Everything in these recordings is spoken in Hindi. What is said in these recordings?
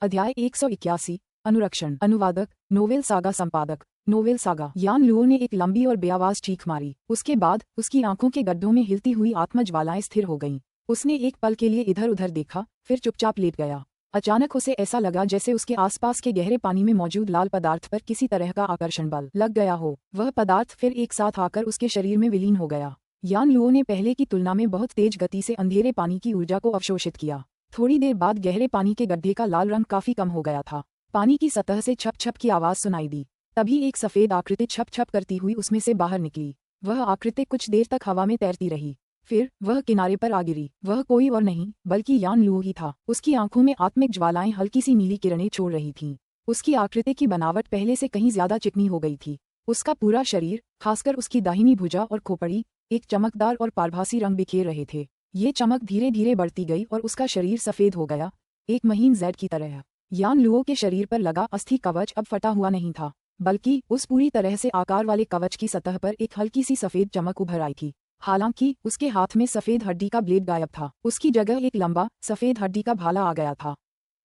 अध्याय 181 अनुरक्षण। अनुवादक नोवेल सागा संपादक नोवेल सागा। यान लुओ ने एक लंबी और बेआवाज चीख मारी। उसके बाद उसकी आंखों के गड्ढों में हिलती हुई आत्मज्वालाएं स्थिर हो गईं। उसने एक पल के लिए इधर उधर देखा, फिर चुपचाप लेट गया। अचानक उसे ऐसा लगा जैसे उसके आसपास के गहरे पानी में मौजूद लाल पदार्थ पर किसी तरह का आकर्षण बल लग गया हो। वह पदार्थ फिर एक साथ आकर उसके शरीर में विलीन हो गया। यान लुओ ने पहले की तुलना में बहुत तेज गति से अंधेरे पानी की ऊर्जा को अवशोषित किया। थोड़ी देर बाद गहरे पानी के गड्ढे का लाल रंग काफी कम हो गया था। पानी की सतह से छप छप की आवाज सुनाई दी। तभी एक सफेद आकृति छप छप करती हुई उसमें से बाहर निकली। वह आकृति कुछ देर तक हवा में तैरती रही, फिर वह किनारे पर आ गिरी। वह कोई और नहीं बल्कि यान लुओ ही था। उसकी आंखों में आत्मिक ज्वालाएं हल्की सी नीली किरणें छोड़ रही थीं। उसकी आकृति की बनावट पहले से कहीं ज्यादा चिकनी हो गई थी। उसका पूरा शरीर, खासकर उसकी दाहिनी भुजा और खोपड़ी, एक चमकदार और पारभासी रंग बिखेर रहे थे। ये चमक धीरे धीरे बढ़ती गई और उसका शरीर सफेद हो गया, एक महीन जैड की तरह। यान लुओ के शरीर पर लगा अस्थि कवच अब फटा हुआ नहीं था, बल्कि उस पूरी तरह से आकार वाले कवच की सतह पर एक हल्की सी सफेद चमक उभर आई थी। हालांकि उसके हाथ में सफेद हड्डी का ब्लेड गायब था। उसकी जगह एक लंबा सफेद हड्डी का भाला आ गया था।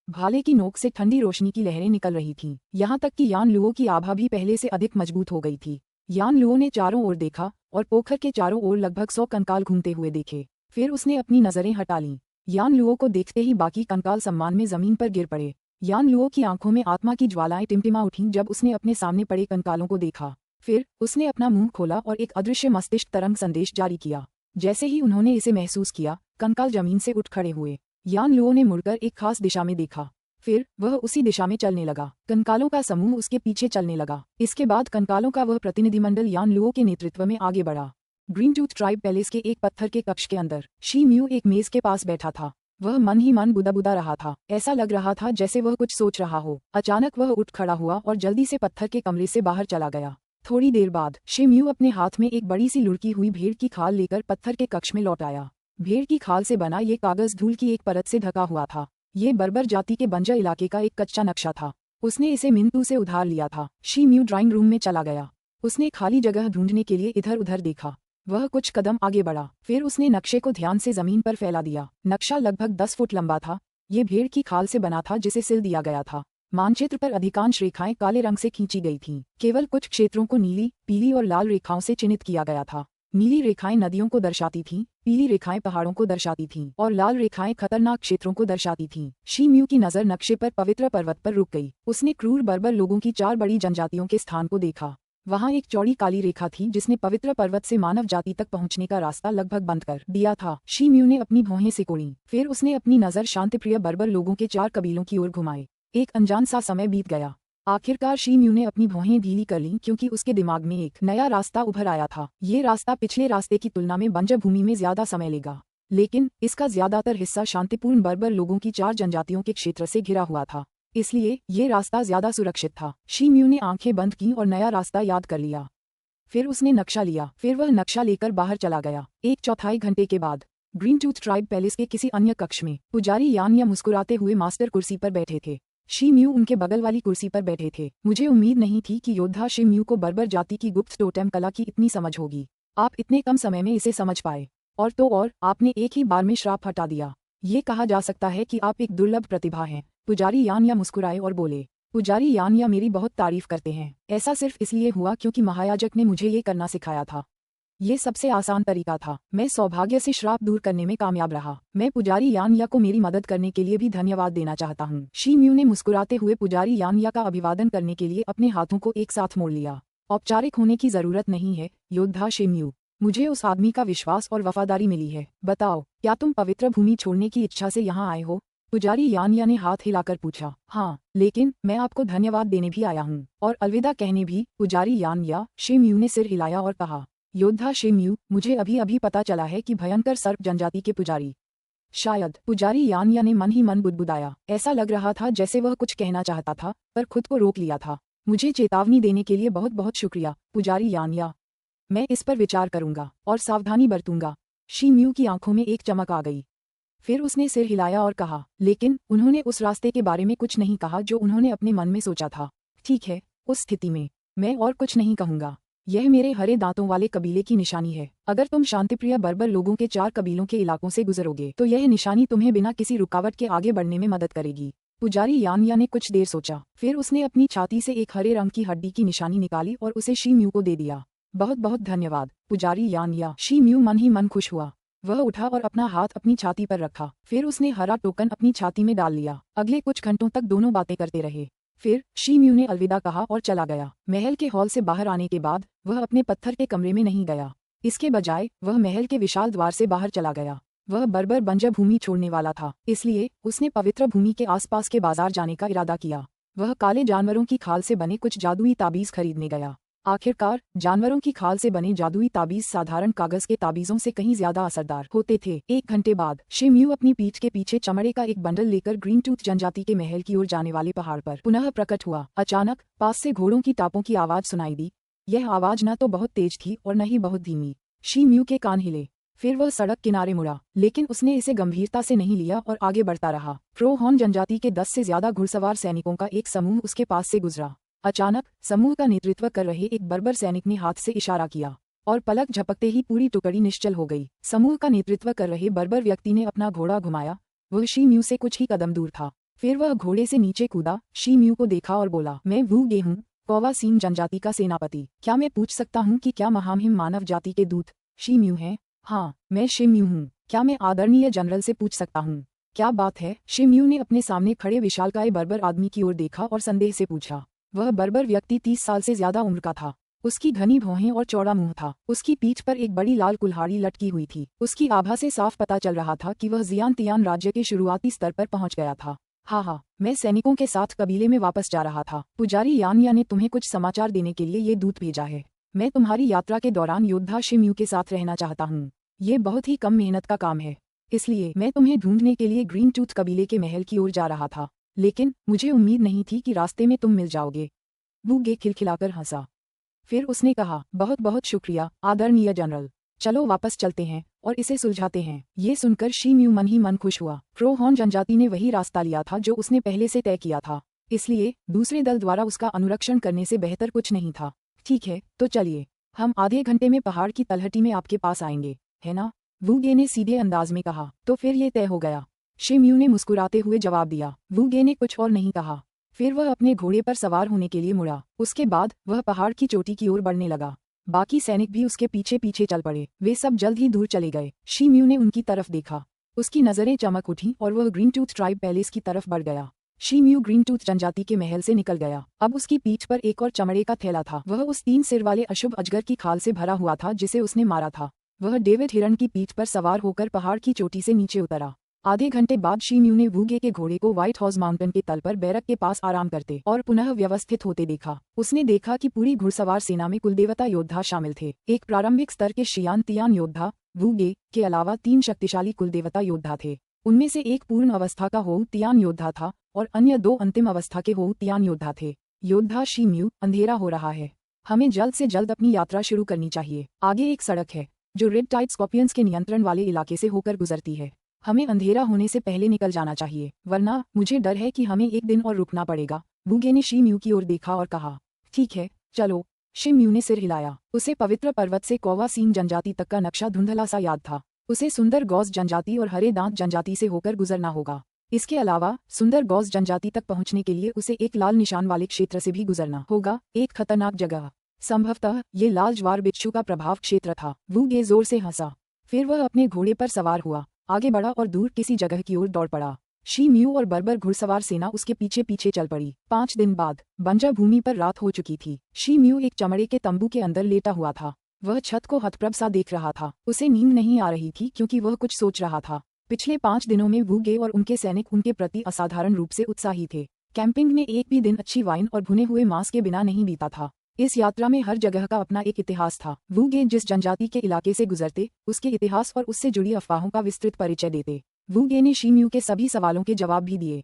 भाले की नोक से ठंडी रोशनी की लहरें निकल रही थीं, यहाँ तक कि यान लुओ की आभा भी पहले से अधिक मजबूत हो गई थी। यान लुओ ने चारों ओर देखा और पोखर के चारों ओर लगभग 100 कंकाल घूमते हुए देखे। फिर उसने अपनी नजरें हटा लीं। यान लुओ को देखते ही बाकी कंकाल सम्मान में जमीन पर गिर पड़े। यान लुओ की आंखों में आत्मा की ज्वालाएं टिमटिमा उठीं जब उसने अपने सामने पड़े कंकालों को देखा। फिर उसने अपना मुंह खोला और एक अदृश्य मस्तिष्क तरंग संदेश जारी किया। जैसे ही उन्होंने इसे महसूस किया, कंकाल जमीन से उठ खड़े हुए। यान लुओ ने मुड़कर एक खास दिशा में देखा, फिर वह उसी दिशा में चलने लगा। कंकालों का समूह उसके पीछे चलने लगा। इसके बाद कंकालों का वह प्रतिनिधिमंडल यान लुओ के नेतृत्व में आगे बढ़ा। ग्रीन टूथ ट्राइब पैलेस के एक पत्थर के कक्ष के अंदर शी म्यू एक मेज के पास बैठा था। वह मन ही मन बुदा रहा था। ऐसा लग रहा था जैसे वह कुछ सोच रहा हो। अचानक वह उठ खड़ा हुआ और जल्दी से पत्थर के कमरे से बाहर चला गया। थोड़ी देर बाद शी म्यू अपने हाथ में एक बड़ी सी लुढ़की हुई भेड़ की खाल लेकर पत्थर के कक्ष में लौट आया। भेड़ की खाल से बना ये कागज धूल की एक परत से ढका हुआ था। ये बर्बर जाति के बंजर इलाके का एक कच्चा नक्शा था। उसने इसे मिंतू से उधार लिया था। शी म्यू ड्राइंग रूम में चला गया। उसने खाली जगह ढूंढने के लिए इधर उधर देखा। वह कुछ कदम आगे बढ़ा, फिर उसने नक्शे को ध्यान से जमीन पर फैला दिया। नक्शा लगभग 10 फुट लंबा था। ये भेड़ की खाल से बना था जिसे सिल दिया गया था। मानचित्र पर अधिकांश रेखाएं काले रंग से खींची गई थीं। केवल कुछ क्षेत्रों को नीली, पीली और लाल रेखाओं से चिन्हित किया गया था। नीली रेखाएं नदियों को दर्शाती थीं, पीली रेखाएं पहाड़ों को दर्शाती थीं और लाल रेखाएं खतरनाक क्षेत्रों को दर्शाती थीं। शी म्यू की नजर नक्शे पर पवित्र पर्वत पर रुक गई। उसने क्रूर बर्बर लोगों की 4 बड़ी जनजातियों के स्थान को देखा। वहां एक चौड़ी काली रेखा थी जिसने पवित्र पर्वत से मानव जाति तक पहुंचने का रास्ता लगभग बंद कर दिया था। शी म्यू ने अपनी भौहें सिकोड़ी। फिर उसने अपनी नजर शांतिप्रिय बर्बर लोगों के 4 कबीलों की ओर घुमाए। एक अनजान सा समय बीत गया। आखिरकार शी म्यू ने अपनी भौहें ढीली कर लीं क्योंकि उसके दिमाग में एक नया रास्ता उभर आया था। ये रास्ता पिछले रास्ते की तुलना में बंजर भूमि में ज्यादा समय लेगा, लेकिन इसका ज्यादातर हिस्सा शांतिपूर्ण बर्बर लोगों की 4 जनजातियों के क्षेत्र से घिरा हुआ था, इसलिए ये रास्ता ज्यादा सुरक्षित था। शी म्यू ने आंखें बंद की और नया रास्ता याद कर लिया। फिर उसने नक्शा लिया। फिर वह नक्शा लेकर बाहर चला गया। 1/4 घंटे के बाद ग्रीन टूथ ट्राइब पैलेस के किसी अन्य कक्ष में पुजारी यान या मुस्कुराते हुए मास्टर कुर्सी पर बैठे थे। शी म्यू उनके बगल वाली कुर्सी पर बैठे थे। मुझे उम्मीद नहीं थी कि योद्धा शी म्यू को बर्बर जाति की गुप्त टोटेम कला की इतनी समझ होगी। आप इतने कम समय में इसे समझ पाए, और तो और आपने एक ही बार में श्राप हटा दिया। ये कहा जा सकता है कि आप एक दुर्लभ प्रतिभा हैं। पुजारी यान या मुस्कुराए और बोले। पुजारी यान या मेरी बहुत तारीफ करते हैं। ऐसा सिर्फ इसलिए हुआ क्योंकि महायाजक ने मुझे ये करना सिखाया था। ये सबसे आसान तरीका था। मैं सौभाग्य से श्राप दूर करने में कामयाब रहा। मैं पुजारी यान या को मेरी मदद करने के लिए भी धन्यवाद देना चाहता हूँ। शी म्यू ने मुस्कुराते हुए पुजारी यान या का अभिवादन करने के लिए अपने हाथों को एक साथ मोड़ लिया। औपचारिक होने की जरूरत नहीं है, योद्धा शी म्यू। मुझे उस आदमी का विश्वास और वफादारी मिली है। बताओ, क्या तुम पवित्र भूमि छोड़ने की इच्छा से यहाँ आए हो? पुजारी यान या ने हाथ हिलाकर पूछा। हाँ, लेकिन मैं आपको धन्यवाद देने भी आया हूँ, और अलविदा कहने भी। पुजारी यान या शी म्यू ने सिर हिलाया और कहा, योद्धा शी म्यू, मुझे अभी अभी पता चला है कि भयंकर सर्प जनजाति के पुजारी। शायद। पुजारी यान या ने मन ही मन बुदबुदाया। ऐसा लग रहा था जैसे वह कुछ कहना चाहता था पर खुद को रोक लिया था। मुझे चेतावनी देने के लिए बहुत बहुत शुक्रिया, पुजारी यान या। मैं इस पर विचार करूंगा और सावधानी बरतूंगा। शी म्यू की आंखों में एक चमक आ गई। फिर उसने सिर हिलाया और कहा, लेकिन उन्होंने उस रास्ते के बारे में कुछ नहीं कहा जो उन्होंने अपने मन में सोचा था। ठीक है, उस स्थिति में मैं और कुछ नहीं कहूंगा। यह मेरे हरे दांतों वाले कबीले की निशानी है। अगर तुम शांतिप्रिय बर्बर लोगों के 4 कबीलों के इलाकों से गुजरोगे तो यह निशानी तुम्हें बिना किसी रुकावट के आगे बढ़ने में मदद करेगी। पुजारी यान ने कुछ देर सोचा, फिर उसने अपनी छाती से एक हरे रंग की हड्डी की निशानी निकाली और उसे शी म्यू को दे दिया। बहुत बहुत धन्यवाद पुजारी यान। शी म्यू मन ही मन खुश हुआ। वह उठा और अपना हाथ अपनी छाती पर रखा, फिर उसने हरा टोकन अपनी छाती में डाल लिया। अगले कुछ घंटों तक दोनों बातें करते रहे। फिर शी म्यू ने अलविदा कहा और चला गया। महल के हॉल से बाहर आने के बाद वह अपने पत्थर के कमरे में नहीं गया। इसके बजाय वह महल के विशाल द्वार से बाहर चला गया। वह बर्बर बंजर भूमि छोड़ने वाला था, इसलिए उसने पवित्र भूमि के आसपास के बाजार जाने का इरादा किया। वह काले जानवरों की खाल से बने कुछ जादुई ताबीज खरीदने गया। आखिरकार जानवरों की खाल से बने जादुई ताबीज साधारण कागज के ताबीजों से कहीं ज्यादा असरदार होते थे। 1 घंटे बाद शी म्यू अपनी पीठ के पीछे चमड़े का एक बंडल लेकर ग्रीन टूथ जनजाति के महल की ओर जाने वाले पहाड़ पर पुनः प्रकट हुआ। अचानक पास से घोड़ों की टापों की आवाज सुनाई दी। यह आवाज न तो बहुत तेज थी और न ही बहुत धीमी। शी म्यू के कान हिले। फिर वह सड़क किनारे मुड़ा, लेकिन उसने इसे गंभीरता से नहीं लिया और आगे बढ़ता रहा। प्रोहॉन जनजाति के 10 से ज्यादा घुड़सवार सैनिकों का एक समूह उसके पास से गुजरा। अचानक समूह का नेतृत्व कर रहे एक बर्बर सैनिक ने हाथ से इशारा किया और पलक झपकते ही पूरी टुकड़ी निश्चल हो गई। समूह का नेतृत्व कर रहे बर्बर व्यक्ति ने अपना घोड़ा घुमाया। वह शी म्यू से कुछ ही कदम दूर था। फिर वह घोड़े से नीचे कूदा, शी म्यू को देखा और बोला, मैं वू गे हूँ, कौवा सीन जनजाति का सेनापति। क्या मैं पूछ सकता हूँ कि क्या महामहिम मानव जाति के दूत शी म्यू हैं? हाँ, मैं शी म्यू हूँ। क्या मैं आदरणीय जनरल से पूछ सकता हूँ? क्या बात है? शी म्यू ने अपने सामने खड़े विशालकाय बर्बर आदमी की ओर देखा और संदेह से पूछा। वह बर्बर व्यक्ति 30 साल से ज्यादा उम्र का था। उसकी घनी भौहें और चौड़ा मुंह था। उसकी पीठ पर एक बड़ी लाल कुल्हाड़ी लटकी हुई थी। उसकी आभा से साफ पता चल रहा था कि वह जियान तियान राज्य के शुरुआती स्तर पर पहुंच गया था। हाँ, मैं सैनिकों के साथ कबीले में वापस जा रहा था। पुजारी यान ने तुम्हें कुछ समाचार देने के लिए ये दूत भेजा है। मैं तुम्हारी यात्रा के दौरान योद्धा शी म्यू के साथ रहना चाहता हूँ। ये बहुत ही कम मेहनत का काम है, इसलिए मैं तुम्हें ढूंढने के लिए ग्रीन टूथ कबीले के महल की ओर जा रहा था, लेकिन मुझे उम्मीद नहीं थी कि रास्ते में तुम मिल जाओगे। वू गे खिलखिलाकर हंसा। फिर उसने कहा, बहुत बहुत शुक्रिया आदरणीय जनरल। चलो वापस चलते हैं और इसे सुलझाते हैं। ये सुनकर शी म्यू मन ही मन खुश हुआ। प्रोहॉन जनजाति ने वही रास्ता लिया था जो उसने पहले से तय किया था, इसलिए दूसरे दल द्वारा उसका अनुरक्षण करने से बेहतर कुछ नहीं था। ठीक है, तो चलिए, हम आधे घंटे में पहाड़ की तलहटी में आपके पास आएंगे, है ना? वू गे ने सीधे अंदाज में कहा। तो फिर ये तय हो गया, शी म्यू ने मुस्कुराते हुए जवाब दिया। वू गे ने कुछ और नहीं कहा। फिर वह अपने घोड़े पर सवार होने के लिए मुड़ा। उसके बाद वह पहाड़ की चोटी की ओर बढ़ने लगा। बाकी सैनिक भी उसके पीछे पीछे चल पड़े। वे सब जल्द ही दूर चले गए। शी म्यू ने उनकी तरफ देखा। उसकी नजरें चमक उठीं और वह ग्रीन टूथ ट्राइब पैलेस की तरफ बढ़ गया। शी म्यू ग्रीन टूथ जनजाति के महल से निकल गया। अब उसकी पीठ पर एक और चमड़े का थैला था। वह उस 3 सिर वाले अशुभ अजगर की खाल से भरा हुआ था जिसे उसने मारा था। वह डेविड हिरन की पीठ पर सवार होकर पहाड़ की चोटी से नीचे उतरा। आधे घंटे बाद शी म्यू ने वू गे के घोड़े को व्हाइट हाउस माउंटेन के तल पर बैरक के पास आराम करते और पुनः व्यवस्थित होते देखा। उसने देखा कि पूरी घुड़सवार सेना में कुलदेवता योद्धा शामिल थे। एक प्रारंभिक स्तर के शियान तियान योद्धा वू गे के अलावा 3 शक्तिशाली कुलदेवता योद्धा थे। उनमें से एक पूर्ण अवस्था का होउ तियान योद्धा था और अन्य 2 अंतिम अवस्था के होउ तियान योद्धा थे। योद्धा शी म्यू, अंधेरा हो रहा है, हमें जल्द से जल्द अपनी यात्रा शुरू करनी चाहिए। आगे एक सड़क है जो रेड टाइड स्कॉर्पियंस के नियंत्रण वाले इलाके से होकर गुजरती है। हमें अंधेरा होने से पहले निकल जाना चाहिए, वरना मुझे डर है कि हमें एक दिन और रुकना पड़ेगा। वू गे ने शी म्यू की ओर देखा और कहा, ठीक है, चलो। शी म्यू ने सिर हिलाया। उसे पवित्र पर्वत से कौवा सीन जनजाति तक का नक्शा धुंधला सा याद था। उसे सुंदर गौज जनजाति और हरे दांत जनजाति से होकर गुजरना होगा। इसके अलावा सुंदर गौज जनजाति तक पहुंचने के लिए उसे एक लाल निशान वाले क्षेत्र से भी गुजरना होगा, एक खतरनाक जगह। संभवतः ये लाल ज्वार बिच्छू का प्रभाव क्षेत्र था। वू गे जोर से हंसा। फिर वह अपने घोड़े पर सवार हुआ, आगे बढ़ा और दूर किसी जगह की ओर दौड़ पड़ा। शी म्यू और बर्बर घुड़सवार सेना उसके पीछे पीछे चल पड़ी। 5 दिन बाद बंजर भूमि पर रात हो चुकी थी। शी म्यू एक चमड़े के तंबू के अंदर लेटा हुआ था। वह छत को हतप्रभ सा देख रहा था। उसे नींद नहीं आ रही थी क्योंकि वह कुछ सोच रहा था। पिछले 5 दिनों में वू गे और उनके सैनिक उनके प्रति असाधारण रूप से उत्साही थे। कैंपिंग में एक भी दिन अच्छी वाइन और भुने हुए मांस के बिना नहीं बीता था। इस यात्रा में हर जगह का अपना एक इतिहास था। वू गे जिस जनजाति के इलाके से गुजरते, उसके इतिहास और उससे जुड़ी अफवाहों का विस्तृत परिचय देते। वू गे ने शी म्यू के सभी सवालों के जवाब भी दिए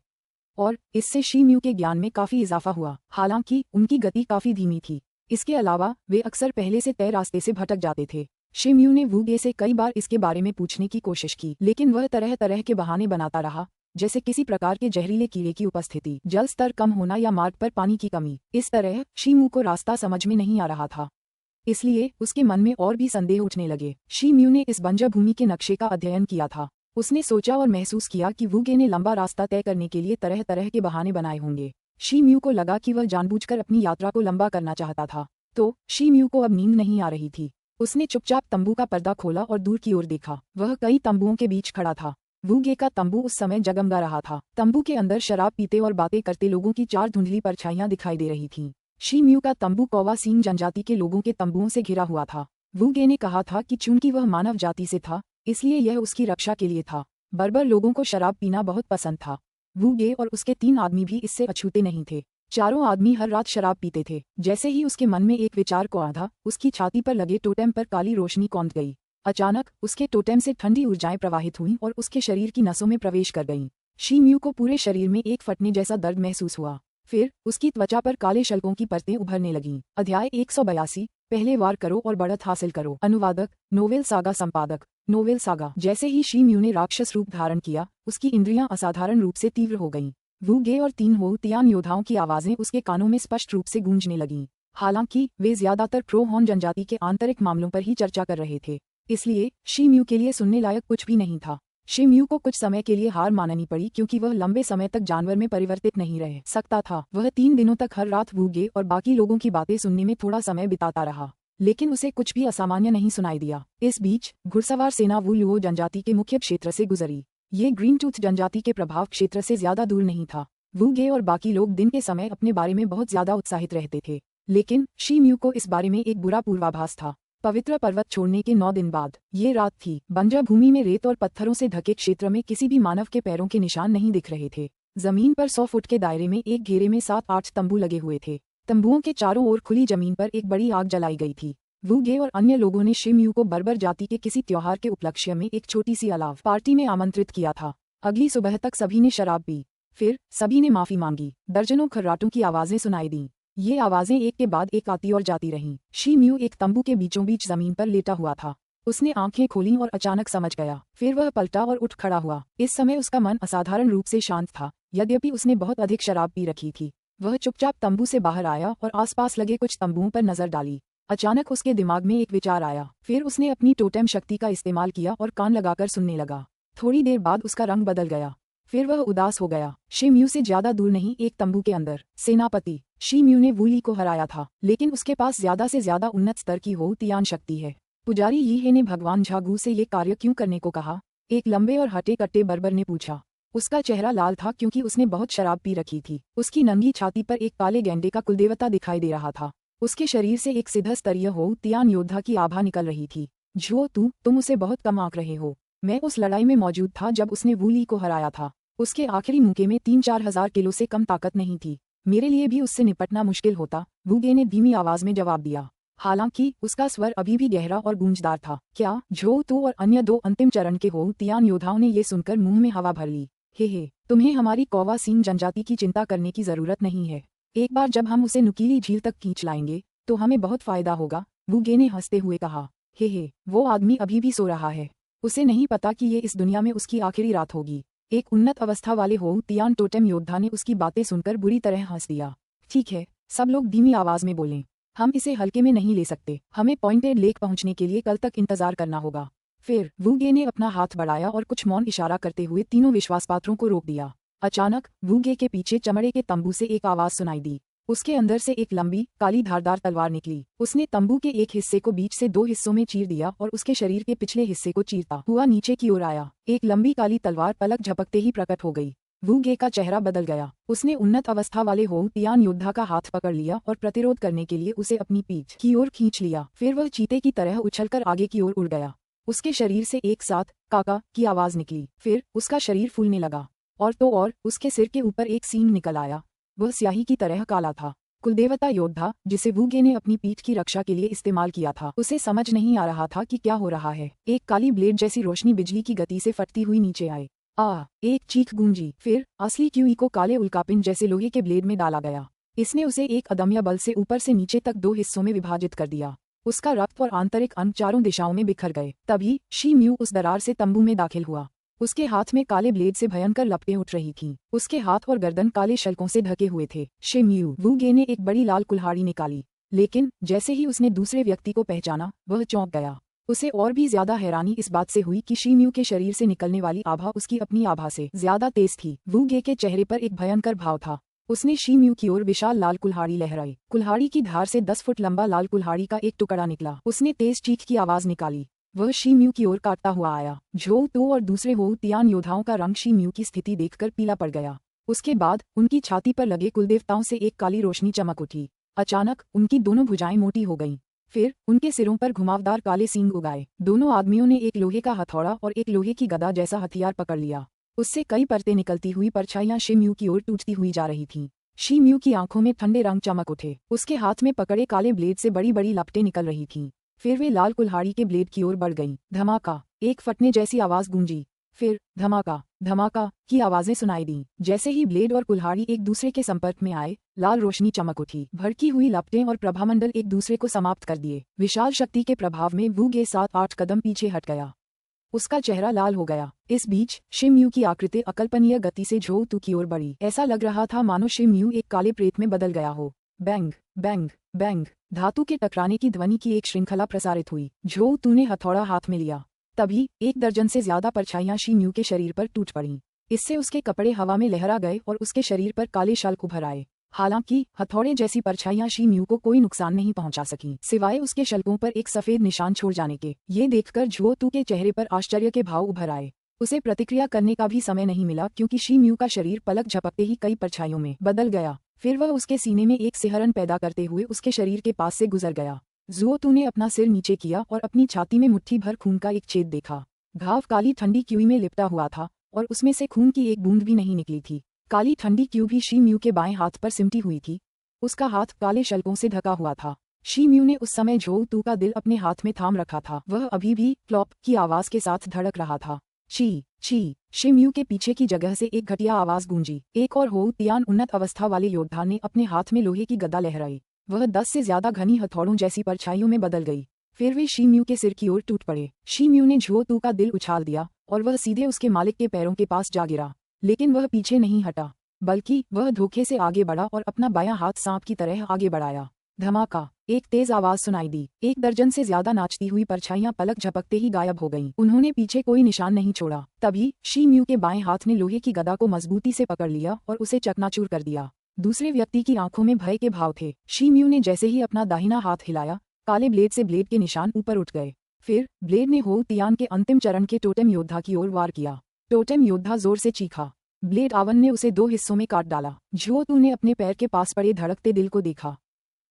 और इससे शी म्यू के ज्ञान में काफी इजाफा हुआ। हालांकि उनकी गति काफी धीमी थी। इसके अलावा वे अक्सर पहले से तय रास्ते से भटक जाते थे। शी म्यू ने वू गे से कई बार इसके बारे में पूछने की कोशिश की, लेकिन वह तरह तरह के बहाने बनाता रहा, जैसे किसी प्रकार के जहरीले कीड़े की उपस्थिति, जल स्तर कम होना या मार्ग पर पानी की कमी। इस तरह शी म्यू को रास्ता समझ में नहीं आ रहा था, इसलिए उसके मन में और भी संदेह उठने लगे। शी म्यू ने इस बंजर भूमि के नक्शे का अध्ययन किया था उसने सोचा और महसूस किया कि वूगे ने लंबा रास्ता तय करने के लिए तरह तरह के बहाने बनाए होंगे। शी म्यू को लगा कि वह जानबूझकर अपनी यात्रा को लंबा करना चाहता था। तो शी म्यू को अब नींद नहीं आ रही थी। उसने चुपचाप तंबू का पर्दा खोला और दूर की ओर देखा। वह कई तंबुओं के बीच खड़ा था। वूगे का तंबू उस समय जगमगा रहा था। तंबू के अंदर शराब पीते और बातें करते लोगों की 4 धुंधली परछाइयां दिखाई दे रही थीं। शी म्यू का तंबू कौवासीन जनजाति के लोगों के तंबुओं से घिरा हुआ था। वूगे ने कहा था कि चूंकि वह मानव जाति से था, इसलिए यह उसकी रक्षा के लिए था। बर्बर लोगों को शराब पीना बहुत पसंद था। वूगे और उसके 3 आदमी भी इससे अछूते नहीं थे। चारों आदमी हर रात शराब पीते थे। जैसे ही उसके मन में एक विचार को आधा, उसकी छाती पर लगे टोटेम पर काली रोशनी कौंध गई। अचानक उसके टोटेम से ठंडी ऊर्जाएं प्रवाहित हुईं और उसके शरीर की नसों में प्रवेश कर गईं। शी म्यू को पूरे शरीर में एक फटने जैसा दर्द महसूस हुआ। फिर उसकी त्वचा पर काले शल्कों की परतें उभरने लगीं। अध्याय 182, पहले वार करो और बढ़त हासिल करो। अनुवादक, नोवेल सागा संपादक, नोवेल सागा। जैसे ही शी म्यू ने राक्षस रूप धारण किया, उसकी इंद्रियां असाधारण रूप से तीव्र हो गईं। वूगे और 3 हो तियान योद्धाओं की आवाजें उसके कानों में स्पष्ट रूप से गूंजने लगीं। हालांकि वे ज्यादातर प्रो-हॉन जनजाति के आंतरिक मामलों पर ही चर्चा कर रहे थे, इसलिए शी म्यू के लिए सुनने लायक कुछ भी नहीं था। शी म्यू को कुछ समय के लिए हार माननी पड़ी क्योंकि वह लंबे समय तक जानवर में परिवर्तित नहीं रह सकता था। वह 3 दिनों तक हर रात वूगे और बाकी लोगों की बातें सुनने में थोड़ा समय बिताता रहा, लेकिन उसे कुछ भी असामान्य नहीं सुनाई दिया। इस बीच घुड़सवार सेना वू लुओ जनजाति के मुख्य क्षेत्र से गुजरी। ये ग्रीन टूथ जनजाति के प्रभाव क्षेत्र से ज्यादा दूर नहीं था। वूगे और बाकी लोग दिन के समय अपने बारे में बहुत ज्यादा उत्साहित रहते थे, लेकिन शी म्यू को इस बारे में एक बुरा पूर्वाभास था। पवित्र पर्वत छोड़ने के 9 दिन बाद ये रात थी। बंजर भूमि में रेत और पत्थरों से ढके क्षेत्र में किसी भी मानव के पैरों के निशान नहीं दिख रहे थे। जमीन पर 100 फुट के दायरे में एक घेरे में 7-8 तंबू लगे हुए थे। तंबुओं के चारों ओर खुली जमीन पर एक बड़ी आग जलाई गई थी। वूगे और अन्य लोगों ने शी म्यू को बर्बर जाति के किसी त्योहार के उपलक्ष्य में एक छोटी सी अलाव पार्टी में आमंत्रित किया था। अगली सुबह तक सभी ने शराब पी। फिर सभी ने माफी मांगी। दर्जनों खर्राटों की आवाजें सुनाई दीं। ये आवाजें एक के बाद एक आती और जाती रहीं। शी म्यू एक तंबू के बीचों बीच जमीन पर लेटा हुआ था। उसने आंखें खोलीं और अचानक समझ गया। फिर वह पलटा और उठ खड़ा हुआ। इस समय उसका मन असाधारण रूप से शांत था, यद्यपि उसने बहुत अधिक शराब पी रखी थी। वह चुपचाप तंबू से बाहर आया और आसपास लगे कुछ तंबुओं पर नजर डाली। अचानक उसके दिमाग में एक विचार आया। फिर उसने अपनी टोटेम शक्ति का इस्तेमाल किया और कान लगाकर सुनने लगा। थोड़ी देर बाद उसका रंग बदल गया। फिर वह उदास हो गया। शी म्यू से ज्यादा दूर नहीं, एक तंबू के अंदर सेनापति शी म्यू ने वूली को हराया था, लेकिन उसके पास ज्यादा से ज्यादा उन्नत स्तर की हो तियान शक्ति है। पुजारी यीहे ने भगवान झागू से ये कार्य क्यों करने को कहा? एक लंबे और हटे कट्टे बर्बर ने पूछा। उसका चेहरा लाल था क्योंकि उसने बहुत शराब पी रखी थी। उसकी नंगी छाती पर एक काले गेंडे का कुलदेवता दिखाई दे रहा था। उसके शरीर से एक सीधा स्तरीय हो तियान योद्धा की आभा निकल रही थी। झो तुम उसे बहुत कम आंक रहे हो। मैं उस लड़ाई में मौजूद था जब उसने वूली को हराया था। उसके आखिरी मुक्के में 3-4 हजार किलो से कम ताकत नहीं थी। मेरे लिए भी उससे निपटना मुश्किल होता, वूगे ने धीमी आवाज में जवाब दिया। हालांकि उसका स्वर अभी भी गहरा और गूंजदार था। क्या झो और अन्य 2 अंतिम चरण के हो तियान योद्धाओं ने ये सुनकर मुंह में हवा भर ली। हे तुम्हें हमारी कौवासीन जनजाति की चिंता करने की जरूरत नहीं है। एक बार जब हम उसे नुकीली झील तक खींच लाएंगे तो हमें बहुत फायदा होगा, वूगे ने हंसते हुए कहा। हे वो आदमी अभी भी सो रहा है। उसे नहीं पता कि ये इस दुनिया में उसकी आखिरी रात होगी। एक उन्नत अवस्था वाले हो तियान टोटेम योद्धा ने उसकी बातें सुनकर बुरी तरह हंस दिया। ठीक है, सब लोग धीमी आवाज में बोलें। हम इसे हल्के में नहीं ले सकते। हमें पॉइंटेड लेक पहुंचने के लिए कल तक इंतजार करना होगा। फिर वूगे ने अपना हाथ बढ़ाया और कुछ मौन इशारा करते हुए तीनों विश्वासपात्रों को रोक दिया। अचानक वूगे के पीछे चमड़े के तंबू से एक आवाज सुनाई दी। उसके अंदर से एक लंबी काली धारदार तलवार निकली। उसने तंबू के एक हिस्से को बीच से 2 हिस्सों में चीर दिया और उसके शरीर के पिछले हिस्से को चीरता हुआ नीचे की ओर आया। एक लंबी काली तलवार पलक झपकते ही प्रकट हो गई। वूगे का चेहरा बदल गया। उसने उन्नत अवस्था वाले हो तियान योद्धा का हाथ पकड़ लिया और प्रतिरोध करने के लिए उसे अपनी पीठ की ओर खींच लिया। फिर वह चीते की तरह उछलकर आगे की ओर उड़ गया। उसके शरीर से एक साथ काका की आवाज निकली। फिर उसका शरीर फूलने लगा और उसके सिर के ऊपर एक सींग निकल आया। वह स्याही की तरह काला था। कुलदेवता योद्धा जिसे वूगे ने अपनी पीठ की रक्षा के लिए इस्तेमाल किया था, उसे समझ नहीं आ रहा था कि क्या हो रहा है। एक काली ब्लेड जैसी रोशनी बिजली की गति से फटती हुई नीचे आई। एक चीख गूंजी। फिर असली क्यूई को काले उल्कापिंड जैसे लोहे के ब्लेड में डाला गया। इसने उसे एक अदम्य बल से ऊपर से नीचे तक 2 हिस्सों में विभाजित कर दिया। उसका रक्त और आंतरिक अंग चारों दिशाओं में बिखर गए। तभी शी म्यू उस दरार से तंबू में दाखिल हुआ। उसके हाथ में काले ब्लेड से भयंकर लपटें उठ रही थीं। उसके हाथ और गर्दन काले शल्कों से ढके हुए थे। शी म्यू वूगे ने एक बड़ी लाल कुल्हाड़ी निकाली, लेकिन जैसे ही उसने दूसरे व्यक्ति को पहचाना, वह चौंक गया। उसे और भी ज्यादा हैरानी इस बात से हुई कि शी म्यू के शरीर से निकलने वाली आभा उसकी अपनी आभा से ज्यादा तेज थी। वू गे के चेहरे पर एक भयंकर भाव था। उसने शी म्यू की ओर विशाल लाल कुल्हाड़ी लहराई। कुल्हाड़ी की धार से 10 फुट लंबा लाल कुल्हाड़ी का एक टुकड़ा निकला। उसने तेज चीख की आवाज निकाली। वह शी म्यू की ओर काटता हुआ आया। झोउ तू और दूसरे हो तियान योद्धाओं का रंग शी म्यू की स्थिति देखकर पीला पड़ गया। उसके बाद उनकी छाती पर लगे कुलदेवताओं से एक काली रोशनी चमक उठी। अचानक उनकी दोनों भुजाएं मोटी हो गईं। फिर उनके सिरों पर घुमावदार काले सींग उगाए। दोनों आदमियों ने एक लोहे का हथौड़ा और एक लोहे की गदा जैसा हथियार पकड़ लिया। उससे कई परतें निकलती हुई परछाइयां शी म्यू की ओर टूटती हुई जा रही थीं। शी म्यू की आंखों में ठंडे रंग चमक उठे। उसके हाथ में पकड़े काले ब्लेड से बड़ी बड़ी लपटें निकल रही थीं। फिर वे लाल कुल्हाड़ी के ब्लेड की ओर बढ़ गईं। धमाका, एक फटने जैसी आवाज गूंजी। फिर धमाका धमाका की आवाजें सुनाई दीं। जैसे ही ब्लेड और कुल्हाड़ी एक दूसरे के संपर्क में आए, लाल रोशनी चमक उठी। भड़की हुई लपटें और प्रभामंडल एक दूसरे को समाप्त कर दिए। विशाल शक्ति के प्रभाव में वू गे 7-8 कदम पीछे हट गया। उसका चेहरा लाल हो गया। इस बीच शी म्यू की आकृति अकल्पनीय गति से झोउ तू की ओर बढ़ी। ऐसा लग रहा था मानो शी म्यू एक काले प्रेत में बदल गया हो। बैंग बैंग बैंग, धातु के टकराने की ध्वनि की एक श्रृंखला प्रसारित हुई। झोउ तू ने हथौड़ा हाथ में लिया। तभी 1 दर्जन से ज्यादा परछाइयां शी म्यू के शरीर पर टूट पड़ीं। इससे उसके कपड़े हवा में लहरा गए और उसके शरीर पर काले शल्क उभर आए। हालांकि हथौड़े जैसी परछाइयां शी म्यू को कोई नुकसान नहीं पहुंचा सकीं, सिवाय उसके शल्कों पर एक सफेद निशान छोड़ जाने के। ये देखकर झोउ तू के चेहरे पर आश्चर्य के भाव उभर आए। उसे प्रतिक्रिया करने का भी समय नहीं मिला, क्योंकि शी म्यू का शरीर पलक झपकते ही कई परछाइयों में बदल गया। फिर वह उसके सीने में एक सिहरन पैदा करते हुए उसके शरीर के पास से गुजर गया। झोउ तू ने अपना सिर नीचे किया और अपनी छाती में मुट्ठी भर खून का एक छेद देखा। घाव काली ठंडी क्यूई में लिपटा हुआ था और उसमें से खून की एक बूंद भी नहीं निकली थी। काली ठंडी क्यू भी शी म्यू के बाएं हाथ पर सिमटी हुई थी। उसका हाथ काले शल्कों से ढका हुआ था। शी म्यू ने उस समय झोउ तू का दिल अपने हाथ में थाम रखा था। वह अभी भी क्लॉप की आवाज के साथ धड़क रहा था। शी शी शी म्यू के पीछे की जगह से एक घटिया आवाज गूंजी। एक और हो तियान उन्नत अवस्था वाले योद्धा ने अपने हाथ में लोहे की गदा लहराई। वह 10 से ज्यादा घनी हथौड़ों जैसी परछाइयों में बदल गई। फिर वे शी म्यू के सिर की ओर टूट पड़े। शी म्यू ने झोउ तू का दिल उछाल दिया और वह सीधे उसके मालिक के पैरों के पास जा गिरा। लेकिन वह पीछे नहीं हटा, बल्कि वह धोखे से आगे बढ़ा और अपना बायां हाथ सांप की तरह आगे बढ़ाया। धमाका, एक तेज आवाज सुनाई दी। 1 दर्जन से ज्यादा नाचती हुई परछाइयां पलक झपकते ही गायब हो गईं। उन्होंने पीछे कोई निशान नहीं छोड़ा। तभी शी म्यू के बाएं हाथ ने लोहे की गदा को मजबूती से पकड़ लिया और उसे चकनाचूर कर दिया। दूसरे व्यक्ति की आंखों में भय के भाव थे। शी म्यू ने जैसे ही अपना दाहिना हाथ हिलाया, काले ब्लेड से ब्लेड के निशान ऊपर उठ गए। फिर ब्लेड ने हो तियान के अंतिम चरण के टोटेम योद्धा की ओर वार किया। टोटेम योद्धा जोर से चीखा। ब्लेड आवन ने उसे 2 हिस्सों में काट डाला। झोउ तू ने अपने पैर के पास पड़े धड़कते दिल को देखा।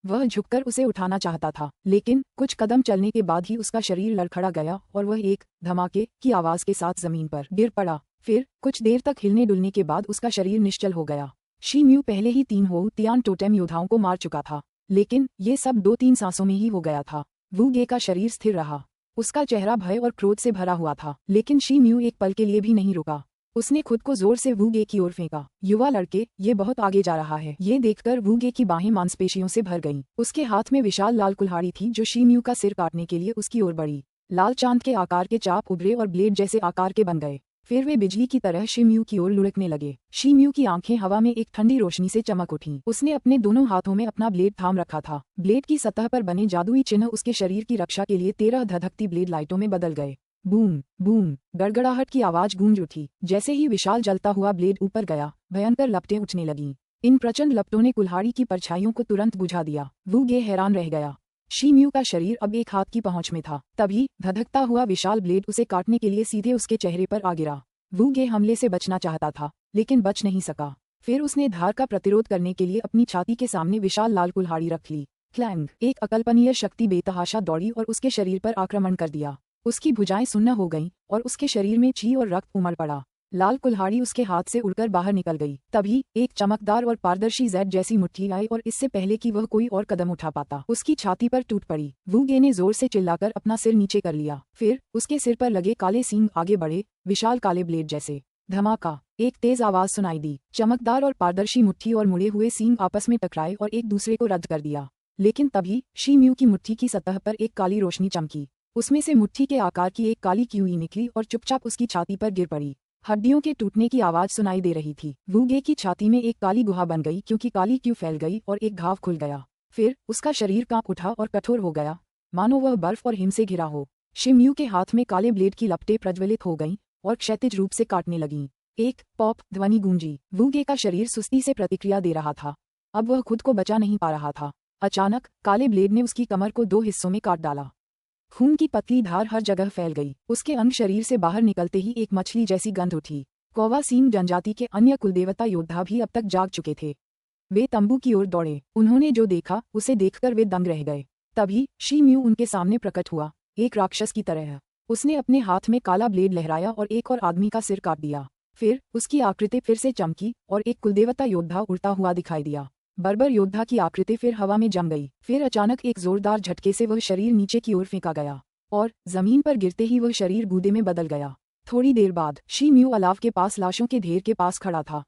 वह झुककर उसे उठाना चाहता था, लेकिन कुछ कदम चलने के बाद ही उसका शरीर लड़खड़ा गया और वह एक धमाके की आवाज के साथ जमीन पर गिर पड़ा। फिर कुछ देर तक हिलने डुलने के बाद उसका शरीर निश्चल हो गया। शी म्यू पहले ही 3 हो तियान टोटेम योद्धाओं को मार चुका था, लेकिन ये सब 2-3 सांसों में ही हो गया था। वू गे का शरीर स्थिर रहा। उसका चेहरा भय और क्रोध से भरा हुआ था, लेकिन शी म्यू एक पल के लिए भी नहीं रुका। उसने खुद को जोर से वू गे की ओर फेंका। युवा लड़के, ये बहुत आगे जा रहा है। ये देखकर वू गे की बाहें मांसपेशियों से भर गईं। उसके हाथ में विशाल लाल कुल्हाड़ी थी जो शी म्यू का सिर काटने के लिए उसकी ओर बढ़ी। लाल चांद के आकार के चाप उभरे और ब्लेड जैसे आकार के बन गए। फिर वे बिजली की तरह शी म्यू की ओर लुढ़कने लगे। शी म्यू की आंखें हवा में एक ठंडी रोशनी से चमक उठीं। उसने अपने दोनों हाथों में अपना ब्लेड थाम रखा था। ब्लेड की सतह पर बने जादुई चिन्ह उसके शरीर की रक्षा के लिए 13 धधकती ब्लेड लाइटों में बदल गए। बूम बूम, गड़गड़ाहट की आवाज गूंज उठी। जैसे ही विशाल जलता हुआ ब्लेड ऊपर गया, भयंकर लपटें उठने लगीं। इन प्रचंड लपटों ने कुल्हाड़ी की परछाइयों को तुरंत बुझा दिया। वू गे हैरान रह गया। शी म्यू का शरीर अब एक हाथ की पहुंच में था। तभी धधकता हुआ विशाल ब्लेड उसे काटने के लिए सीधे उसके चेहरे पर आ गिरा। वू गे हमले से बचना चाहता था, लेकिन बच नहीं सका। फिर उसने धार का प्रतिरोध करने के लिए अपनी छाती के सामने विशाल लाल कुल्हाड़ी रख ली। क्लैंग, एक अकल्पनीय शक्ति बेतहाशा दौड़ी और उसके शरीर पर आक्रमण कर दिया। उसकी भुजाएं सुन्न हो गईं और उसके शरीर में ची और रक्त उमड़ पड़ा। लाल कुल्हाड़ी उसके हाथ से उड़कर बाहर निकल गई। तभी एक चमकदार और पारदर्शी जेड जैसी मुट्ठी आई और इससे पहले कि वह कोई और कदम उठा पाता, उसकी छाती पर टूट पड़ी। वू गे ने जोर से चिल्लाकर अपना सिर नीचे कर लिया। फिर उसके सिर पर लगे काले सींग आगे बढ़े, विशाल काले ब्लेड जैसे। धमाका, एक तेज आवाज सुनाई दी। चमकदार और पारदर्शी मुट्ठी और मुड़े हुए सींग आपस में टकराए और एक दूसरे को रद्द कर दिया। लेकिन तभी शी म्यू की मुट्ठी की सतह पर एक काली रोशनी चमकी। उसमें से मुट्ठी के आकार की एक काली क्यूई निकली और चुपचाप उसकी छाती पर गिर पड़ी। हड्डियों के टूटने की आवाज सुनाई दे रही थी। वू गे की छाती में एक काली गुहा बन गई, क्योंकि काली क्यू फैल गई और एक घाव खुल गया। फिर उसका शरीर कांप उठा और कठोर हो गया, मानो वह बर्फ और हिम से घिरा हो। शिम्यू के हाथ में काले ब्लेड की लपटें प्रज्वलित हो गईं और क्षैतिज रूप से काटने लगीं। एक पॉप ध्वनि गूंजी। वू गे का शरीर सुस्ती से प्रतिक्रिया दे रहा था। अब वह खुद को बचा नहीं पा रहा था। अचानक काले ब्लेड ने उसकी कमर को 2 हिस्सों में काट डाला। खून की पतली धार हर जगह फैल गई। उसके अंग शरीर से बाहर निकलते ही एक मछली जैसी गंध उठी। कौवासीम जनजाति के अन्य कुलदेवता योद्धा भी अब तक जाग चुके थे। वे तंबू की ओर दौड़े। उन्होंने जो देखा उसे देखकर वे दंग रह गए। तभी शिम्यू उनके सामने प्रकट हुआ, एक राक्षस की तरह। उसने अपने हाथ में काला ब्लेड लहराया और एक और आदमी का सिर काट दिया। फिर उसकी आकृति फिर से चमकी और एक कुलदेवता योद्धा उड़ता हुआ दिखाई दिया। बर्बर योद्धा की आकृति फिर हवा में जम गई। फिर अचानक एक जोरदार झटके से वह शरीर नीचे की ओर फेंका गया और जमीन पर गिरते ही वह शरीर गूदे में बदल गया। थोड़ी देर बाद शिम्यू अलाव के पास लाशों के ढेर के पास खड़ा था।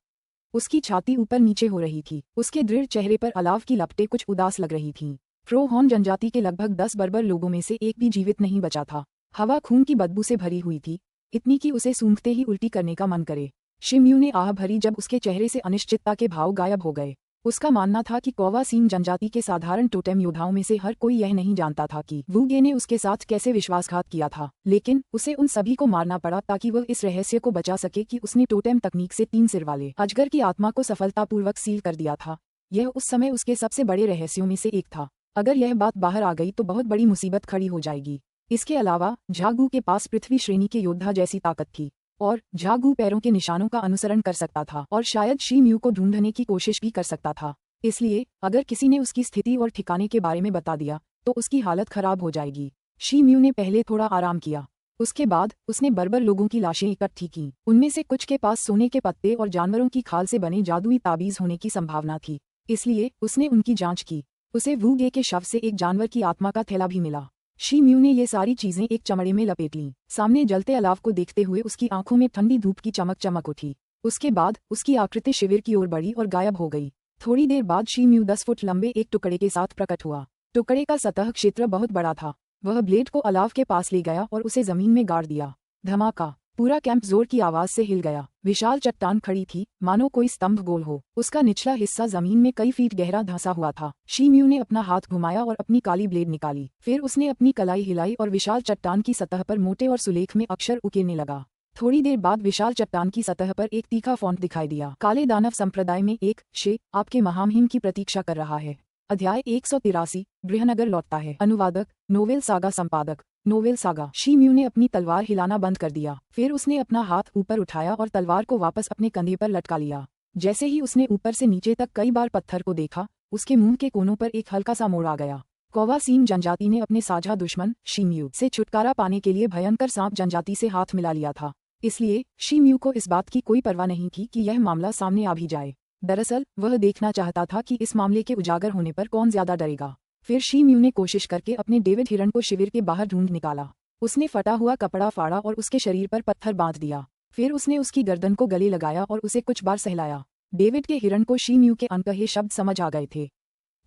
उसकी छाती ऊपर नीचे हो रही थी। उसके दृढ़ चेहरे पर अलाव की लपटें कुछ उदास लग रही थीं। फ्रोहॉन जनजाति के लगभग 10 बर्बर लोगों में से एक भी जीवित नहीं बचा था। हवा खून की बदबू से भरी हुई थी, इतनी कि उसे सूंघते ही उल्टी करने का मन करे। शिम्यू ने आह भरी जब उसके चेहरे से अनिश्चितता के भाव गायब हो गए। उसका मानना था कि कौवासीम जनजाति के साधारण टोटेम योद्धाओं में से हर कोई यह नहीं जानता था कि वू गे ने उसके साथ कैसे विश्वासघात किया था, लेकिन उसे उन सभी को मारना पड़ा ताकि वह इस रहस्य को बचा सके कि उसने टोटेम तकनीक से 3 सिर वाले अजगर की आत्मा को सफलतापूर्वक सील कर दिया था। यह उस समय उसके सबसे बड़े रहस्यों में से एक था। अगर यह बात बाहर आ गई तो बहुत बड़ी मुसीबत खड़ी हो जाएगी। इसके अलावा झागू के पास पृथ्वी श्रेणी के योद्धा जैसी ताकत थी और झागू पैरों के निशानों का अनुसरण कर सकता था और शायद शिम्यू को ढूंढने की कोशिश भी कर सकता था। इसलिए अगर किसी ने उसकी स्थिति और ठिकाने के बारे में बता दिया तो उसकी हालत खराब हो जाएगी। शिम्यू ने पहले थोड़ा आराम किया। उसके बाद उसने बर्बर लोगों की लाशें इकट्ठी की। उनमें से कुछ के पास सोने के पत्ते और जानवरों की खाल से बने जादुई ताबीज होने की संभावना थी, इसलिए उसने उनकी जांच की। उसे वू गे के शव से एक जानवर की आत्मा का थैला भी मिला। शिम्यू ने ये सारी चीजें एक चमड़े में लपेट लीं। सामने जलते अलाव को देखते हुए उसकी आंखों में ठंडी धूप की चमक उठी। उसके बाद उसकी आकृति शिविर की ओर बढ़ी और गायब हो गई। थोड़ी देर बाद शिम्यू 10 फुट लंबे एक टुकड़े के साथ प्रकट हुआ। टुकड़े का सतह क्षेत्र बहुत बड़ा था। वह ब्लेड को अलाव के पास ले गया और उसे जमीन में गाड़ दिया। धमाका! पूरा कैंप जोर की आवाज से हिल गया। विशाल चट्टान खड़ी थी, मानो कोई स्तंभ गोल हो। उसका निचला हिस्सा जमीन में कई फीट गहरा धंसा हुआ था। शिम्यू ने अपना हाथ घुमाया और अपनी काली ब्लेड निकाली। फिर उसने अपनी कलाई हिलाई और विशाल चट्टान की सतह पर मोटे और सुलेख में अक्षर उकेरने लगा। थोड़ी देर बाद विशाल चट्टान की सतह पर एक तीखा फॉन्ट दिखाई दिया। काले दानव संप्रदाय में एक शे आपके महामहिम की प्रतीक्षा कर रहा है। अध्याय 183 गृहनगर लौटता है। अनुवादक नोवेल सागा संपादक नोवेल सागा। शिम्यू ने अपनी तलवार हिलाना बंद कर दिया। फिर उसने अपना हाथ ऊपर उठाया और तलवार को वापस अपने कंधे पर लटका लिया। जैसे ही उसने ऊपर से नीचे तक कई बार पत्थर को देखा, उसके मुंह के कोनों पर एक हल्का सा मोड़ आ गया। कौवासीम जनजाति ने अपने साझा दुश्मन शिम्यू से छुटकारा पाने के लिए भयंकर सांप जनजाति से हाथ मिला लिया था। इसलिए शिम्यू को इस बात की कोई परवाह नहीं थी कि यह मामला सामने आ भी जाए। दरअसल वह देखना चाहता था कि इस मामले के उजागर होने पर कौन ज्यादा डरेगा। फिर शिम्यू ने कोशिश करके अपने डेविड हिरन को शिविर के बाहर ढूंढ निकाला। उसने फटा हुआ कपड़ा फाड़ा और उसके शरीर पर पत्थर बांध दिया। फिर उसने उसकी गर्दन को गले लगाया और उसे कुछ बार सहलाया। डेविड के हिरन को शिम्यू के अनकहे शब्द समझ आ गए थे।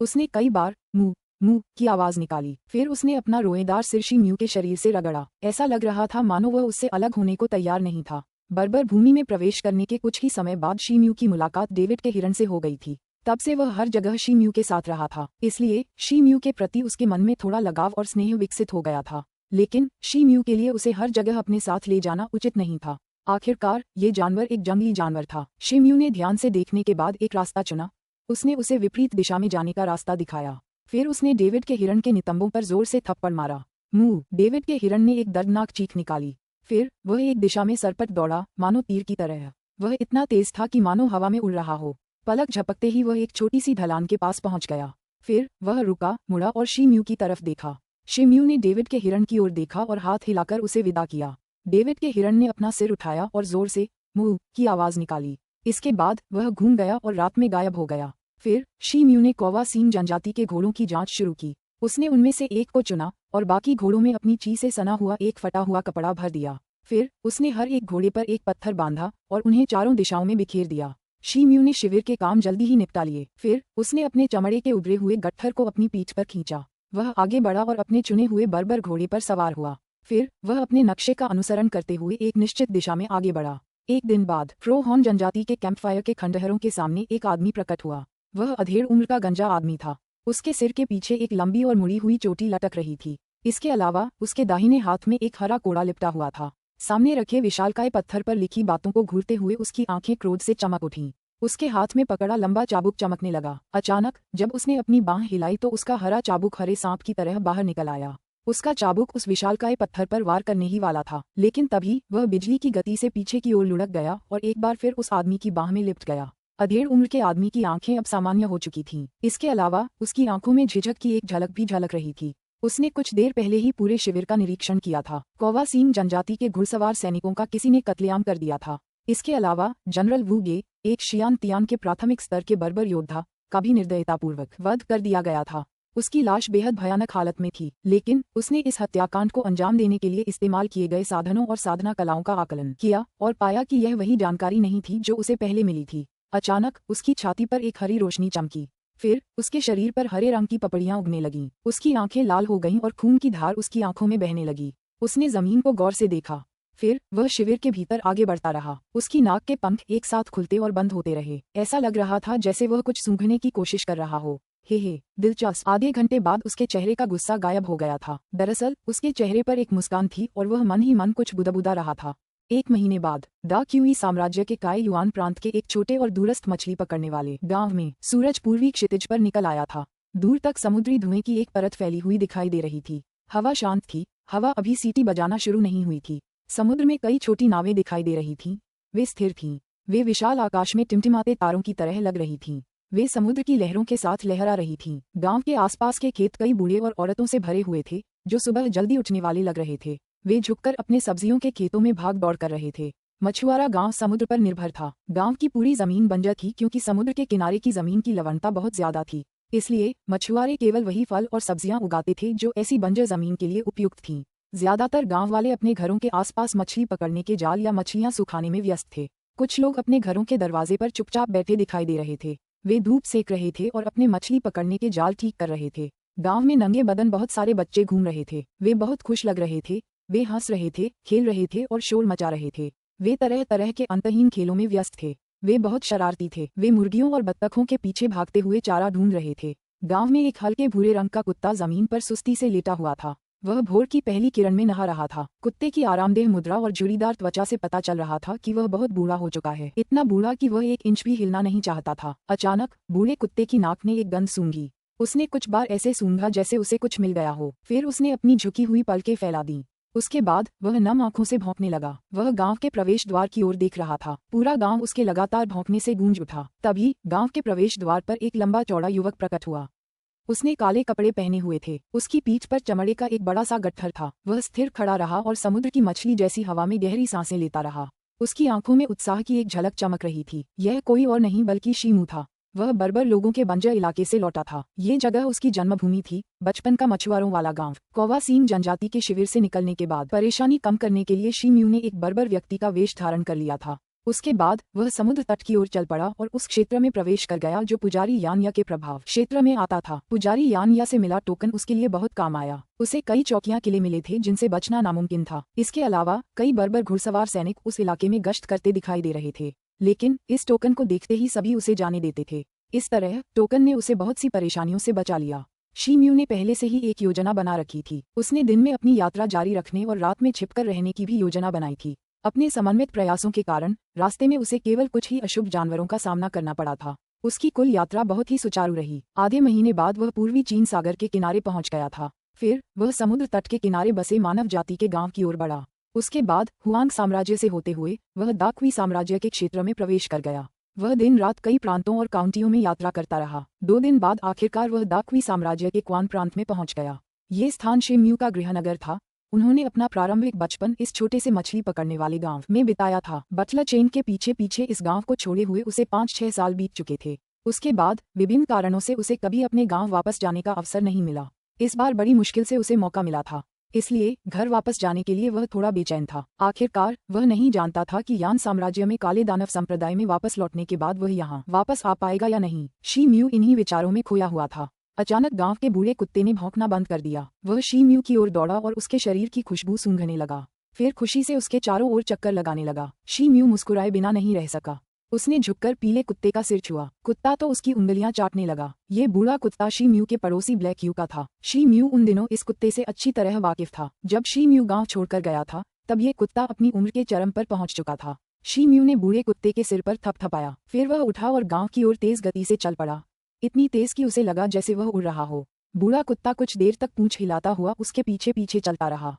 उसने कई बार मुंह मुंह की आवाज निकाली। फिर उसने अपना रोएदार सिर शिम्यू के शरीर से रगड़ा। ऐसा लग रहा था मानो वह उससे अलग होने को तैयार नहीं था। बर्बर भूमि में प्रवेश करने के कुछ ही समय बाद शिम्यू की मुलाकात डेविड के हिरन से हो गई थी। तब से वह हर जगह शिम्यू के साथ रहा था, इसलिए शिम्यू के प्रति उसके मन में थोड़ा लगाव और स्नेह विकसित हो गया था। लेकिन शिम्यू के लिए उसे हर जगह अपने साथ ले जाना उचित नहीं था। आखिरकार ये जानवर एक जंगली जानवर था। शिम्यू ने ध्यान से देखने के बाद एक रास्ता चुना। उसने उसे विपरीत दिशा में जाने का रास्ता दिखाया। फिर उसने डेविड के हिरन के नितंबों पर जोर से थप्पड़ मारा। मुंह! डेविड के हिरन ने एक दर्दनाक चीख निकाली। फिर वह एक दिशा में सरपट दौड़ा, मानो तीर की तरह। वह इतना तेज था कि मानो हवा में उड़ रहा हो। पलक झपकते ही वह एक छोटी सी ढलान के पास पहुंच गया। फिर वह रुका, मुड़ा और शिम्यू की तरफ देखा। शिम्यू ने डेविड के हिरन की ओर देखा और हाथ हिलाकर उसे विदा किया। डेविड के हिरन ने अपना सिर उठाया और जोर से मुंह की आवाज निकाली। इसके बाद वह घूम गया और रात में गायब हो गया। फिर शिम्यू ने कौवासीम जनजाति के घोड़ों की जांच शुरू की। उसने उनमें से एक को चुना और बाकी घोड़ों में अपनी ची से सना हुआ एक फटा हुआ कपड़ा भर दिया। फिर उसने हर एक घोड़े पर एक पत्थर बांधा और उन्हें चारों दिशाओं में बिखेर दिया। शिम्यू ने शिविर के काम जल्दी ही निपटा लिए। फिर उसने अपने चमड़े के उभरे हुए गट्ठर को अपनी पीठ पर खींचा। वह आगे बढ़ा और अपने चुने हुए बर्बर घोड़े पर सवार हुआ। फिर वह अपने नक्शे का अनुसरण करते हुए एक निश्चित दिशा में आगे बढ़ा। एक दिन बाद फ्रोहॉन जनजाति के कैंपफायर के खंडहरों के सामने एक आदमी प्रकट हुआ। वह अधेड़ उम्र का गंजा आदमी था। उसके सिर के पीछे एक लंबी और मुड़ी हुई चोटी लटक रही थी। इसके अलावा उसके दाहिने हाथ में एक हरा कोड़ा लिपटा हुआ था। सामने रखे विशालकाय पत्थर पर लिखी बातों को घूरते हुए उसकी आंखें क्रोध से चमक उठीं। उसके हाथ में पकड़ा लंबा चाबुक चमकने लगा। अचानक जब उसने अपनी बांह हिलाई तो उसका हरा चाबुक हरे सांप की तरह बाहर निकल आया। उसका चाबुक उस विशालकाय पत्थर पर वार करने ही वाला था, लेकिन तभी वह बिजली की गति से पीछे की ओर लुढ़क गया और एक बार फिर उस आदमी की बांह में लिपट गया। अधेड़ उम्र के आदमी की आंखें अब सामान्य हो चुकी थीं। इसके अलावा उसकी आंखों में झिझक की एक झलक भी झलक रही थी। उसने कुछ देर पहले ही पूरे शिविर का निरीक्षण किया था। कोवासीन जनजाति के घुड़सवार सैनिकों का किसी ने कत्लेआम कर दिया था। इसके अलावा जनरल वू गे, एक शियान तियान के प्राथमिक स्तर के बर्बर योद्धा, का भी निर्दयतापूर्वक वध कर दिया गया था। उसकी लाश बेहद भयानक हालत में थी, लेकिन उसने इस हत्याकांड को अंजाम देने के लिए इस्तेमाल किए गए साधनों और साधना कलाओं का आकलन किया और पाया कि यह वही जानकारी नहीं थी जो उसे पहले मिली थी। अचानक उसकी छाती पर एक हरी रोशनी चमकी। फिर उसके शरीर पर हरे रंग की पपड़ियां उगने लगीं। उसकी आंखें लाल हो गईं और खून की धार उसकी आंखों में बहने लगी। उसने जमीन को गौर से देखा। फिर वह शिविर के भीतर आगे बढ़ता रहा। उसकी नाक के पंख एक साथ खुलते और बंद होते रहे। ऐसा लग रहा था जैसे वह कुछ सूंघने की कोशिश कर रहा हो। हे दिलचस्प। आधे घंटे बाद उसके चेहरे का गुस्सा गायब हो गया था। दरअसल उसके चेहरे पर एक मुस्कान थी और वह मन ही मन कुछ बुदबुदा रहा था। 1 महीने बाद दा क्यूई साम्राज्य के काय युआन प्रांत के एक छोटे और दूरस्थ मछली पकड़ने वाले गांव में सूरज पूर्वी क्षितिज पर निकल आया था। दूर तक समुद्री धुएं की एक परत फैली हुई दिखाई दे रही थी। हवा शांत थी। हवा अभी सीटी बजाना शुरू नहीं हुई थी। समुद्र में कई छोटी नावें दिखाई दे रही थीं। वे स्थिर थीं। वे विशाल आकाश में टिमटिमाते तारों की तरह लग रही थीं। वे समुद्र की लहरों के साथ लहरा रही थीं। गांव के आसपास के खेत कई बूढ़े और औरतों से भरे हुए थे, जो सुबह जल्दी उठने वाले लग रहे थे। वे झुककर अपने सब्जियों के खेतों में भाग दौड़ कर रहे थे। मछुआरा गांव समुद्र पर निर्भर था। गांव की पूरी जमीन बंजर थी क्योंकि समुद्र के किनारे की जमीन की लवणता बहुत ज्यादा थी। इसलिए मछुआरे केवल वही फल और सब्जियां उगाते थे जो ऐसी बंजर जमीन के लिए उपयुक्त थीं। ज्यादातर गांव वाले अपने घरों के आसपास मछली पकड़ने के जाल या मछलियां सुखाने में व्यस्त थे। कुछ लोग अपने घरों के दरवाजे पर चुपचाप बैठे दिखाई दे रहे थे। वे धूप सेक रहे थे और अपने मछली पकड़ने के जाल ठीक कर रहे थे। गांव में नंगे बदन बहुत सारे बच्चे घूम रहे थे। वे बहुत खुश लग रहे थे। वे हंस रहे थे, खेल रहे थे और शोर मचा रहे थे। वे तरह तरह के अंतहीन खेलों में व्यस्त थे। वे बहुत शरारती थे। वे मुर्गियों और बत्तखों के पीछे भागते हुए चारा ढूंढ रहे थे। गांव में एक हल्के भूरे रंग का कुत्ता जमीन पर सुस्ती से लेटा हुआ था। वह भोर की पहली किरण में नहा रहा था। कुत्ते की आरामदेह मुद्रा और जुड़ीदार त्वचा से पता चल रहा था कि वह बहुत बूढ़ा हो चुका है। इतना बूढ़ा कि वह 1 इंच भी हिलना नहीं चाहता था। अचानक बूढ़े कुत्ते की नाक ने एक गंध सूंघी। उसने कुछ बार ऐसे सूंघा जैसे उसे कुछ मिल गया हो। फिर उसने अपनी झुकी हुई पलकें फैला दी। उसके बाद वह नम आंखों से भौंकने लगा। वह गांव के प्रवेश द्वार की ओर देख रहा था। पूरा गांव उसके लगातार भौंकने से गूंज उठा। तभी गांव के प्रवेश द्वार पर एक लंबा चौड़ा युवक प्रकट हुआ। उसने काले कपड़े पहने हुए थे। उसकी पीठ पर चमड़े का एक बड़ा सा गट्ठर था। वह स्थिर खड़ा रहा और समुद्र की मछली जैसी हवा में गहरी सांसें लेता रहा। उसकी आंखों में उत्साह की एक झलक चमक रही थी। यह कोई और नहीं बल्कि शीमू था। वह बर्बर लोगों के बंजर इलाके से लौटा था। ये जगह उसकी जन्मभूमि थी, बचपन का मछुआरों वाला गांव। कोवासीन जनजाति के शिविर से निकलने के बाद परेशानी कम करने के लिए शीम्यू ने एक बर्बर व्यक्ति का वेश धारण कर लिया था। उसके बाद वह समुद्र तट की ओर चल पड़ा और उस क्षेत्र में प्रवेश कर गया जो पुजारी यानया के प्रभाव क्षेत्र में आता था। पुजारी यानया से मिला टोकन उसके लिए बहुत काम आया। उसे कई चौकियां किले मिले थे जिनसे बचना नामुमकिन था। इसके अलावा कई बर्बर घुड़सवार सैनिक उस इलाके में गश्त करते दिखाई दे रहे थे, लेकिन इस टोकन को देखते ही सभी उसे जाने देते थे। इस तरह टोकन ने उसे बहुत सी परेशानियों से बचा लिया। शीम्यू ने पहले से ही एक योजना बना रखी थी। उसने दिन में अपनी यात्रा जारी रखने और रात में छिपकर रहने की भी योजना बनाई थी। अपने समन्वित प्रयासों के कारण रास्ते में उसे केवल कुछ ही अशुभ जानवरों का सामना करना पड़ा था। उसकी कुल यात्रा बहुत ही सुचारू रही। आधे महीने बाद वह पूर्वी चीन सागर के किनारे पहुंच गया था। फिर वह समुद्र तट के किनारे बसे मानव जाति के गांव की ओर बढ़ा। उसके बाद हुआंग साम्राज्य से होते हुए वह दाक्वी साम्राज्य के क्षेत्र में प्रवेश कर गया। वह दिन रात कई प्रांतों और काउंटियों में यात्रा करता रहा। 2 दिन बाद आखिरकार वह दाक्वी साम्राज्य के क्वान प्रांत में पहुंच गया। ये स्थान शीम्यू का गृहनगर था। उन्होंने अपना प्रारंभिक बचपन इस छोटे से मछली पकड़ने वाले गांव में बिताया था। बटलर चेन के पीछे पीछे इस गांव को छोड़े हुए उसे 5-6 साल बीत चुके थे। उसके बाद विभिन्न कारणों से उसे कभी अपने गांव वापस जाने का अवसर नहीं मिला। इस बार बड़ी मुश्किल से उसे मौका मिला था, इसलिए घर वापस जाने के लिए वह थोड़ा बेचैन था। आखिरकार वह नहीं जानता था कि यान साम्राज्य में काले दानव संप्रदाय में वापस लौटने के बाद वह यहाँ वापस आ पाएगा या नहीं। शीम्यू इन्हीं विचारों में खोया हुआ था। अचानक गांव के बूढ़े कुत्ते ने भौंकना बंद कर दिया। वह शीम्यू की ओर दौड़ा और उसके शरीर की खुशबू सूंघने लगा। फिर खुशी से उसके चारों ओर चक्कर लगाने लगा। शीम्यू मुस्कुराए बिना नहीं रह सका। उसने झुककर पीले कुत्ते का सिर छुआ। कुत्ता तो उसकी उंगलियां चाटने लगा। ये बूढ़ा कुत्ता शी म्यू के पड़ोसी ब्लैक यू का था। शी म्यू उन दिनों इस कुत्ते से अच्छी तरह वाकिफ था। जब शी म्यू गांव छोड़कर गया था तब ये कुत्ता अपनी उम्र के चरम पर पहुंच चुका था। शी म्यू ने बूढ़े कुत्ते के सिर पर थपथपाया, फिर वह उठा और गांव की ओर तेज गति से चल पड़ा, इतनी तेज कि उसे लगा जैसे वह उड़ रहा हो। बूढ़ा कुत्ता कुछ देर तक पूंछ हिलाता हुआ उसके पीछे पीछे चलता रहा,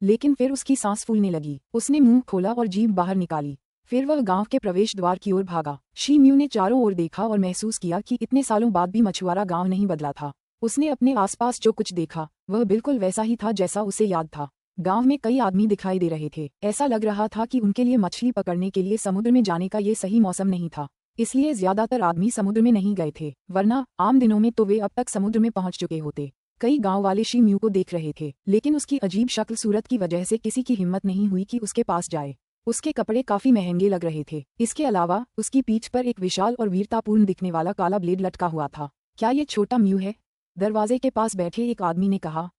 लेकिन फिर उसकी सांस फूलने लगी। उसने मुंह खोला और जीभ बाहर निकाली, फिर वह गांव के प्रवेश द्वार की ओर भागा। शी म्यू ने चारों ओर देखा और महसूस किया कि इतने सालों बाद भी मछुआरा गांव नहीं बदला था। उसने अपने आसपास जो कुछ देखा वह बिल्कुल वैसा ही था जैसा उसे याद था। गांव में कई आदमी दिखाई दे रहे थे। ऐसा लग रहा था कि उनके लिए मछली पकड़ने के लिए समुद्र में जाने का ये सही मौसम नहीं था, इसलिए ज्यादातर आदमी समुद्र में नहीं गए थे, वरना आम दिनों में तो वे अब तक समुद्र में पहुंच चुके होते। कई गांव वाले शी म्यू को देख रहे थे, लेकिन उसकी अजीब शक्ल सूरत की वजह से किसी की हिम्मत नहीं हुई कि उसके पास जाए। उसके कपड़े काफी महंगे लग रहे थे। इसके अलावा उसकी पीठ पर एक विशाल और वीरतापूर्ण दिखने वाला काला ब्लेड लटका हुआ था। क्या ये छोटा म्यू है? दरवाजे के पास बैठे एक आदमी ने कहा।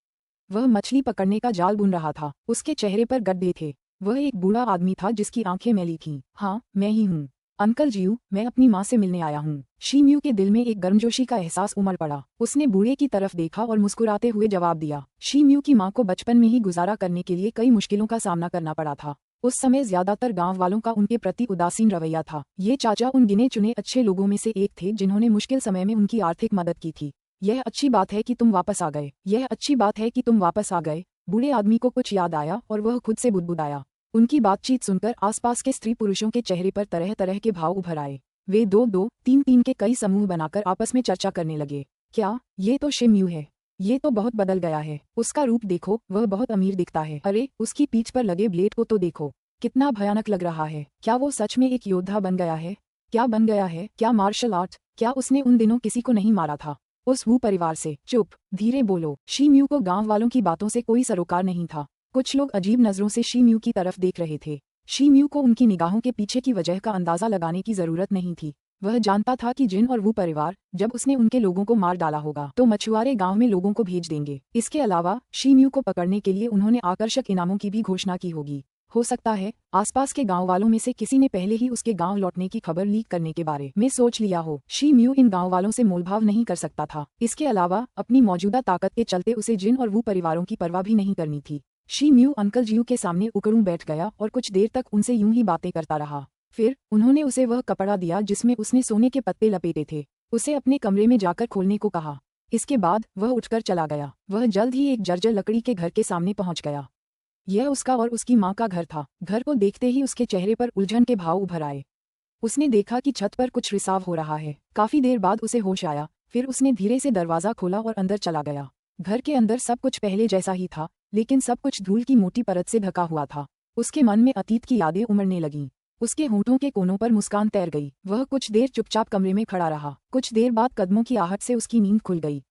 वह मछली पकड़ने का जाल बुन रहा था। उसके चेहरे पर गड्ढे थे। वह एक बूढ़ा आदमी था जिसकी आंखें मैली थीं। हाँ, मैं ही हूँ, अंकल जीयू, मैं अपनी माँ से मिलने आया हूँ। शी म्यू के दिल में एक गर्मजोशी का एहसास उमड़ पड़ा। उसने बूढ़े की तरफ देखा और मुस्कुराते हुए जवाब दिया। शी म्यू की माँ को बचपन में ही गुजारा करने के लिए कई मुश्किलों का सामना करना पड़ा था। उस समय ज्यादातर गांव वालों का उनके प्रति उदासीन रवैया था। ये चाचा उन गिने चुने अच्छे लोगों में से एक थे जिन्होंने मुश्किल समय में उनकी आर्थिक मदद की थी। यह अच्छी बात है कि तुम वापस आ गए। यह अच्छी बात है कि तुम वापस आ गए। बूढ़े आदमी को कुछ याद आया और वह खुद से बुदबुदाया। उनकी बातचीत सुनकर आसपास के स्त्री पुरुषों के चेहरे पर तरह तरह के भाव उभर आए। वे दो दो तीन तीन के कई समूह बनाकर आपस में चर्चा करने लगे। क्या ये तो शी म्यू है? ये तो बहुत बदल गया है। उसका रूप देखो, वह बहुत अमीर दिखता है। अरे, उसकी पीठ पर लगे ब्लेड को तो देखो, कितना भयानक लग रहा है। क्या वो सच में एक योद्धा बन गया है? क्या बन गया है? क्या मार्शल आर्ट? क्या उसने उन दिनों किसी को नहीं मारा था? उस वू परिवार से? चुप, धीरे बोलो। शी म्यू को गांव वालों की बातों से कोई सरोकार नहीं था। कुछ लोग अजीब नजरों से शी म्यू की तरफ देख रहे थे। शी म्यू को उनकी निगाहों के पीछे की वजह का अंदाजा लगाने की जरूरत नहीं थी। वह जानता था कि जिन और वो परिवार, जब उसने उनके लोगों को मार डाला होगा तो मछुआरे गांव में लोगों को भेज देंगे। इसके अलावा शी म्यू को पकड़ने के लिए उन्होंने आकर्षक इनामों की भी घोषणा की होगी। हो सकता है आसपास के गांव वालों में से किसी ने पहले ही उसके गांव लौटने की खबर लीक करने के बारे में सोच लिया हो। शी म्यू इन गांव वालों से मोलभाव नहीं कर सकता था। इसके अलावा अपनी मौजूदा ताकत के चलते उसे जिन और वो परिवारों की परवाह भी नहीं करनी थी। शी म्यू अंकल जीयू के सामने उकड़ूं बैठ गया और कुछ देर तक उनसे यूं ही बातें करता रहा। फिर उन्होंने उसे वह कपड़ा दिया जिसमें उसने सोने के पत्ते लपेटे थे। उसे अपने कमरे में जाकर खोलने को कहा। इसके बाद वह उठकर चला गया। वह जल्द ही एक जर्जर लकड़ी के घर के सामने पहुंच गया। यह उसका और उसकी माँ का घर था। घर को देखते ही उसके चेहरे पर उलझन के भाव उभर आए। उसने देखा कि छत पर कुछ रिसाव हो रहा है। काफी देर बाद उसे होश आया। फिर उसने धीरे से दरवाजा खोला और अंदर चला गया। घर के अंदर सब कुछ पहले जैसा ही था, लेकिन सब कुछ धूल की मोटी परत से ढका हुआ था। उसके मन में अतीत की यादें उमड़ने लगीं। उसके होंठों के कोनों पर मुस्कान तैर गई। वह कुछ देर चुपचाप कमरे में खड़ा रहा। कुछ देर बाद कदमों की आहट से उसकी नींद खुल गई।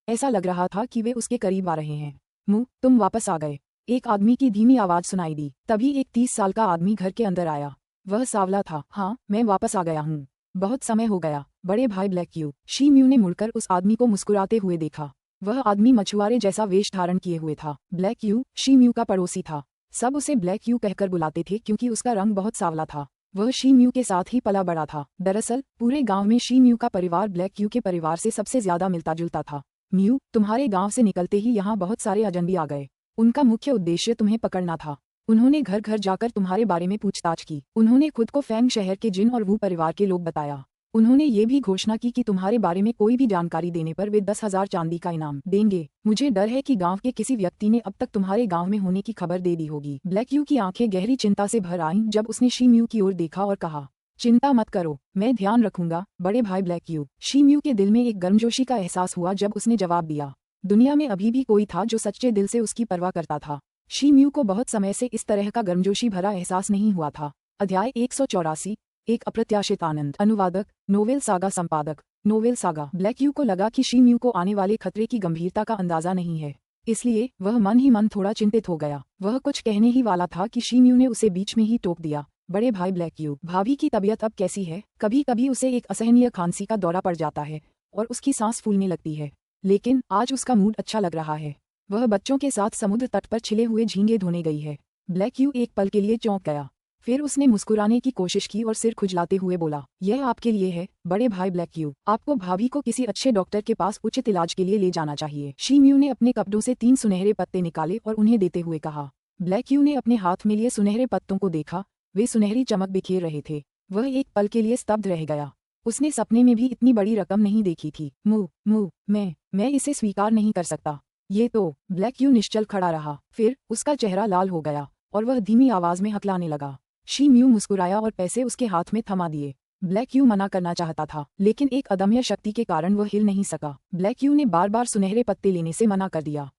ऐसा लग रहा था कि वे उसके करीब आ रहे हैं। मुँह, तुम वापस आ गए, एक आदमी की धीमी आवाज सुनाई दी। तभी एक 30 साल का आदमी घर के अंदर आया। वह सांवला था। हाँ, मैं वापस आ गया हूँ। बहुत समय हो गया, बड़े भाई ब्लैक यू। शी म्यू ने मुड़कर उस आदमी को मुस्कुराते हुए देखा। वह आदमी मछुआरे जैसा वेश धारण किए हुए था। ब्लैक यू शी म्यू का पड़ोसी था। सब उसे ब्लैक यू कहकर बुलाते थे क्योंकि उसका रंग बहुत सांवला था। वह शी म्यू के साथ ही पला बड़ा था। दरअसल पूरे गाँव में शी म्यू का परिवार ब्लैक यू के परिवार से सबसे ज्यादा मिलता जुलता था। म्यू, तुम्हारे गाँव से निकलते ही यहाँ बहुत सारे अजनबी आ गए। उनका मुख्य उद्देश्य तुम्हें पकड़ना था। उन्होंने घर घर जाकर तुम्हारे बारे में पूछताछ की। उन्होंने खुद को फैंग शहर के जिन और वू परिवार के लोग बताया। उन्होंने ये भी घोषणा की कि तुम्हारे बारे में कोई भी जानकारी देने पर वे 10,000 चांदी का इनाम देंगे। मुझे डर है कि गांव के किसी व्यक्ति ने अब तक तुम्हारे गांव में होने की खबर दे दी होगी। ब्लैक यू की आंखें गहरी चिंता से भर आईं जब उसने शी म्यू की ओर देखा और कहा, चिंता मत करो, मैं ध्यान रखूंगा बड़े भाई ब्लैक यू। शी म्यू के दिल में एक गर्मजोशी का एहसास हुआ जब उसने जवाब दिया। दुनिया में अभी भी कोई था जो सच्चे दिल से उसकी परवाह करता था। शी म्यू को बहुत समय से इस तरह का गर्मजोशी भरा एहसास नहीं हुआ था। अध्याय 184, एक अप्रत्याशित आनंद। अनुवादक, नोवेल सागा संपादक, नोवेल सागा। ब्लैक यू को लगा कि शी म्यू को आने वाले खतरे की गंभीरता का अंदाजा नहीं है, इसलिए वह मन ही मन थोड़ा चिंतित हो गया। वह कुछ कहने ही वाला था कि शी म्यू ने उसे बीच में ही टोक दिया। बड़े भाई ब्लैक यू, भाभी की तबीयत अब कैसी है? कभी कभी उसे एक असहनीय खांसी का दौरा पड़ जाता है और उसकी सांस फूलने लगती है, लेकिन आज उसका मूड अच्छा लग रहा है। वह बच्चों के साथ समुद्र तट पर छिले हुए झींगे धोने गई है। ब्लैक यू एक पल के लिए चौंक गया, फिर उसने मुस्कुराने की कोशिश की और सिर खुजलाते हुए बोला, यह आपके लिए है बड़े भाई ब्लैक यू। आपको भाभी को किसी अच्छे डॉक्टर के पास उचित इलाज के लिए ले जाना चाहिए। शी म्यू ने अपने कपड़ों से 3 सुनहरे पत्ते निकाले और उन्हें देते हुए कहा। ब्लैक यू ने अपने हाथ में लिए सुनहरे पत्तों को देखा, वे सुनहरी चमक बिखेर रहे थे। वह एक पल के लिए स्तब्ध रह गया। उसने सपने में भी इतनी बड़ी रकम नहीं देखी थी। मैं इसे स्वीकार नहीं कर सकता। ये तो। ब्लैक यू निश्चल खड़ा रहा, फिर उसका चेहरा लाल हो गया और वह धीमी आवाज में हकलाने लगा। शी म्यू मुस्कुराया और पैसे उसके हाथ में थमा दिए। ब्लैक यू मना करना चाहता था, लेकिन एक अदम्य शक्ति के कारण वह हिल नहीं सका। ब्लैक यू ने बार बार सुनहरे पत्ते लेने से मना कर दिया,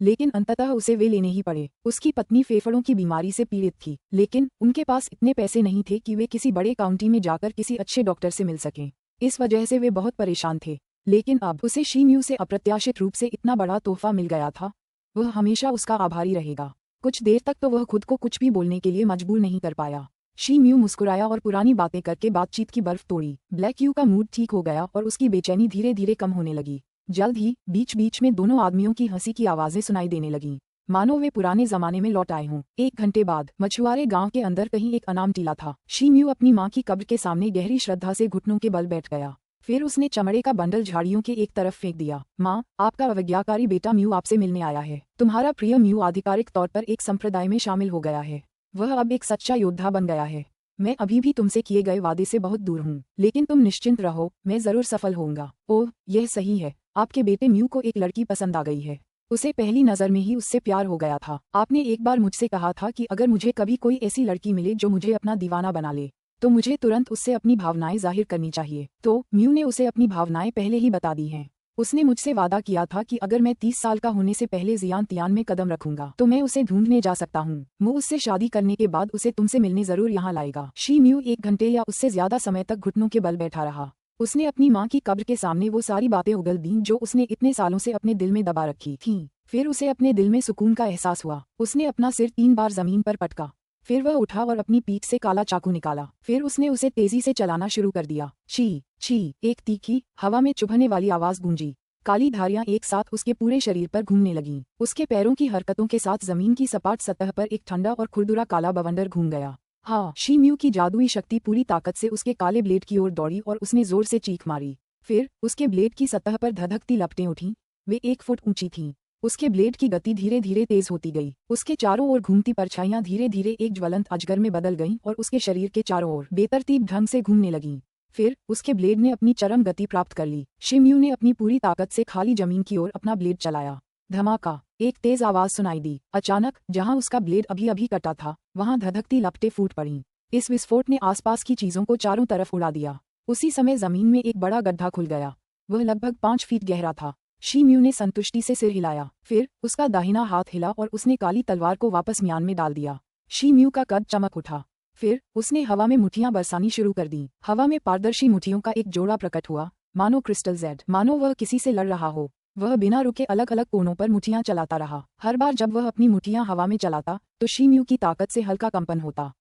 लेकिन अंततः उसे वे लेने ही पड़े। उसकी पत्नी फेफड़ों की बीमारी से पीड़ित थी, लेकिन उनके पास इतने पैसे नहीं थे कि वे किसी बड़े काउंटी में जाकर किसी अच्छे डॉक्टर से मिल सकें। इस वजह से वे बहुत परेशान थे। लेकिन अब उसे शी म्यू से अप्रत्याशित रूप से इतना बड़ा तोहफा मिल गया था। वह हमेशा उसका आभारी रहेगा। कुछ देर तक तो वह खुद को कुछ भी बोलने के लिए मजबूर नहीं कर पाया। शी म्यू मुस्कुराया और पुरानी बातें करके बातचीत की बर्फ तोड़ी। ब्लैक यू का मूड ठीक हो गया और उसकी बेचैनी धीरे धीरे कम होने लगी। जल्द ही बीच बीच में दोनों आदमियों की हंसी की आवाजें सुनाई देने लगीं, मानो वे पुराने जमाने में लौट आए हों। 1 घंटे बाद मछुआरे गांव के अंदर कहीं एक अनाम टीला था। शी म्यू अपनी माँ की कब्र के सामने गहरी श्रद्धा से घुटनों के बल बैठ गया। फिर उसने चमड़े का बंडल झाड़ियों के एक तरफ फेंक दिया। माँ, आपका अवज्ञाकारी बेटा म्यू आपसे मिलने आया है। तुम्हारा प्रिय म्यू आधिकारिक तौर पर एक संप्रदाय में शामिल हो गया है। वह अब एक सच्चा योद्धा बन गया है। मैं अभी भी तुमसे किए गए वादे से बहुत दूर हूँ, लेकिन तुम निश्चिंत रहो, मैं जरूर सफल होऊंगा। ओह, यह सही है, आपके बेटे म्यू को एक लड़की पसंद आ गई है। उसे पहली नजर में ही उससे प्यार हो गया था। आपने एक बार मुझसे कहा था कि अगर मुझे कभी कोई ऐसी लड़की मिले जो मुझे अपना दीवाना बना ले, तो मुझे तुरंत उससे अपनी भावनाएं जाहिर करनी चाहिए। तो म्यू ने उसे अपनी भावनाएं पहले ही बता दी हैं। उसने मुझसे वादा किया था कि अगर मैं 30 साल का होने से पहले जियान-तियान में कदम रखूंगा तो मैं उसे ढूंढने जा सकता हूँ। वो उससे शादी करने के बाद उसे तुमसे मिलने जरूर यहाँ लाएगा। शी म्यू 1 घंटे या उससे ज्यादा समय तक घुटनों के बल बैठा रहा। उसने अपनी माँ की कब्र के सामने वो सारी बातें उगल दीं जो उसने इतने सालों से अपने दिल में दबा रखी थीं। फिर उसे अपने दिल में सुकून का एहसास हुआ। उसने अपना सिर 3 बार जमीन पर पटका। फिर वह उठा और अपनी पीठ से काला चाकू निकाला। फिर उसने उसे तेजी से चलाना शुरू कर दिया। छी छी, एक तीखी, हवा में चुभने वाली आवाज गूंजी। काली धारियां एक साथ उसके पूरे शरीर पर घूमने लगीं। उसके पैरों की हरकतों के साथ जमीन की सपाट सतह पर एक ठंडा और खुरदुरा काला बवंडर घूम गया। हाँ, शी म्यू की जादुई शक्ति पूरी ताकत से उसके काले ब्लेड की ओर दौड़ी और उसने जोर से चीख मारी। फिर उसके ब्लेड की सतह पर धधकती लपटें उठीं। वे 1 फुट ऊंची थीं। उसके ब्लेड की गति धीरे धीरे तेज होती गई। उसके चारों ओर घूमती परछाइयां धीरे धीरे एक ज्वलंत अजगर में बदल गईं और उसके शरीर के चारों ओर बेतरतीब ढंग से घूमने लगीं। फिर उसके ब्लेड ने अपनी चरम गति प्राप्त कर ली। शी म्यू ने अपनी पूरी ताकत से खाली जमीन की ओर अपना ब्लेड चलाया। धमाका, एक तेज आवाज सुनाई दी। अचानक जहां उसका ब्लेड अभी अभी कटा था, वहां धधकती लपटें फूट पड़ीं। इस विस्फोट ने आसपास की चीजों को चारों तरफ उड़ा दिया। उसी समय जमीन में एक बड़ा गड्ढा खुल गया। वह लगभग 5 फीट गहरा था। शी म्यू ने संतुष्टि से सिर हिलाया। फिर उसका दाहिना हाथ हिला और उसने काली तलवार को वापस म्यान में डाल दिया। शी म्यू का कद चमक उठा। फिर उसने हवा में मुठियां बरसानी शुरू कर दी। हवा में पारदर्शी मुठियों का एक जोड़ा प्रकट हुआ, मानो क्रिस्टल जेड, मानो वह किसी से लड़ रहा हो। वह बिना रुके अलग अलग कोनों पर मुठियां चलाता रहा। हर बार जब वह अपनी मुठियां हवा में चलाता तो शी म्यू की ताकत से हल्का कंपन होता।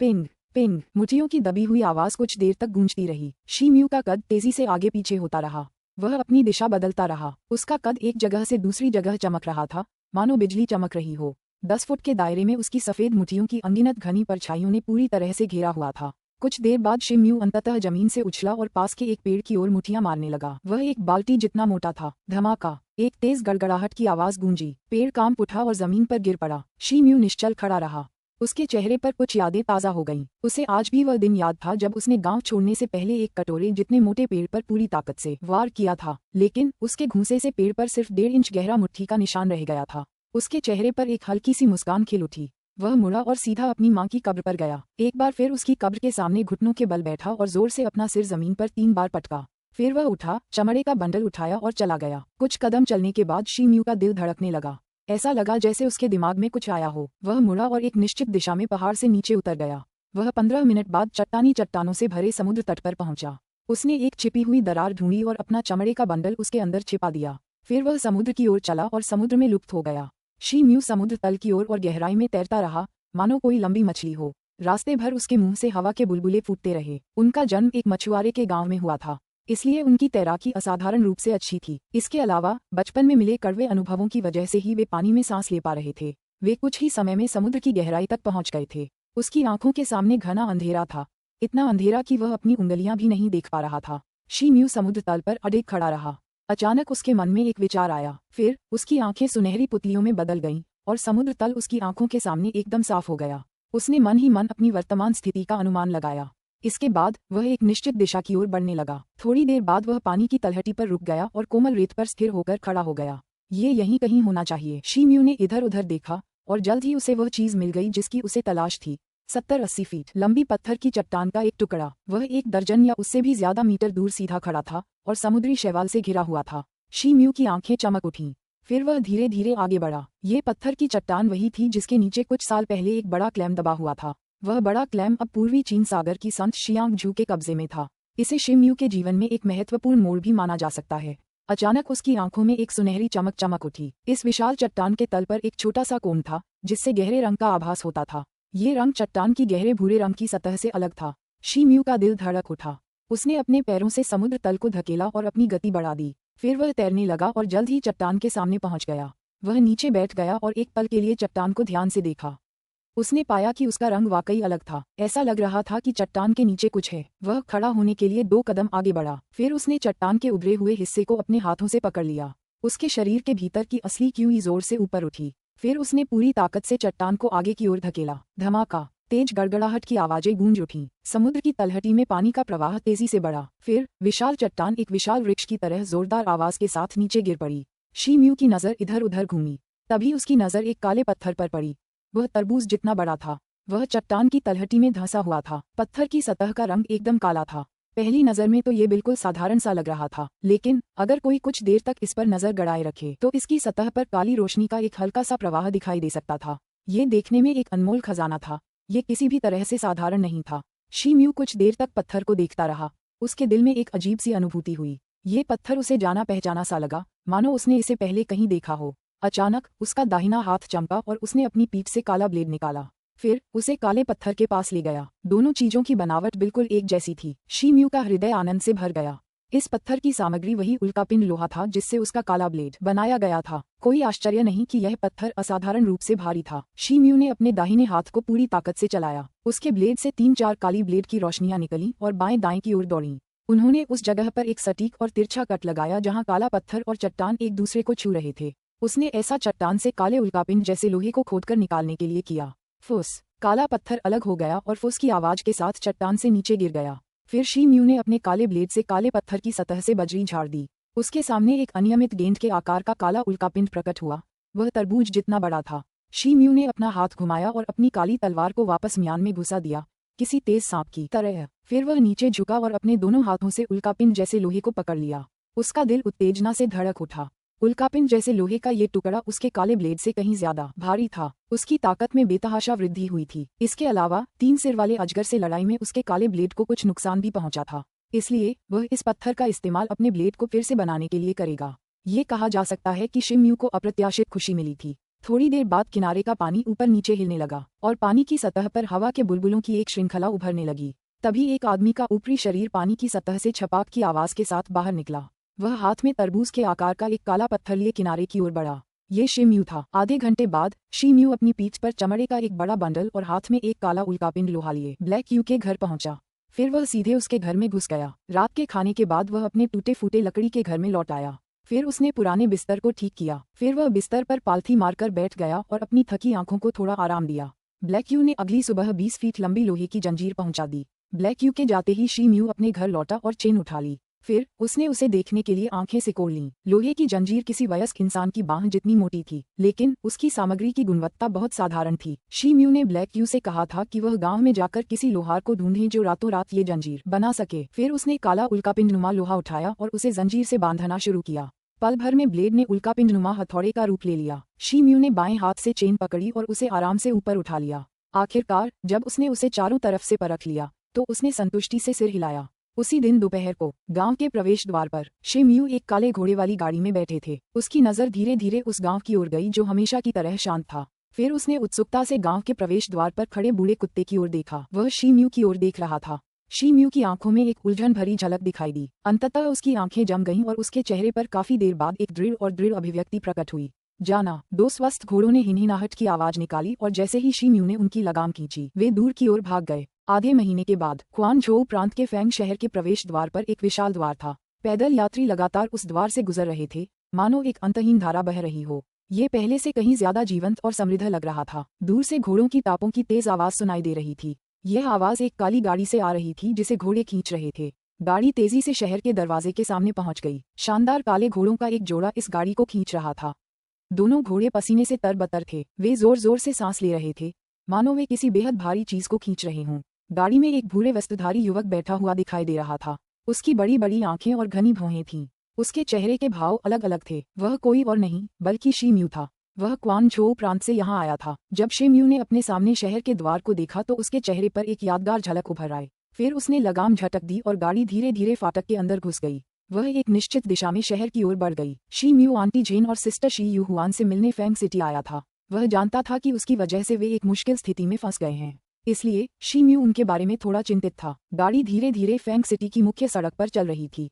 पिंग पिंग, मुठियों की दबी हुई आवाज कुछ देर तक गूंजती रही। शी म्यू का कद तेजी से आगे पीछे होता रहा। वह अपनी दिशा बदलता रहा। उसका कद एक जगह से दूसरी जगह चमक रहा था, मानो बिजली चमक रही हो। 10 फुट के दायरे में उसकी सफेद मुठियों की अनगिनत घनी परछाइयों ने पूरी तरह से घेरा हुआ था। कुछ देर बाद शी म्यू अंततः जमीन से उछला और पास के एक पेड़ की ओर मुठियां मारने लगा। वह एक बाल्टी जितना मोटा था। धमाका, एक तेज गड़गड़ाहट की आवाज गूंजी। पेड़ कांप उठा और जमीन पर गिर पड़ा। शी म्यू निश्चल खड़ा रहा। उसके चेहरे पर कुछ यादें ताज़ा हो गईं। उसे आज भी वह दिन याद था जब उसने गांव छोड़ने से पहले एक कटोरे जितने मोटे पेड़ पर पूरी ताकत से वार किया था, लेकिन उसके घूंसे से पेड़ पर सिर्फ 1.5 इंच गहरा मुट्ठी का निशान रह गया था। उसके चेहरे पर एक हल्की सी मुस्कान खिल उठी। वह मुड़ा और सीधा अपनी माँ की कब्र पर गया। एक बार फिर उसकी कब्र के सामने घुटनों के बल बैठा और जोर से अपना सिर जमीन पर 3 बार पटका। फिर वह उठा, चमड़े का बंडल उठाया और चला गया। कुछ कदम चलने के बाद शी म्यू का दिल धड़कने लगा। ऐसा लगा जैसे उसके दिमाग में कुछ आया हो। वह मुड़ा और एक निश्चित दिशा में पहाड़ से नीचे उतर गया। वह 15 मिनट बाद चट्टानों से भरे समुद्र तट पर पहुंचा। उसने एक छिपी हुई दरार ढूंढी और अपना चमड़े का बंडल उसके अंदर छिपा दिया। फिर वह समुद्र की ओर चला और समुद्र में लुप्त हो गया। शी म्यू समुद्र तल की ओर और गहराई में तैरता रहा, मानो कोई लंबी मछली हो। रास्ते भर उसके मुंह से हवा के बुलबुले फूटते रहे। उनका जन्म एक मछुआरे के गांव में हुआ था, इसलिए उनकी तैराकी असाधारण रूप से अच्छी थी। इसके अलावा बचपन में मिले कड़वे अनुभवों की वजह से ही वे पानी में सांस ले पा रहे थे। वे कुछ ही समय में समुद्र की गहराई तक पहुंच गए थे। उसकी आंखों के सामने घना अंधेरा था, इतना अंधेरा कि वह अपनी उंगलियां भी नहीं देख पा रहा था। शी म्यू समुद्र तल पर अड़ेग खड़ा रहा। अचानक उसके मन में एक विचार आया, फिर उसकी आंखें सुनहरी पुतलियों में बदल गईं और समुद्र तल उसकी आंखों के सामने एकदम साफ हो गया। उसने मन ही मन अपनी वर्तमान स्थिति का अनुमान लगाया। इसके बाद वह एक निश्चित दिशा की ओर बढ़ने लगा। थोड़ी देर बाद वह पानी की तलहटी पर रुक गया और कोमल रेत पर स्थिर होकर खड़ा हो गया। ये यहीं कहीं होना चाहिए। शी म्यू ने इधर उधर देखा और जल्द ही उसे वह चीज मिल गई जिसकी उसे तलाश थी। 70-80 फीट लंबी पत्थर की चट्टान का एक टुकड़ा, वह 1 दर्जन या उससे भी ज्यादा मीटर दूर सीधा खड़ा था और समुद्री शैवाल से घिरा हुआ था। शी म्यू की आंखें चमक उठीं। फिर वह धीरे धीरे आगे बढ़ा। ये पत्थर की चट्टान वही थी जिसके नीचे कुछ साल पहले एक बड़ा क्लैम दबा हुआ था। वह बड़ा क्लैम अब पूर्वी चीन सागर की संत शियांगझू के कब्जे में था। इसे शी म्यू के जीवन में एक महत्वपूर्ण मोड़ भी माना जा सकता है। अचानक उसकी आंखों में एक सुनहरी चमक चमक उठी। इस विशाल चट्टान के तल पर एक छोटा सा कोण था जिससे गहरे रंग का आभास होता था। ये रंग चट्टान की गहरे भूरे रंग की सतह से अलग था। शी म्यू का दिल धड़क उठा। उसने अपने पैरों से समुद्र तल को धकेला और अपनी गति बढ़ा दी। फिर वह तैरने लगा और जल्द ही चट्टान के सामने पहुंच गया। वह नीचे बैठ गया और एक पल के लिए चट्टान को ध्यान से देखा। उसने पाया कि उसका रंग वाकई अलग था। ऐसा लग रहा था कि चट्टान के नीचे कुछ है। वह खड़ा होने के लिए 2 कदम आगे बढ़ा। फिर उसने चट्टान के उभरे हुए हिस्से को अपने हाथों से पकड़ लिया। उसके शरीर के भीतर की असली क्यूई जोर से ऊपर उठी। फिर उसने पूरी ताकत से चट्टान को आगे की ओर धकेला। धमाका, तेज गड़गड़ाहट की आवाजें गूंज उठीं। समुद्र की तलहटी में पानी का प्रवाह तेजी से बढ़ा। फिर विशाल चट्टान एक विशाल वृक्ष की तरह जोरदार आवाज के साथ नीचे गिर पड़ी। शी म्यू की नजर इधर उधर घूमी। तभी उसकी नजर एक काले पत्थर पर पड़ी। वह तरबूज जितना बड़ा था। वह चट्टान की तलहटी में धंसा हुआ था। पत्थर की सतह का रंग एकदम काला था। पहली नजर में तो ये बिल्कुल साधारण सा लग रहा था, लेकिन अगर कोई कुछ देर तक इस पर नजर गड़ाए रखे तो इसकी सतह पर काली रोशनी का एक हल्का सा प्रवाह दिखाई दे सकता था। ये देखने में एक अनमोल खजाना था। ये किसी भी तरह से साधारण नहीं था। शी म्यू कुछ देर तक पत्थर को देखता रहा। उसके दिल में एक अजीब सी अनुभूति हुई। ये पत्थर उसे जाना पहचाना सा लगा, मानो उसने इसे पहले कहीं देखा हो। अचानक उसका दाहिना हाथ चमका और उसने अपनी पीठ से काला ब्लेड निकाला। फिर उसे काले पत्थर के पास ले गया। दोनों चीजों की बनावट बिल्कुल एक जैसी थी। शी म्यू का हृदय आनंद से भर गया। इस पत्थर की सामग्री वही उल्कापिंड लोहा था जिससे उसका काला ब्लेड बनाया गया था। कोई आश्चर्य नहीं कि यह पत्थर असाधारण रूप से भारी था। शी म्यू ने अपने दाहिने हाथ को पूरी ताकत से चलाया। उसके ब्लेड से 3-4 काली ब्लेड की रोशनियां निकली और बाएं दाएं की ओर दौड़ीं। उन्होंने उस जगह पर एक सटीक और तिरछा कट लगाया जहां काला पत्थर और चट्टान एक दूसरे को छू रहे थे। उसने ऐसा चट्टान से काले उल्कापिंड जैसे लोहे को खोदकर निकालने के लिए किया। फुस, काला पत्थर अलग हो गया और फुस की आवाज के साथ चट्टान से नीचे गिर गया। फिर शी म्यू ने अपने काले ब्लेड से काले पत्थर की सतह से बजरी झाड़ दी। उसके सामने एक अनियमित गेंद के आकार का काला उल्कापिंड प्रकट हुआ। वह तरबूज जितना बड़ा था। शी म्यू ने अपना हाथ घुमाया और अपनी काली तलवार को वापस म्यान में घुसा दिया, किसी तेज सांप की तरह। फिर वह नीचे झुका और अपने दोनों हाथों से उल्कापिंड जैसे लोहे को पकड़ लिया। उसका दिल उत्तेजना से धड़क उठा। उल्कापिंड जैसे लोहे का ये टुकड़ा उसके काले ब्लेड से कहीं ज्यादा भारी था। उसकी ताकत में बेतहाशा वृद्धि हुई थी। इसके अलावा 3 सिर वाले अजगर से लड़ाई में उसके काले ब्लेड को कुछ नुकसान भी पहुंचा था। इसलिए वह इस पत्थर का इस्तेमाल अपने ब्लेड को फिर से बनाने के लिए करेगा। ये कहा जा सकता है कि शी म्यू को अप्रत्याशित खुशी मिली थी। थोड़ी देर बाद किनारे का पानी ऊपर नीचे हिलने लगा और पानी की सतह पर हवा के बुलबुलों की एक श्रृंखला उभरने लगी। तभी एक आदमी का ऊपरी शरीर पानी की सतह से छपाक की आवाज के साथ बाहर निकला। वह हाथ में तरबूज के आकार का एक काला पत्थर लिए किनारे की ओर बढ़ा। ये शी म्यू था। आधे घंटे बाद शी म्यू अपनी पीठ पर चमड़े का एक बड़ा बंडल और हाथ में एक काला उल्कापिंड लोहा लिए ब्लैक यू के घर पहुंचा। फिर वह सीधे उसके घर में घुस गया। रात के खाने के बाद वह अपने टूटे फूटे लकड़ी के घर में लौट आया। फिर उसने पुराने बिस्तर को ठीक किया। फिर वह बिस्तर पर पालथी मारकर बैठ गया और अपनी थकी आंखों को थोड़ा आराम दिया। ब्लैक यू ने अगली सुबह 20 फीट लंबी लोहे की जंजीर पहुंचा दी। ब्लैक यू के जाते ही शी म्यू अपने घर लौटा और चेन उठा ली। फिर उसने उसे देखने के लिए आंखें सिकोड़ लीं। लोहे की जंजीर किसी वयस्क इंसान की बांह जितनी मोटी थी, लेकिन उसकी सामग्री की गुणवत्ता बहुत साधारण थी। शी म्यू ने ब्लैक यू से कहा था कि वह गांव में जाकर किसी लोहार को ढूंढे जो रातों रात ये जंजीर बना सके। फिर उसने काला उल्कापिंड नुमा लोहा उठाया और उसे जंजीर से बांधना शुरू किया। पल भर में ब्लेड ने उल्कापिंड नुमा हथौड़े का रूप ले लिया। शी म्यू ने बाएं हाथ से चेन पकड़ी और उसे आराम से ऊपर उठा लिया। आखिरकार जब उसने उसे चारों तरफ से परख लिया तो उसने संतुष्टि से सिर हिलाया। उसी दिन दोपहर को गांव के प्रवेश द्वार पर शी म्यू एक काले घोड़े वाली गाड़ी में बैठे थे। उसकी नजर धीरे धीरे उस गांव की ओर गई जो हमेशा की तरह शांत था। फिर उसने उत्सुकता से गांव के प्रवेश द्वार पर खड़े बूढ़े कुत्ते की ओर देखा। वह शी म्यू की ओर देख रहा था। शी म्यू की आंखों में एक उलझन भरी झलक दिखाई दी। अंततः उसकी आंखें जम गईं और उसके चेहरे पर काफी देर बाद एक दृढ़ और दृढ़ अभिव्यक्ति प्रकट हुई। जाना। दो स्वस्थ घोड़ों ने हिनहिनाहट की आवाज निकाली और जैसे ही शीम्यू ने उनकी लगाम खींची वे दूर की ओर भाग गए। आधे महीने के बाद क्वानझोउ प्रांत के फेंग शहर के प्रवेश द्वार पर एक विशाल द्वार था। पैदल यात्री लगातार उस द्वार से गुजर रहे थे, मानो एक अंतहीन धारा बह रही हो। ये पहले से कहीं ज्यादा जीवंत और समृद्ध लग रहा था। दूर से घोड़ों की टापों की तेज आवाज सुनाई दे रही थी। यह आवाज एक काली गाड़ी से आ रही थी जिसे घोड़े खींच रहे थे। गाड़ी तेजी से शहर के दरवाजे के सामने पहुंच गई। शानदार काले घोड़ों का एक जोड़ा इस गाड़ी को खींच रहा था। दोनों घोड़े पसीने से तरबतर थे। वे जोर जोर से सांस ले रहे थे, मानो वे किसी बेहद भारी चीज को खींच रहे हों। गाड़ी में एक भूरे वस्त्रधारी युवक बैठा हुआ दिखाई दे रहा था। उसकी बड़ी बड़ी आंखें और घनी भौहें थीं। उसके चेहरे के भाव अलग अलग थे। वह कोई और नहीं बल्कि शीम्यू था। वह क्वानझोउ प्रांत से यहाँ आया था। जब शीम्यू ने अपने सामने शहर के द्वार को देखा तो उसके चेहरे पर एक यादगार झलक उभर आई। फिर उसने लगाम झटक दी और गाड़ी धीरे धीरे फाटक के अंदर घुस गई। वह एक निश्चित दिशा में शहर की ओर बढ़ गई। शीम्यू आंटी जेन और सिस्टर शी यू हुआन से मिलने फेंग सिटी आया था। वह जानता था कि उसकी वजह से वे एक मुश्किल स्थिति में फंस गए हैं, इसलिए शीम्यू उनके बारे में थोड़ा चिंतित था। गाड़ी धीरे धीरे फेंग सिटी की मुख्य सड़क पर चल रही थी।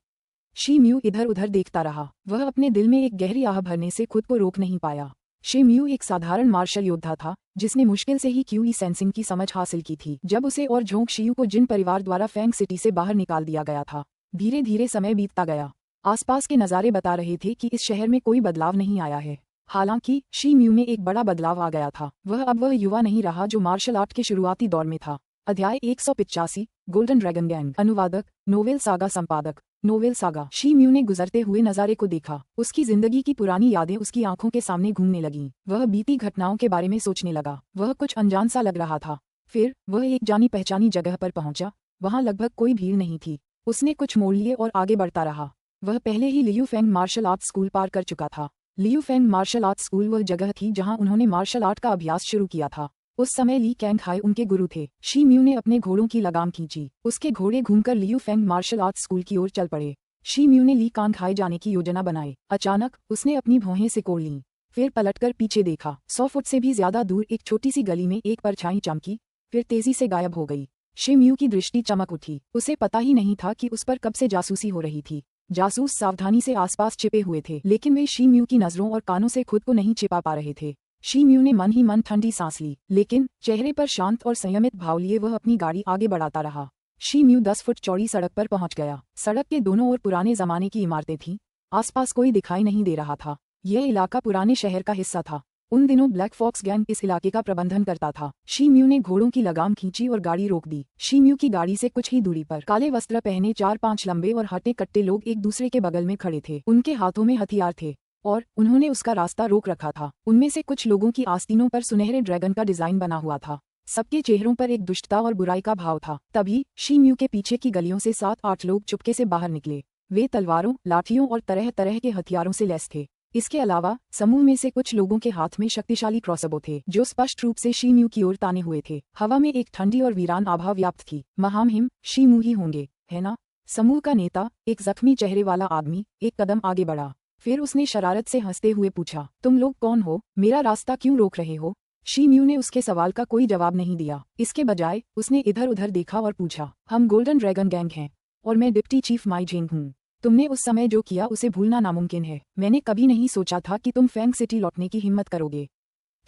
शीम्यू इधर उधर देखता रहा। वह अपने दिल में एक गहरी आह भरने से खुद को रोक नहीं पाया। शीम्यू एक साधारण मार्शल योद्धा था जिसने मुश्किल से ही क्यूई सेंसिंग की समझ हासिल की थी। जब उसे और झोंग शियू को जिन परिवार द्वारा फेंग सिटी से बाहर निकाल दिया गया था, धीरे धीरे समय बीतता गया। आसपास के नज़ारे बता रहे थे कि इस शहर में कोई बदलाव नहीं आया है। हालांकि शीम्यू में एक बड़ा बदलाव आ गया था। वह युवा नहीं रहा जो मार्शल आर्ट के शुरुआती दौर में था। अध्याय 185 गोल्डन ड्रैगन गैंग। अनुवादक नोवेल सागा संपादक नोवेल सागा। शीम्यू ने गुजरते हुए नज़ारे को देखा। उसकी जिंदगी की पुरानी यादें उसकी आंखों के सामने घूमने लगीं। वह बीती घटनाओं के बारे में सोचने लगा। वह कुछ अनजान सा लग रहा था। फिर वह एक जानी पहचानी जगह पर पहुंचा। वहां लगभग कोई भीड़ नहीं थी। उसने कुछ मोड़ लिए और आगे बढ़ता रहा। वह पहले ही Liu Feng martial art school पार कर चुका था। Liu Feng martial art school वह जगह थी जहां उन्होंने मार्शल आर्ट का अभ्यास शुरू किया था। उस समय ली कैंग हाई उनके गुरु थे। शीम्यू ने अपने घोड़ों की लगाम खींची। उसके घोड़े घूमकर Liu Feng martial art school की ओर चल पड़े। शीम्यू ने ली कांग हाई जाने की योजना बनाई। अचानक उसने अपनी भौहें सिकोड़ लीं। फिर पलटकर पीछे देखा। 100 फुट से भी ज्यादा दूर एक छोटी सी गली में एक परछाई चमकी, फिर तेजी से गायब हो गई। शीम्यू की दृष्टि चमक उठी। उसे पता ही नहीं था कि उस पर कब से जासूसी हो रही थी। जासूस सावधानी से आसपास छिपे हुए थे, लेकिन वे शीम्यू की नजरों और कानों से खुद को नहीं छिपा पा रहे थे। शीम्यू ने मन ही मन ठंडी सांस ली, लेकिन चेहरे पर शांत और संयमित भाव लिए वह अपनी गाड़ी आगे बढ़ाता रहा। शीम्यू 10 फुट चौड़ी सड़क पर पहुंच गया। सड़क के दोनों ओर पुराने जमाने की इमारतें थीं। आसपास कोई दिखाई नहीं दे रहा था। यह इलाका पुराने शहर का हिस्सा था। उन दिनों ब्लैक फॉक्स गैंग इस इलाके का प्रबंधन करता था। शीम्यू ने घोड़ों की लगाम खींची और गाड़ी रोक दी। शीम्यू की गाड़ी से कुछ ही दूरी पर काले वस्त्र पहने 4-5 लंबे और हट्टे कट्टे लोग एक दूसरे के बगल में खड़े थे। उनके हाथों में हथियार थे और उन्होंने उसका रास्ता रोक रखा था। उनमें से कुछ लोगों की आस्तीनों पर सुनहरे ड्रैगन का डिजाइन बना हुआ था। सबके चेहरों पर एक दुष्टता और बुराई का भाव था। तभी शीम्यू के पीछे की गलियों से 7-8 लोग चुपके से बाहर निकले। वे तलवारों, लाठियों और तरह तरह के हथियारों से लैस थे। इसके अलावा समूह में से कुछ लोगों के हाथ में शक्तिशाली क्रॉसबो थे, जो स्पष्ट रूप से शीम्यू की ओर ताने हुए थे। हवा में एक ठंडी और वीरान आभा व्याप्त थी। महामहिम, शीम्यू ही होंगे, है ना? समूह का नेता, एक जख्मी चेहरे वाला आदमी, एक कदम आगे बढ़ा। फिर उसने शरारत से हंसते हुए पूछा, तुम लोग कौन हो? मेरा रास्ता क्यों रोक रहे हो? शीम्यू ने उसके सवाल का कोई जवाब नहीं दिया। इसके बजाय उसने इधर उधर देखा और पूछा, हम गोल्डन ड्रैगन गैंग हैं और मैं डिप्टी चीफ माई जेंग हूँ। तुमने उस समय जो किया उसे भूलना नामुमकिन है। मैंने कभी नहीं सोचा था कि तुम फेंग सिटी लौटने की हिम्मत करोगे।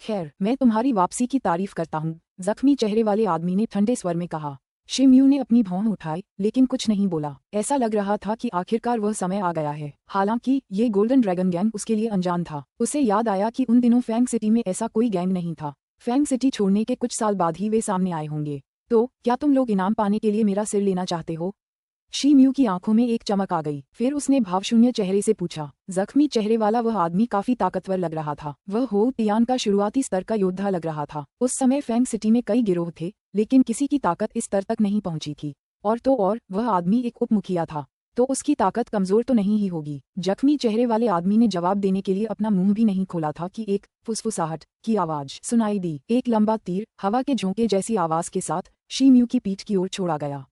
खैर, मैं तुम्हारी वापसी की तारीफ करता हूँ, जख्मी चेहरे वाले आदमी ने ठंडे स्वर में कहा। शीम्यू ने अपनी भौं उठाई, लेकिन कुछ नहीं बोला। ऐसा लग रहा था कि आखिरकार वह समय आ गया है। हालांकि ये गोल्डन ड्रैगन गैंग उसके लिए अनजान था। उसे याद आया कि उन दिनों फेंग सिटी में ऐसा कोई गैंग नहीं था। फेंग सिटी छोड़ने के कुछ साल बाद ही वे सामने आए होंगे। तो क्या तुम लोग इनाम पाने के लिए मेरा सिर लेना चाहते हो? शीम्यू की आंखों में एक चमक आ गई। फिर उसने भावशून्य चेहरे से पूछा। जख्मी चेहरे वाला वह आदमी काफी ताकतवर लग रहा था। वह हो तियान का शुरुआती स्तर का योद्धा लग रहा था। उस समय फेंग सिटी में कई गिरोह थे, लेकिन किसी की ताकत इस स्तर तक नहीं पहुंची थी। और तो और वह आदमी एक उप मुखिया था, तो उसकी ताकत कमजोर तो नहीं ही होगी। जख्मी चेहरे वाले आदमी ने जवाब देने के लिए अपना मुंह भी नहीं खोला था कि एक फुसफुसाहट की आवाज सुनाई दी। एक लंबा तीर हवा के झोंके जैसी आवाज के साथ शीम्यू की पीठ की ओर छोड़ा गया।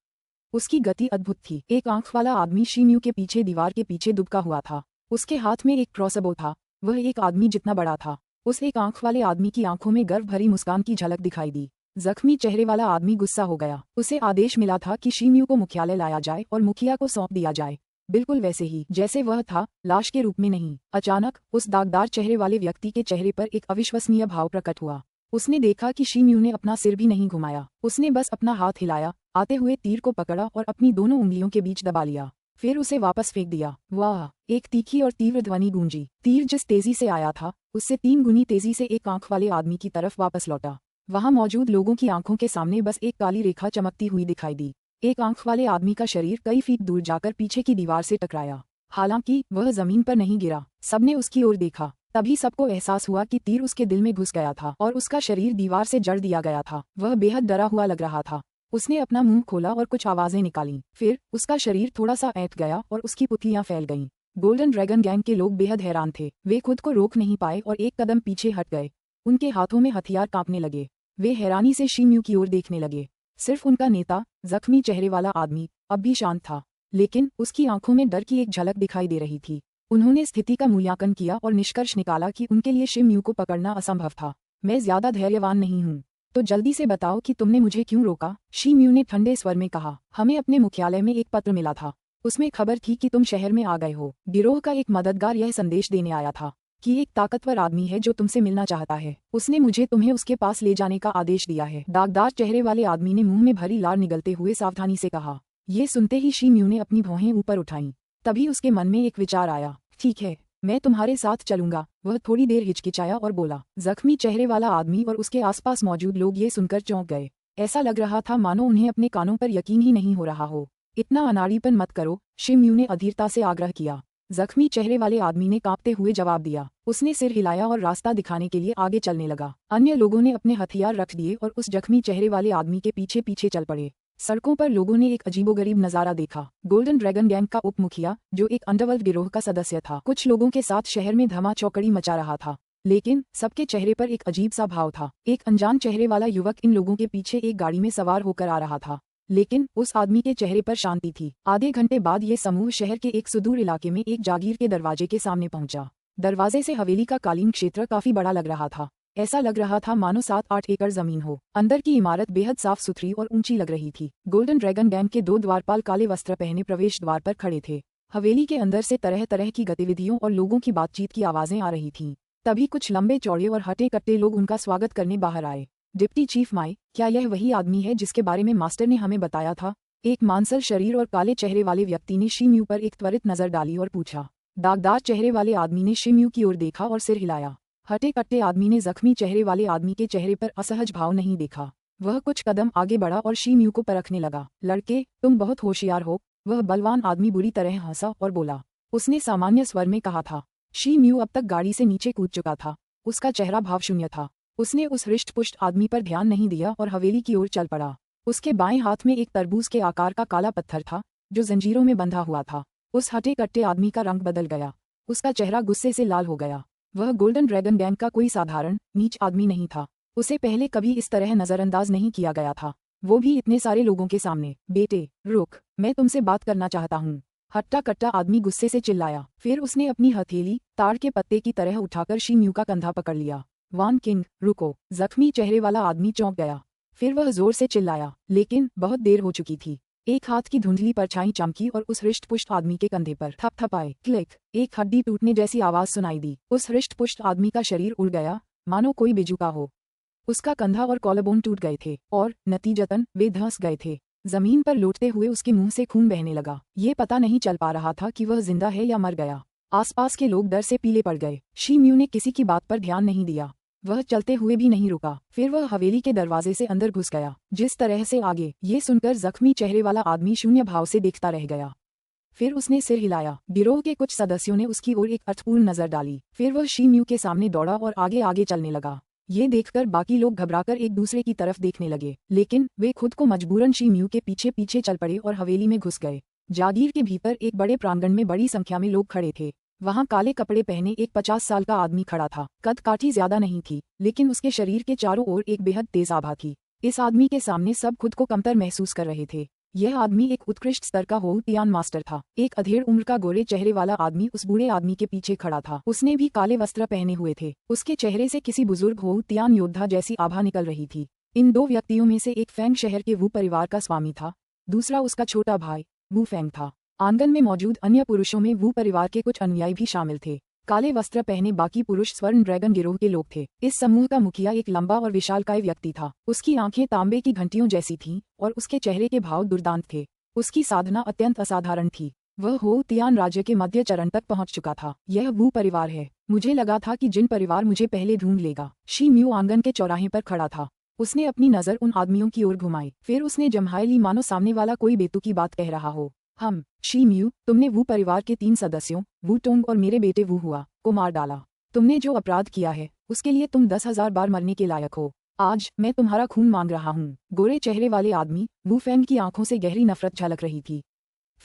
उसकी गति अद्भुत थी। एक आंख वाला आदमी शीम्यू के पीछे दीवार के पीछे दुबका हुआ था। उसके हाथ में एक क्रॉसबो था। वह एक आदमी जितना बड़ा था। उस एक आंख वाले आदमी की आंखों में गर्व भरी मुस्कान की झलक दिखाई दी। जख्मी चेहरे वाला आदमी गुस्सा हो गया। उसे आदेश मिला था कि शीम्यू को मुख्यालय लाया जाए और मुखिया को सौंप दिया जाए। बिल्कुल वैसे ही जैसे वह था, लाश के रूप में नहीं। अचानक उस दागदार चेहरे वाले व्यक्ति के चेहरे पर एक अविश्वसनीय भाव प्रकट हुआ। उसने देखा कि शी म्यू ने अपना सिर भी नहीं घुमाया, उसने बस अपना हाथ हिलाया, आते हुए तीर को पकड़ा और अपनी दोनों उंगलियों के बीच दबा लिया, फिर उसे वापस फेंक दिया। वाह! एक तीखी और तीव्र ध्वनि गूंजी। तीर जिस तेजी से आया था, उससे 3 गुनी तेजी से एक आंख वाले आदमी की तरफ वापस लौटा। वहां मौजूद लोगों की आंखों के सामने बस एक काली रेखा चमकती हुई दिखाई दी। एक आंख वाले आदमी का शरीर कई फीट दूर जाकर पीछे की दीवार से टकराया। हालांकि वह जमीन पर नहीं गिरा। सबने उसकी ओर देखा। तभी सबको एहसास हुआ कि तीर उसके दिल में घुस गया था और उसका शरीर दीवार से जड़ दिया गया था। वह बेहद डरा हुआ लग रहा था। उसने अपना मुंह खोला और कुछ आवाजें निकालीं। फिर उसका शरीर थोड़ा सा ऐंठ गया और उसकी पुतलियां फैल गईं। गोल्डन ड्रैगन गैंग के लोग बेहद हैरान थे। वे खुद को रोक नहीं पाए और एक कदम पीछे हट गए। उनके हाथों में हथियार कांपने लगे। वे हैरानी से शी म्यू की ओर देखने लगे। सिर्फ उनका नेता, जख्मी चेहरे वाला आदमी, अब भी शांत था, लेकिन उसकी आंखों में डर की एक झलक दिखाई दे रही थी। उन्होंने स्थिति का मूल्यांकन किया और निष्कर्ष निकाला कि उनके लिए शी म्यू को पकड़ना असंभव था। मैं ज्यादा धैर्यवान नहीं हूँ, तो जल्दी से बताओ कि तुमने मुझे क्यों रोका? शी म्यू ने ठंडे स्वर में कहा। हमें अपने मुख्यालय में एक पत्र मिला था। उसमें खबर थी कि तुम शहर में आ गए हो। गिरोह का एक मददगार यह संदेश देने आया था कि एक ताकतवर आदमी है जो तुमसे मिलना चाहता है। उसने मुझे तुम्हें उसके पास ले जाने का आदेश दिया है। दागदार चेहरे वाले आदमी ने मुंह में भरी लार निगलते हुए सावधानी से कहा। ये सुनते ही शी म्यू ने अपनी भौहें ऊपर उठाईं। तभी उसके मन में एक विचार आया। ठीक है, मैं तुम्हारे साथ चलूंगा। वह थोड़ी देर हिचकिचाया और बोला। जख्मी चेहरे वाला आदमी और उसके आसपास मौजूद लोग ये सुनकर चौंक गए। ऐसा लग रहा था मानो उन्हें अपने कानों पर यकीन ही नहीं हो रहा हो। इतना अनाड़ीपन मत करो, शी म्यू ने अधीरता से आग्रह किया। जख्मी चेहरे वाले आदमी ने कांपते हुए जवाब दिया। उसने सिर हिलाया और रास्ता दिखाने के लिए आगे चलने लगा। अन्य लोगों ने अपने हथियार रख दिए और उस जख्मी चेहरे वाले आदमी के पीछे पीछे चल पड़े। सड़कों पर लोगों ने एक अजीबोगरीब नजारा देखा। गोल्डन ड्रैगन गैंग का उप मुखिया, जो एक अंडरवर्ल्ड गिरोह का सदस्य था, कुछ लोगों के साथ शहर में धमा चौकड़ी मचा रहा था, लेकिन सबके चेहरे पर एक अजीब सा भाव था। एक अनजान चेहरे वाला युवक इन लोगों के पीछे एक गाड़ी में सवार होकर आ रहा था, लेकिन उस आदमी के चेहरे पर शांति थी। आधे घंटे बाद ये समूह शहर के एक सुदूर इलाके में एक जागीर के दरवाजे के सामने पहुंचा। दरवाजे से हवेली का कालीन क्षेत्र काफी बड़ा लग रहा था। ऐसा लग रहा था मानो 7-8 एकड़ जमीन हो। अंदर की इमारत बेहद साफ सुथरी और ऊंची लग रही थी। गोल्डन ड्रैगन गैंग के 2 द्वारपाल काले वस्त्र पहने प्रवेश द्वार पर खड़े थे। हवेली के अंदर से तरह तरह की गतिविधियों और लोगों की बातचीत की आवाजें आ रही थीं। तभी कुछ लंबे चौड़े और हटे कट्टे लोग उनका स्वागत करने बाहर आए। डिप्टी चीफ माई, क्या यह वही आदमी है जिसके बारे में मास्टर ने हमें बताया था? एक मांसल शरीर और काले चेहरे वाले व्यक्ति ने शी म्यू पर एक त्वरित नजर डाली और पूछा। दागदार चेहरे वाले आदमी ने शी म्यू की ओर देखा और सिर हिलाया। हटे कट्टे आदमी ने जख्मी चेहरे वाले आदमी के चेहरे पर असहज भाव नहीं देखा। वह कुछ कदम आगे बढ़ा और शी म्यू को परखने लगा। लड़के, तुम बहुत होशियार हो। वह बलवान आदमी बुरी तरह हंसा और बोला। उसने सामान्य स्वर में कहा था। शी म्यू अब तक गाड़ी से नीचे कूद चुका था। उसका चेहरा भावशून्य था। उसने उस हृष्ट-पुष्ट आदमी पर ध्यान नहीं दिया और हवेली की ओर चल पड़ा। उसके बाएं हाथ में एक तरबूज के आकार का काला पत्थर था, जो जंजीरों में बंधा हुआ था। उस हटे कट्टे आदमी का रंग बदल गया। उसका चेहरा गुस्से से लाल हो गया। वह गोल्डन ड्रैगन गैंग का कोई साधारण, नीच आदमी नहीं था। उसे पहले कभी इस तरह नजरअंदाज नहीं किया गया था, वो भी इतने सारे लोगों के सामने। बेटे, रुक, मैं तुमसे बात करना चाहता हूँ। हट्टा कट्टा आदमी गुस्से से चिल्लाया। फिर उसने अपनी हथेली ताड़ के पत्ते की तरह उठाकर शी म्यू का कंधा पकड़ लिया। वान किंग, रुको। जख्मी चेहरे वाला आदमी चौंक गया। फिर वह जोर से चिल्लाया, लेकिन बहुत देर हो चुकी थी। एक हाथ की धुंधली परछाई चमकी और उस हृष्ट-पुष्ट आदमी के कंधे पर थपथपाए। क्लिक, एक हड्डी टूटने जैसी आवाज सुनाई दी। उस हृष्ट-पुष्ट आदमी का शरीर उड़ गया, मानो कोई बेजुका हो। उसका कंधा और कॉलरबोन टूट गए थे और नतीजतन वे धंस गए थे। जमीन पर लौटते हुए उसके मुंह से खून बहने लगा। ये पता नहीं चल पा रहा था कि वह जिंदा है या मर गया। आसपास के लोग डर से पीले पड़ गए। शी म्यू ने किसी की बात पर ध्यान नहीं दिया। वह चलते हुए भी नहीं रुका। फिर वह हवेली के दरवाजे से अंदर घुस गया। जिस तरह से आगे, ये सुनकर जख्मी चेहरे वाला आदमी शून्य भाव से देखता रह गया। फिर उसने सिर हिलाया। गिरोह के कुछ सदस्यों ने उसकी ओर एक अर्थपूर्ण नजर डाली। फिर वह शी म्यू के सामने दौड़ा और आगे आगे चलने लगा। ये देखकर बाकी लोग घबराकर एक दूसरे की तरफ देखने लगे, लेकिन वे खुद को मजबूरन शी म्यू के पीछे पीछे चल पड़े और हवेली में घुस गए। जागीर के भीतर एक बड़े प्रांगण में बड़ी संख्या में लोग खड़े थे। वहां काले कपड़े पहने एक 50 साल का आदमी खड़ा था। कद काठी ज्यादा नहीं थी, लेकिन उसके शरीर के चारों ओर एक बेहद तेज आभा थी। इस आदमी के सामने सब खुद को कमतर महसूस कर रहे थे। यह आदमी एक उत्कृष्ट स्तर का होutian मास्टर था। एक अधेड़ उम्र का गोरे चेहरे वाला आदमी उस बूढ़े आदमी के पीछे खड़ा था। उसने भी काले वस्त्र पहने हुए थे। उसके चेहरे से किसी बुजुर्ग होutian योद्धा जैसी आभा निकल रही थी। इन 2 व्यक्तियों में से एक फेंग शहर के वू परिवार का स्वामी था, दूसरा उसका छोटा भाई वू फेंग था। आंगन में मौजूद अन्य पुरुषों में वू परिवार के कुछ अनुयायी भी शामिल थे। काले वस्त्र पहने बाकी पुरुष स्वर्ण ड्रैगन गिरोह के लोग थे। इस समूह का मुखिया एक लंबा और विशालकाय व्यक्ति था। उसकी आंखें तांबे की घंटियों जैसी थीं और उसके चेहरे के भाव दुर्दांत थे। उसकी साधना अत्यंत असाधारण थी। वह हो तियान राज्य के मध्य चरण तक पहुंच चुका था। यह वू परिवार है। मुझे लगा था कि जिन परिवार मुझे पहले ढूंढ लेगा। शी म्यू आंगन के चौराहे पर खड़ा था। उसने अपनी नजर उन आदमियों की ओर घुमाई। फिर उसने जम्हाई ली मानो सामने वाला कोई बेतुकी बात कह रहा हो। शी म्यू, तुमने वू परिवार के 3 सदस्यों वू टोंग और मेरे बेटे वू हुआ को मार डाला। तुमने जो अपराध किया है उसके लिए तुम 10,000 बार मरने के लायक हो। आज मैं तुम्हारा खून मांग रहा हूँ। गोरे चेहरे वाले आदमी वू फैंग की आंखों से गहरी नफरत झलक रही थी।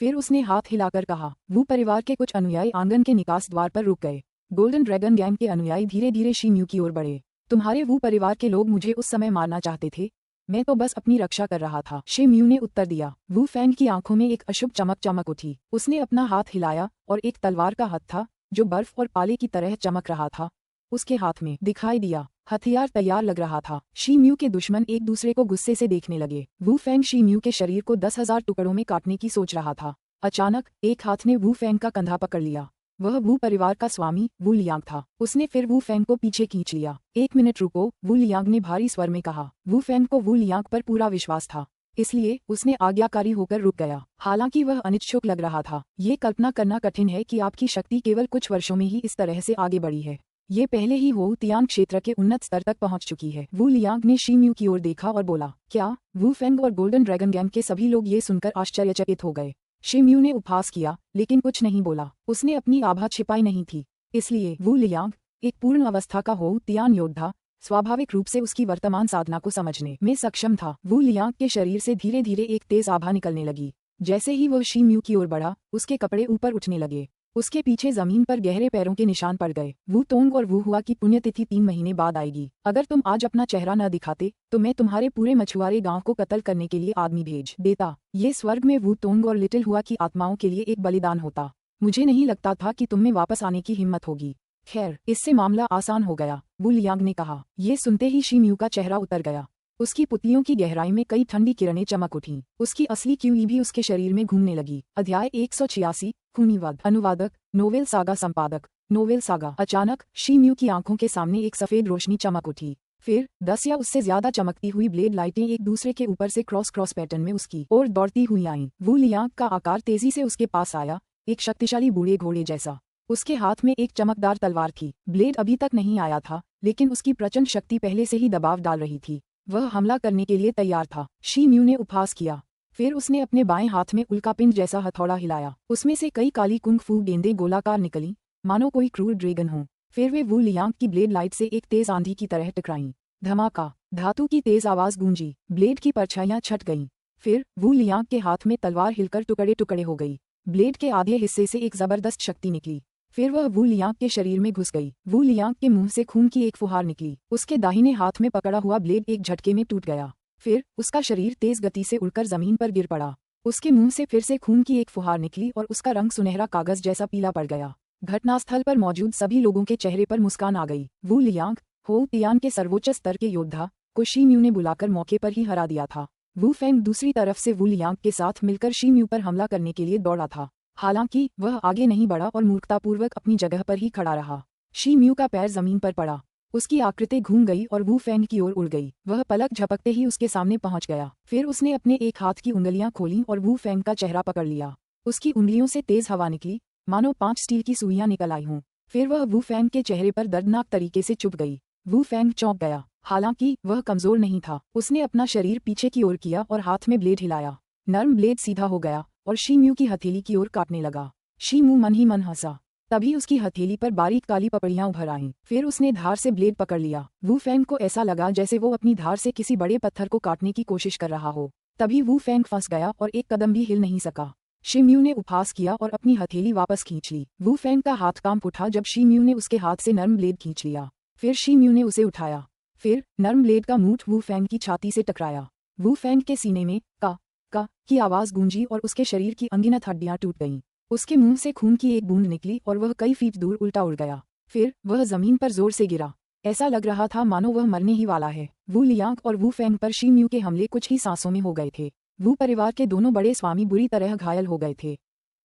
फिर उसने हाथ हिलाकर कहा। वू परिवार के कुछ अनुयायी आंगन के निकास द्वार पर रुक गए। गोल्डन ड्रैगन गैंग के अनुयायी धीरे धीरे शी म्यू की ओर बढ़े। तुम्हारे वू परिवार के लोग मुझे उस समय मारना चाहते थे। मैं तो बस अपनी रक्षा कर रहा था, शी म्यू ने उत्तर दिया। वू फैंग की आंखों में एक अशुभ चमक उठी। उसने अपना हाथ हिलाया और एक तलवार का हाथ था जो बर्फ और पाले की तरह चमक रहा था उसके हाथ में दिखाई दिया। हथियार तैयार लग रहा था। शी म्यू के दुश्मन एक दूसरे को गुस्से से देखने लगे। वू फैंग शी म्यू के शरीर को 10,000 टुकड़ों में काटने की सोच रहा था। अचानक एक हाथ ने वू फैंग का कंधा पकड़ लिया। वह वू परिवार का स्वामी वू लियांग था। उसने फिर वू फैंग को पीछे खींच लिया। 1 मिनट रुको, वू लियांग ने भारी स्वर में कहा। वू फैंग को वू लियांग पर पूरा विश्वास था, इसलिए उसने आज्ञाकारी होकर रुक गया। हालांकि वह अनिच्छुक लग रहा था। ये कल्पना करना कठिन है कि आपकी शक्ति केवल कुछ वर्षों में ही इस तरह से आगे बढ़ी है। ये पहले ही हो तियांग क्षेत्र के उन्नत स्तर तक पहुंच चुकी है। वू लियांग ने शी म्यू की ओर देखा और बोला, क्या? वू फैंग और गोल्डन ड्रैगन गैंग के सभी लोग ये सुनकर आश्चर्यचकित हो गए। शी म्यू ने उपहास किया लेकिन कुछ नहीं बोला। उसने अपनी आभा छिपाई नहीं थी। इसलिए वू लियांग, एक पूर्ण अवस्था का हो तियान योद्धा, स्वाभाविक रूप से उसकी वर्तमान साधना को समझने में सक्षम था। वू लियांग के शरीर से धीरे धीरे एक तेज आभा निकलने लगी। जैसे ही वह शी म्यू की ओर बढ़ा, उसके कपड़े ऊपर उठने लगे। उसके पीछे जमीन पर गहरे पैरों के निशान पड़ गए। वू तोंग और वू हुआ की पुण्यतिथि 3 महीने बाद आएगी। अगर तुम आज अपना चेहरा न दिखाते तो मैं तुम्हारे पूरे मछुआरे गांव को कत्ल करने के लिए आदमी भेज देता। ये स्वर्ग में वू तोंग और लिटिल हुआ की आत्माओं के लिए एक बलिदान होता। मुझे नहीं लगता था कि तुम में वापस आने की हिम्मत होगी। खैर, इससे मामला आसान हो गया, वू लियांग ने कहा। ये सुनते ही शी म्यू का चेहरा उतर गया। उसकी पुतलियों की गहराई में कई ठंडी किरणें चमक उठीं। उसकी असली क्यूई भी उसके शरीर में घूमने लगी। अध्याय 186 खूनीवाद। अनुवादक नोवेल सागा संपादक नोवेल सागा। अचानक शी म्यू की आंखों के सामने एक सफेद रोशनी चमक उठी। फिर 10 या उससे ज्यादा चमकती हुई ब्लेड लाइटें एक दूसरे के ऊपर से क्रॉस पैटर्न में उसकी ओर दौड़ती हुई आईं। वू लियांग का आकार तेजी से उसके पास आया, एक शक्तिशाली बूढ़े घोड़े जैसा। उसके हाथ में एक चमकदार तलवार थी। ब्लेड अभी तक नहीं आया था, लेकिन उसकी प्रचंड शक्ति पहले से ही दबाव डाल रही थी। वह हमला करने के लिए तैयार था। शी म्यू ने उपहास किया। फिर उसने अपने बाएं हाथ में उल्कापिंड जैसा हथौड़ा हिलाया। उसमें से कई काली कुंग फू गेंदें गोलाकार निकली, मानो कोई क्रूर ड्रैगन हो। फिर वे वू लियांग की ब्लेड लाइट से एक तेज आंधी की तरह टकराईं। धमाका, धातु की तेज आवाज गूंजी। ब्लेड की परछाइयां छट गईं। फिर वू लियांग के हाथ में तलवार हिलकर टुकड़े टुकड़े हो गई। ब्लेड के आधे हिस्से से एक जबरदस्त शक्ति निकली। फिर वह वू लियांग के शरीर में घुस गई। वू लियांग के मुंह से खून की एक फुहार निकली। उसके दाहिने हाथ में पकड़ा हुआ ब्लेड एक झटके में टूट गया। फिर उसका शरीर तेज गति से उड़कर जमीन पर गिर पड़ा। उसके मुंह से फिर से खून की एक फुहार निकली और उसका रंग सुनहरा कागज जैसा पीला पड़ गया। घटनास्थल पर मौजूद सभी लोगों के चेहरे पर मुस्कान आ गई। वू लियांग, हो तियान के सर्वोच्च स्तर के योद्धा, को शी म्यू ने बुलाकर मौके पर ही हरा दिया था। वू फैंग दूसरी तरफ से वू लियांग के साथ मिलकर शी म्यू पर हमला करने के लिए दौड़ा था। हालांकि वह आगे नहीं बढ़ा और मूर्खतापूर्वक अपनी जगह पर ही खड़ा रहा। शी म्यू का पैर जमीन पर पड़ा। उसकी आकृति घूम गई और वू फैंग की ओर उड़ गई। वह पलक झपकते ही उसके सामने पहुंच गया। फिर उसने अपने एक हाथ की उंगलियां खोलीं और वू फैंग का चेहरा पकड़ लिया। उसकी उंगलियों से तेज हवा निकली, मानो 5 स्टील की सुइयां निकल आई हों। फिर वह वू फैंग के चेहरे पर दर्दनाक तरीके से चुभ गई। वू फैंग चौंक गया। हालांकि वह कमजोर नहीं था। उसने अपना शरीर पीछे की ओर किया और हाथ में ब्लेड हिलाया। नर्म ब्लेड सीधा हो गया और शी म्यू की हथेली की ओर काटने लगा। शी म्यू मन ही मन हंसा। तभी उसकी हथेली पर बारीक काली पपड़ियां उभर आईं। फिर उसने धार से ब्लेड पकड़ लिया। वू फैंग को ऐसा लगा जैसे वो अपनी धार से किसी बड़े पत्थर को काटने की कोशिश कर रहा हो। तभी वू फैंग फंस गया और एक कदम भी हिल नहीं सका। शी म्यू ने उपहास किया और अपनी हथेली वापस खींच ली। वू फैंग का हाथ कांप उठा जब शी म्यू ने उसके हाथ से नर्म ब्लेड खींच लिया। फिर शी म्यू ने उसे उठाया। फिर नर्म ब्लेड का मूठ वू फैंग की छाती से टकराया। वू फैंग के सीने में का की आवाज गूंजी और उसके शरीर की अनगिनत हड्डियां टूट गईं। उसके मुंह से खून की एक बूंद निकली और वह कई फीट दूर उल्टा उड़ गया। फिर वह जमीन पर जोर से गिरा। ऐसा लग रहा था मानो वह मरने ही वाला है। वू लियांग और वू फैंग पर शी म्यू के हमले कुछ ही सांसों में हो गए थे। वू परिवार के दोनों बड़े स्वामी बुरी तरह घायल हो गए थे।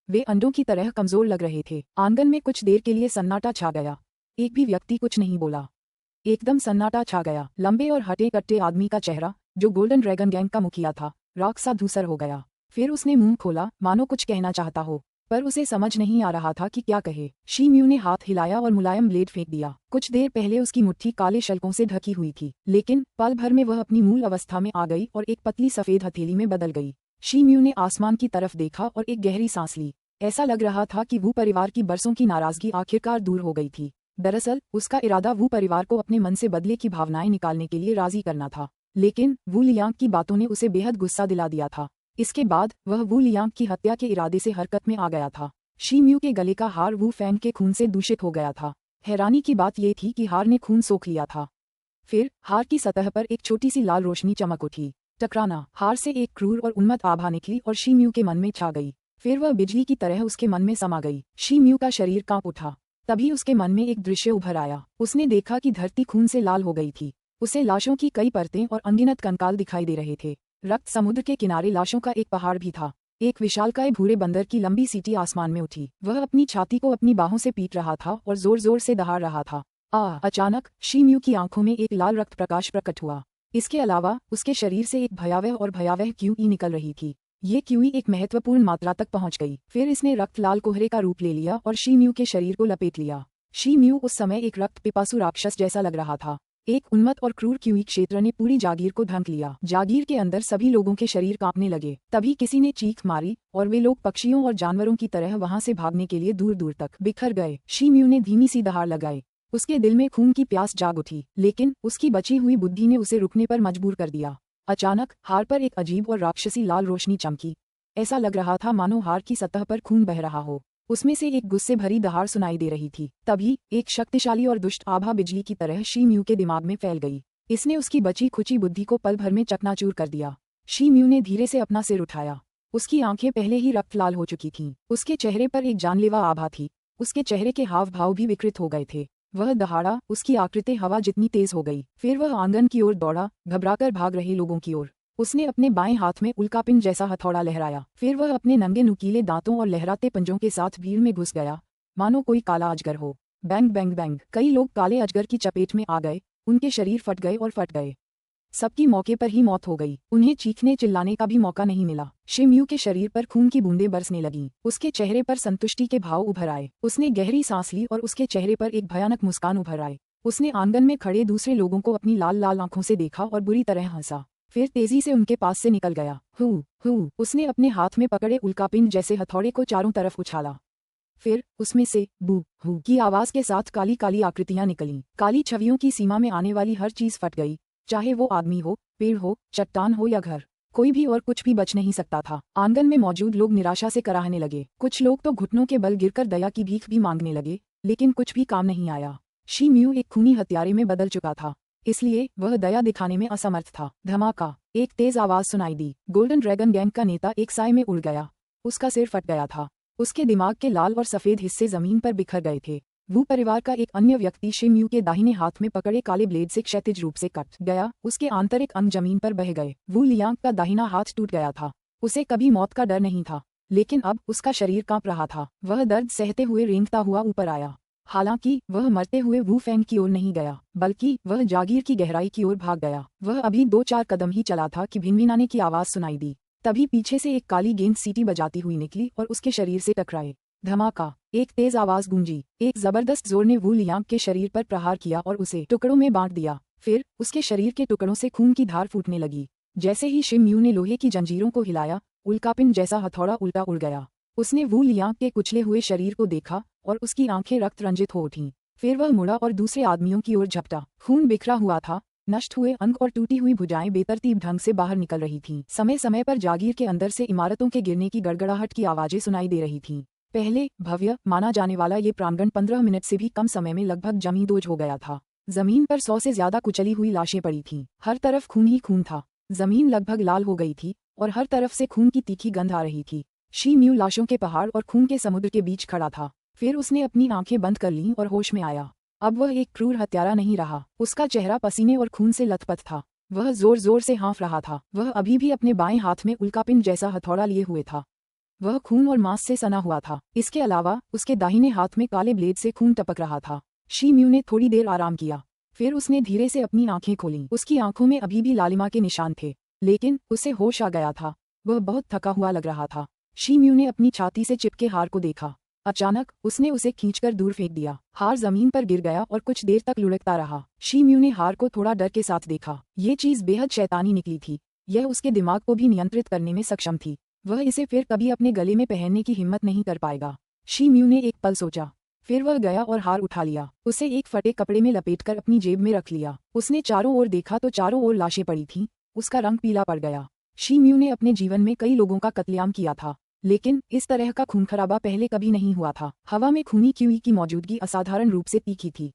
वे अंडों की तरह कमजोर लग रहे थे। आंगन में कुछ देर के लिए सन्नाटा छा गया। एक भी व्यक्ति कुछ नहीं बोला। एकदम सन्नाटा छा गया। लंबे और हटे कट्टे आदमी का चेहरा, जो गोल्डन ड्रैगन गैंग का मुखिया था, राख सा धूसर हो गया। फिर उसने मुंह खोला, मानो कुछ कहना चाहता हो, पर उसे समझ नहीं आ रहा था कि क्या कहे। शी म्यू ने हाथ हिलाया और मुलायम ब्लेड फेंक दिया। कुछ देर पहले उसकी मुट्ठी काले शल्कों से ढकी हुई थी, लेकिन पल भर में वह अपनी मूल अवस्था में आ गई और एक पतली सफेद हथेली में बदल गई। शी म्यू ने आसमान की तरफ देखा और एक गहरी सांस ली। ऐसा लग रहा था कि वू परिवार की बरसों की नाराजगी आखिरकार दूर हो गई थी। दरअसल उसका इरादा वू परिवार को अपने मन से बदले की भावनाएं निकालने के लिए राजी करना था, लेकिन वू लियांग की बातों ने उसे बेहद गुस्सा दिला दिया था। इसके बाद वह वू लियांग की हत्या के इरादे से हरकत में आ गया था। शी म्यू के गले का हार वू फैंग के खून से दूषित हो गया था। हैरानी की बात यह थी कि हार ने खून सोख लिया था। फिर हार की सतह पर एक छोटी सी लाल रोशनी चमक उठी। टकराना। हार से एक क्रूर और उन्मत्त आभा निकली और शी म्यू के मन में छा गई। फिर वह बिजली की तरह उसके मन में समा गई। शी म्यू का शरीर कांप उठा। तभी उसके मन में एक दृश्य उभर आया। उसने देखा कि धरती खून से लाल हो गई थी। उसे लाशों की कई परतें और अनगिनत कंकाल दिखाई दे रहे थे। रक्त समुद्र के किनारे लाशों का एक पहाड़ भी था। एक विशालकाय भूरे बंदर की लंबी सीटी आसमान में उठी। वह अपनी छाती को अपनी बाहों से पीट रहा था और जोर जोर से दहाड़ रहा था। अचानक शी म्यू की आंखों में एक लाल रक्त प्रकाश प्रकट हुआ। इसके अलावा उसके शरीर से एक भयावह क्यूई निकल रही थी। ये क्यूई एक महत्वपूर्ण मात्रा तक पहुंच गई। फिर इसने रक्त लाल कोहरे का रूप ले लिया और शी म्यू के शरीर को लपेट लिया। शी म्यू उस समय एक रक्त पिपासु राक्षस जैसा लग रहा था। एक उन्मत्त और क्रूर क्यूई क्षेत्र ने पूरी जागीर को ढंक लिया। जागीर के अंदर सभी लोगों के शरीर कांपने लगे। तभी किसी ने चीख मारी और वे लोग पक्षियों और जानवरों की तरह वहां से भागने के लिए दूर दूर तक बिखर गए। शी म्यू ने धीमी सी दहाड़ लगाई। उसके दिल में खून की प्यास जाग उठी, लेकिन उसकी बची हुई बुद्धि ने उसे रुकने पर मजबूर कर दिया। अचानक हार पर एक अजीब और राक्षसी लाल रोशनी चमकी। ऐसा लग रहा था मानो हार की सतह पर खून बह रहा हो। उसमें से एक गुस्से भरी दहाड़ सुनाई दे रही थी। तभी एक शक्तिशाली और दुष्ट आभा बिजली की तरह शी म्यू के दिमाग में फैल गई। इसने उसकी बची खुची बुद्धि को पल भर में चकनाचूर कर दिया। शी म्यू ने धीरे से अपना सिर उठाया। उसकी आंखें पहले ही रक्त लाल हो चुकी थीं। उसके चेहरे पर एक जानलेवा आभा थी। उसके चेहरे के हाव भाव भी विकृत हो गए थे। वह दहाड़ा, उसकी आकृति हवा जितनी तेज हो गई। फिर वह आंगन की ओर दौड़ा, घबराकर भाग रहे लोगों की ओर। उसने अपने बाएं हाथ में उल्कापिंड जैसा हथौड़ा लहराया। फिर वह अपने नंगे नुकीले दांतों और लहराते पंजों के साथ भीड़ में घुस गया, मानो कोई काला अजगर हो। Bang bang bang. कई लोग काले अजगर की चपेट में आ गए। उनके शरीर फट गए और फट गए। सबकी मौके पर ही मौत हो गई। उन्हें चीखने चिल्लाने का भी मौका नहीं मिला। शी म्यू के शरीर पर खून की बूंदें बरसने लगीं। उसके चेहरे पर संतुष्टि के भाव उभर आए। उसने गहरी सांस ली और उसके चेहरे पर एक भयानक मुस्कान उभर आए। उसने आंगन में खड़े दूसरे लोगों को अपनी लाल लाल आंखों से देखा और बुरी तरह हंसा। फिर तेजी से उनके पास से निकल गया। हु। उसने अपने हाथ में पकड़े उल्कापिंड जैसे हथौड़े को चारों तरफ उछाला। फिर उसमें से बू हु की आवाज के साथ काली काली आकृतियां निकलीं। काली छवियों की सीमा में आने वाली हर चीज फट गई, चाहे वो आदमी हो, पेड़ हो, चट्टान हो या घर। कोई भी और कुछ भी बच नहीं सकता था। आंगन में मौजूद लोग निराशा से कराहने लगे। कुछ लोग तो घुटनों के बल गिरकर दया की भीख भी मांगने लगे, लेकिन कुछ भी काम नहीं आया। शी म्यू एक खूनी हत्यारे में बदल चुका था, इसलिए वह दया दिखाने में असमर्थ था। धमाका। एक तेज आवाज सुनाई दी। गोल्डन ड्रैगन गैंग का नेता एक साए में उड़ गया। उसका सिर फट गया था। उसके दिमाग के लाल और सफेद हिस्से जमीन पर बिखर गए थे। वू परिवार का एक अन्य व्यक्ति शी म्यू के दाहिने हाथ में पकड़े काले ब्लेड से क्षैतिज रूप से कट गया। उसके आंतरिक अंग जमीन पर बह गए। वू लियांग का दाहिना हाथ टूट गया था। उसे कभी मौत का डर नहीं था, लेकिन अब उसका शरीर कांप रहा था। वह दर्द सहते हुए रेंगता हुआ ऊपर आया। हालांकि वह मरते हुए वू फैंग की ओर नहीं गया, बल्कि वह जागीर की गहराई की ओर भाग गया। वह अभी 2-4 कदम ही चला था कि भिनभिनाने की आवाज सुनाई दी। तभी पीछे से एक काली गेंद सीटी बजाती हुई निकली और उसके शरीर से टकराए। धमाका। एक तेज आवाज गूंजी। एक जबरदस्त जोर ने वू लियांग के शरीर पर प्रहार किया और उसे टुकड़ों में बांट दिया। फिर उसके शरीर के टुकड़ों से खून की धार फूटने लगी। जैसे ही शी म्यू ने लोहे की जंजीरों को हिलाया, उल्कापिंड जैसा हथौड़ा उल्टा उड़ गया। उसने वू लियांग के कुचले हुए शरीर को देखा और उसकी आंखें रक्त रंजित हो उठीं। फिर वह मुड़ा और दूसरे आदमियों की ओर झपटा। खून बिखरा हुआ था, नष्ट हुए अंग और टूटी हुई भुजाएं बेतरतीब ढंग से बाहर निकल रही थीं। समय समय पर जागीर के अंदर से इमारतों के गिरने की गड़गड़ाहट की आवाजें सुनाई दे रही थीं। पहले भव्य माना जाने वाला ये प्रांगण 15 मिनट से भी कम समय में लगभग जमींदोज हो गया था। जमीन पर 100 से ज्यादा कुचली हुई लाशें पड़ी थीं। हर तरफ खून ही खून था। जमीन लगभग लाल हो गई थी और हर तरफ से खून की तीखी गंध आ रही थी। शी म्यू लाशों के पहाड़ और खून के समुद्र के बीच खड़ा था। फिर उसने अपनी आंखें बंद कर लीं और होश में आया। अब वह एक क्रूर हत्यारा नहीं रहा। उसका चेहरा पसीने और खून से लथपथ था। वह जोर जोर से हाँफ रहा था। वह अभी भी अपने बाएं हाथ में उल्कापिंड जैसा हथौड़ा लिए हुए था। वह खून और मांस से सना हुआ था। इसके अलावा उसके दाहिने हाथ में काले ब्लेड से खून टपक रहा था। शी म्यू ने थोड़ी देर आराम किया, फिर उसने धीरे से अपनी आंखें खोलीं। उसकी आंखों में अभी भी लालिमा के निशान थे, लेकिन उसे होश आ गया था। वह बहुत थका हुआ लग रहा था। शी म्यू ने अपनी छाती से चिपके हार को देखा। अचानक उसने उसे खींचकर दूर फेंक दिया। हार जमीन पर गिर गया और कुछ देर तक लुढ़कता रहा। शी म्यू ने हार को थोड़ा डर के साथ देखा। ये चीज बेहद शैतानी निकली थी। यह उसके दिमाग को भी नियंत्रित करने में सक्षम थी। वह इसे फिर कभी अपने गले में पहनने की हिम्मत नहीं कर पाएगा। शी म्यू ने एक पल सोचा, फिर वह गया और हार उठा लिया। उसे एक फटे कपड़े में लपेटकर अपनी जेब में रख लिया। उसने चारों ओर देखा तो चारों ओर लाशें पड़ी थीं। उसका रंग पीला पड़ गया। शी म्यू ने अपने जीवन में कई लोगों का कत्लेआम किया था, लेकिन इस तरह का खून खराबा पहले कभी नहीं हुआ था। हवा में खूनी क्यूई की मौजूदगी असाधारण रूप से तीखी थी।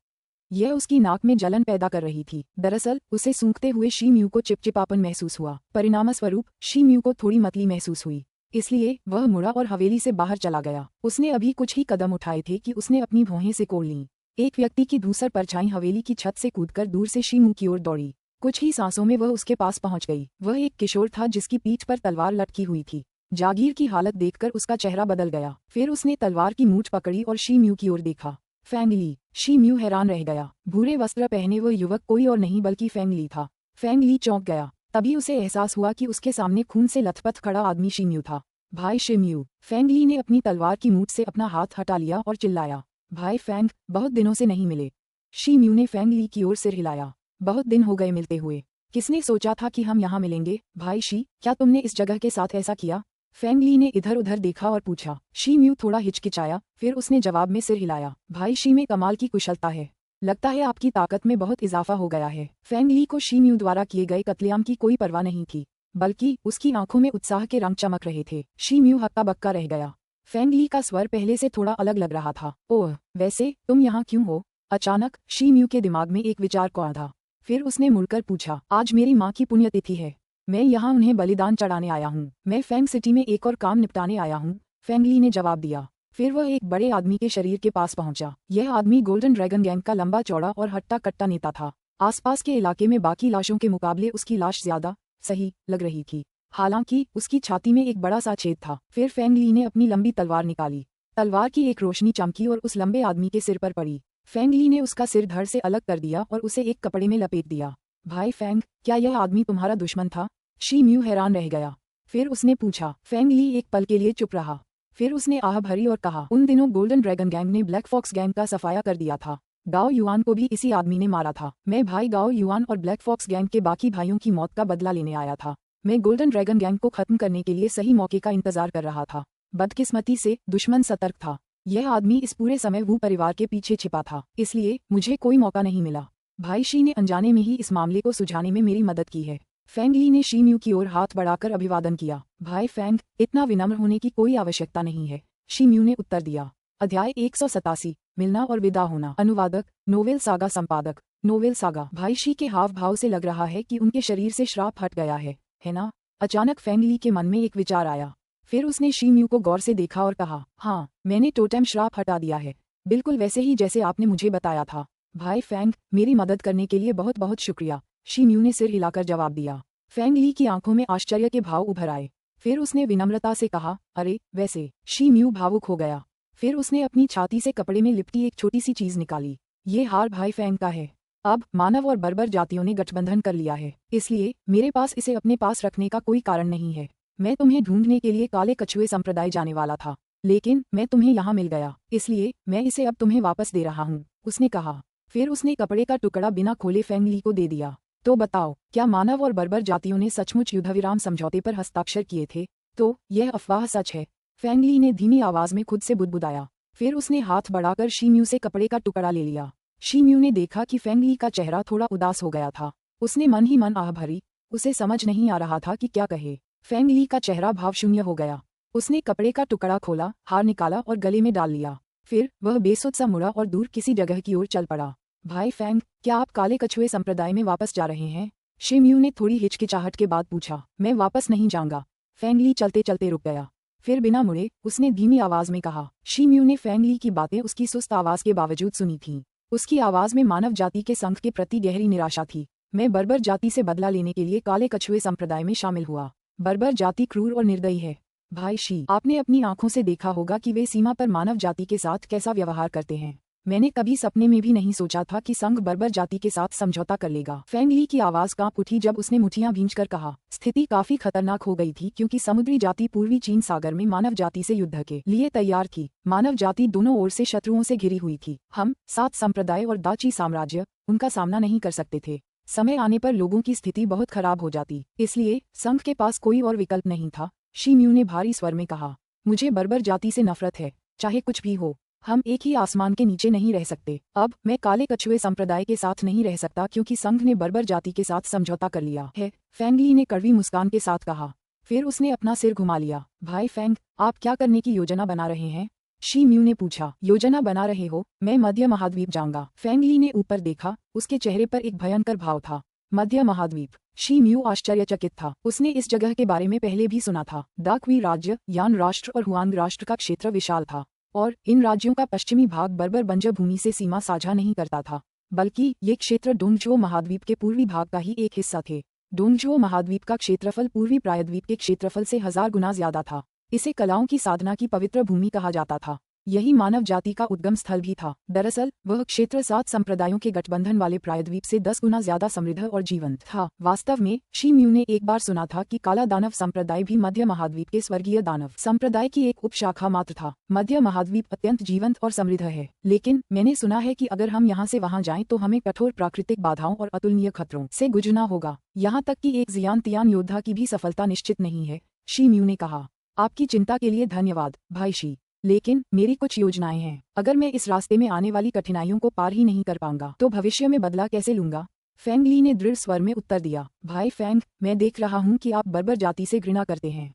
यह उसकी नाक में जलन पैदा कर रही थी। दरअसल उसे सूंघते हुए शी म्यू को चिपचिपापन महसूस हुआ। परिणामस्वरूप शी म्यू को थोड़ी मतली महसूस हुई, इसलिए वह मुड़ा और हवेली से बाहर चला गया। उसने अभी कुछ ही कदम उठाए थे कि उसने अपनी भौहें सिकोड़ लीं। एक व्यक्ति की धूसर परछाई हवेली की छत से कूदकर दूर से शी म्यू की ओर दौड़ी। कुछ ही सांसों में वह उसके पास पहुंच गई। वह एक किशोर था जिसकी पीठ पर तलवार लटकी हुई थी। जागीर की हालत देखकर उसका चेहरा बदल गया। फिर उसने तलवार की मूठ पकड़ी और शी म्यू की ओर देखा। Feng Lee. शी म्यू हैरान रह गया। भूरे वस्त्र पहने वह युवक कोई और नहीं बल्कि फेंग ली था। फेंग ली चौंक गया। तभी उसे एहसास हुआ कि उसके सामने खून से लथपथ खड़ा आदमी शी म्यू था। भाई शी म्यू। फेंग ली ने अपनी तलवार की मूठ से अपना हाथ हटा लिया और चिल्लाया, भाई फेंग, बहुत दिनों से नहीं मिले। शी म्यू ने फेंग ली की ओर सिर हिलाया। बहुत दिन हो गए मिलते हुए। किसने सोचा था कि हम यहाँ मिलेंगे? भाई शी, क्या तुमने इस जगह के साथ ऐसा किया? फेंग ली ने इधर उधर देखा और पूछा। शी म्यू थोड़ा हिचकिचाया, फिर उसने जवाब में सिर हिलाया। भाई शी में कमाल की कुशलता है। लगता है आपकी ताकत में बहुत इजाफा हो गया है। फेंग ली को शी म्यू द्वारा किए गए कत्लेआम की कोई परवाह नहीं थी, बल्कि उसकी आंखों में उत्साह के रंग चमक रहे थे। शी म्यू हक्का बक्का रह गया। फेंग ली का स्वर पहले से थोड़ा अलग लग रहा था। ओह, वैसे तुम यहाँ क्यों हो? अचानक शी म्यू के दिमाग में एक विचार कौंधा। फिर उसने मुड़कर पूछा, आज मेरी माँ की पुण्यतिथि है। मैं यहाँ उन्हें बलिदान चढ़ाने आया हूँ। मैं फेंग सिटी में एक और काम निपटाने आया हूँ, फेंग ली ने जवाब दिया। फिर वह एक बड़े आदमी के शरीर के पास पहुंचा। यह आदमी गोल्डन ड्रैगन गैंग का लंबा चौड़ा और हट्टा कट्टा नेता था। आसपास के इलाके में बाकी लाशों के मुकाबले उसकी लाश ज्यादा सही लग रही थी। हालांकि उसकी छाती में एक बड़ा सा छेद था। फिर फेंग ली ने अपनी लंबी तलवार निकाली। तलवार की एक रोशनी चमकी और उस लंबे आदमी के सिर पर पड़ी। फेंग ली ने उसका सिर धड़ से अलग कर दिया और उसे एक कपड़े में लपेट दिया। भाई फेंग, क्या यह आदमी तुम्हारा दुश्मन था? शी म्यू हैरान रह गया। फिर उसने पूछा। फेंग ली एक पल के लिए चुप रहा। फिर उसने आह भरी और कहा, उन दिनों गोल्डन ड्रैगन गैंग ने ब्लैक फॉक्स गैंग का सफाया कर दिया था। गाओ युआन को भी इसी आदमी ने मारा था। मैं भाई गाओ युआन और ब्लैक फॉक्स गैंग के बाकी भाइयों की मौत का बदला लेने आया था। मैं गोल्डन ड्रैगन गैंग को खत्म करने के लिए सही मौके का इंतजार कर रहा था। बदकिस्मती से दुश्मन सतर्क था। यह आदमी इस पूरे समय वू परिवार के पीछे छिपा था, इसलिए मुझे कोई मौका नहीं मिला। भाई शी ने अनजाने में ही इस मामले को सुलझाने में मेरी मदद की है। फेंग ली ने शी म्यू की ओर हाथ बढ़ाकर अभिवादन किया। भाई फेंग, इतना विनम्र होने की कोई आवश्यकता नहीं है, शी म्यू ने उत्तर दिया। अध्याय 187, मिलना और विदा होना। अनुवादक, नोवेल सागा संपादक, नोवेल सागा। भाई शी के हाव भाव से लग रहा है कि उनके शरीर से श्राप हट गया है ना? अचानक फेंग ली के मन में एक विचार आया। फिर उसने शी म्यू को गौर से देखा और कहा, हाँ, मैंने टोटेम श्राप हटा दिया है, बिल्कुल वैसे ही जैसे आपने मुझे बताया था। भाई फेंग, मेरी मदद करने के लिए बहुत बहुत शुक्रिया, शी म्यू ने सिर हिलाकर जवाब दिया। फेंग ली की आंखों में आश्चर्य के भाव उभर आए। फिर उसने विनम्रता से कहा, अरे वैसे। शी म्यू भावुक हो गया। फिर उसने अपनी छाती से कपड़े में लिपटी एक छोटी सी चीज निकाली। ये हार भाई फेंग का है। अब मानव और बर्बर जातियों ने गठबंधन कर लिया है, इसलिए मेरे पास इसे अपने पास रखने का कोई कारण नहीं है। मैं तुम्हें ढूंढने के लिए काले कछुए संप्रदाय जाने वाला था, लेकिन मैं तुम्हें यहाँ मिल गया, इसलिए मैं इसे अब तुम्हें वापस दे रहा हूँ, उसने कहा। फिर उसने कपड़े का टुकड़ा बिना खोले फेंग ली को दे दिया। तो बताओ, क्या मानव और बर्बर जातियों ने सचमुच युद्धविराम समझौते पर हस्ताक्षर किए थे? तो यह अफवाह सच है, फेंग ली ने धीमी आवाज में खुद से बुदबुदाया। फिर उसने हाथ बढ़ाकर शी म्यू से कपड़े का टुकड़ा ले लिया। शी म्यू ने देखा कि फेंग ली का चेहरा थोड़ा उदास हो गया था। उसने मन ही मन आह भरी। उसे समझ नहीं आ रहा था कि क्या कहे। फेंग ली का चेहरा भावशून्य हो गया। उसने कपड़े का टुकड़ा खोला, हार निकाला और गले में डाल लिया। फिर वह बेसुध सा मुड़ा और दूर किसी जगह की ओर चल पड़ा। भाई फेंग, क्या आप काले कछुए संप्रदाय में वापस जा रहे हैं? शी म्यू ने थोड़ी हिचकिचाहट के बाद पूछा। मैं वापस नहीं जाऊंगा, फेंग ली चलते चलते रुक गया। फिर बिना मुड़े उसने धीमी आवाज में कहा। शी म्यू ने फेंग ली की बातें उसकी सुस्त आवाज के बावजूद सुनी थीं। उसकी आवाज में मानव जाति के संघ के प्रति गहरी निराशा थी। मैं बर्बर जाति से बदला लेने के लिए काले कछुए संप्रदाय में शामिल हुआ। बर्बर जाति क्रूर और निर्दयी है। भाई शी, आपने अपनी आंखों से देखा होगा कि वे सीमा पर मानव जाति के साथ कैसा व्यवहार करते हैं। मैंने कभी सपने में भी नहीं सोचा था कि संघ बर्बर जाति के साथ समझौता कर लेगा। फेंग ली की आवाज कांप उठी जब उसने मुठ्ठियां भींचकर कहा। स्थिति काफी खतरनाक हो गई थी क्योंकि समुद्री जाति पूर्वी चीन सागर में मानव जाति से युद्ध के लिए तैयार थी। मानव जाति दोनों ओर से शत्रुओं से घिरी हुई थी। हम 7 संप्रदाय और दाची साम्राज्य उनका सामना नहीं कर सकते थे। समय आने पर लोगों की स्थिति बहुत खराब हो जाती, इसलिए संघ के पास कोई और विकल्प नहीं था। शी म्यू ने भारी स्वर में कहा, मुझे बर्बर जाति से नफरत है, चाहे कुछ भी हो। हम एक ही आसमान के नीचे नहीं रह सकते। अब मैं काले कछुए संप्रदाय के साथ नहीं रह सकता क्योंकि संघ ने बर्बर जाति के साथ समझौता कर लिया है। फेंग ली ने कड़वी मुस्कान के साथ कहा। फिर उसने अपना सिर घुमा लिया। भाई फेंग, आप क्या करने की योजना बना रहे हैं? शी म्यू ने पूछा। योजना बना रहे हो? मैं मध्य महाद्वीप जाऊंगा। फेंग ली ने ऊपर देखा, उसके चेहरे पर एक भयंकर भाव था। मध्य महाद्वीप? शी म्यू आश्चर्यचकित था। उसने इस जगह के बारे में पहले भी सुना था। दाक्वी राज्य, यान राष्ट्र और हुआंग राष्ट्र का क्षेत्र विशाल था और इन राज्यों का पश्चिमी भाग बर्बर बंजर भूमि से सीमा साझा नहीं करता था, बल्कि ये क्षेत्र डोंगजुओ महाद्वीप के पूर्वी भाग का ही एक हिस्सा थे। डोंगजुओ महाद्वीप का क्षेत्रफल पूर्वी प्रायद्वीप के क्षेत्रफल से 1000 गुना ज्यादा था। इसे कलाओं की साधना की पवित्र भूमि कहा जाता था। यही मानव जाति का उद्गम स्थल भी था। दरअसल वह क्षेत्र 7 संप्रदायों के गठबंधन वाले प्रायद्वीप से 10 गुना ज्यादा समृद्ध और जीवंत था। वास्तव में शी म्यू ने एक बार सुना था कि काला दानव संप्रदाय भी मध्य महाद्वीप के स्वर्गीय दानव संप्रदाय की एक उपशाखा मात्र था। मध्य महाद्वीप अत्यंत जीवंत और समृद्ध है, लेकिन मैंने सुना है कि अगर हम यहाँ से वहाँ जाएं तो हमें कठोर प्राकृतिक बाधाओं और अतुलनीय खतरों से गुजरना होगा। यहाँ तक कि एक जियान-तियान योद्धा की भी सफलता निश्चित नहीं है। शी म्यू ने कहा। आपकी चिंता के लिए धन्यवाद भाई शी, लेकिन मेरी कुछ योजनाएं हैं। अगर मैं इस रास्ते में आने वाली कठिनाइयों को पार ही नहीं कर पाऊंगा तो भविष्य में बदला कैसे लूंगा? फेंग ली ने दृढ़ स्वर में उत्तर दिया। भाई फेंग, मैं देख रहा हूं कि आप बर्बर जाति से घृणा करते हैं।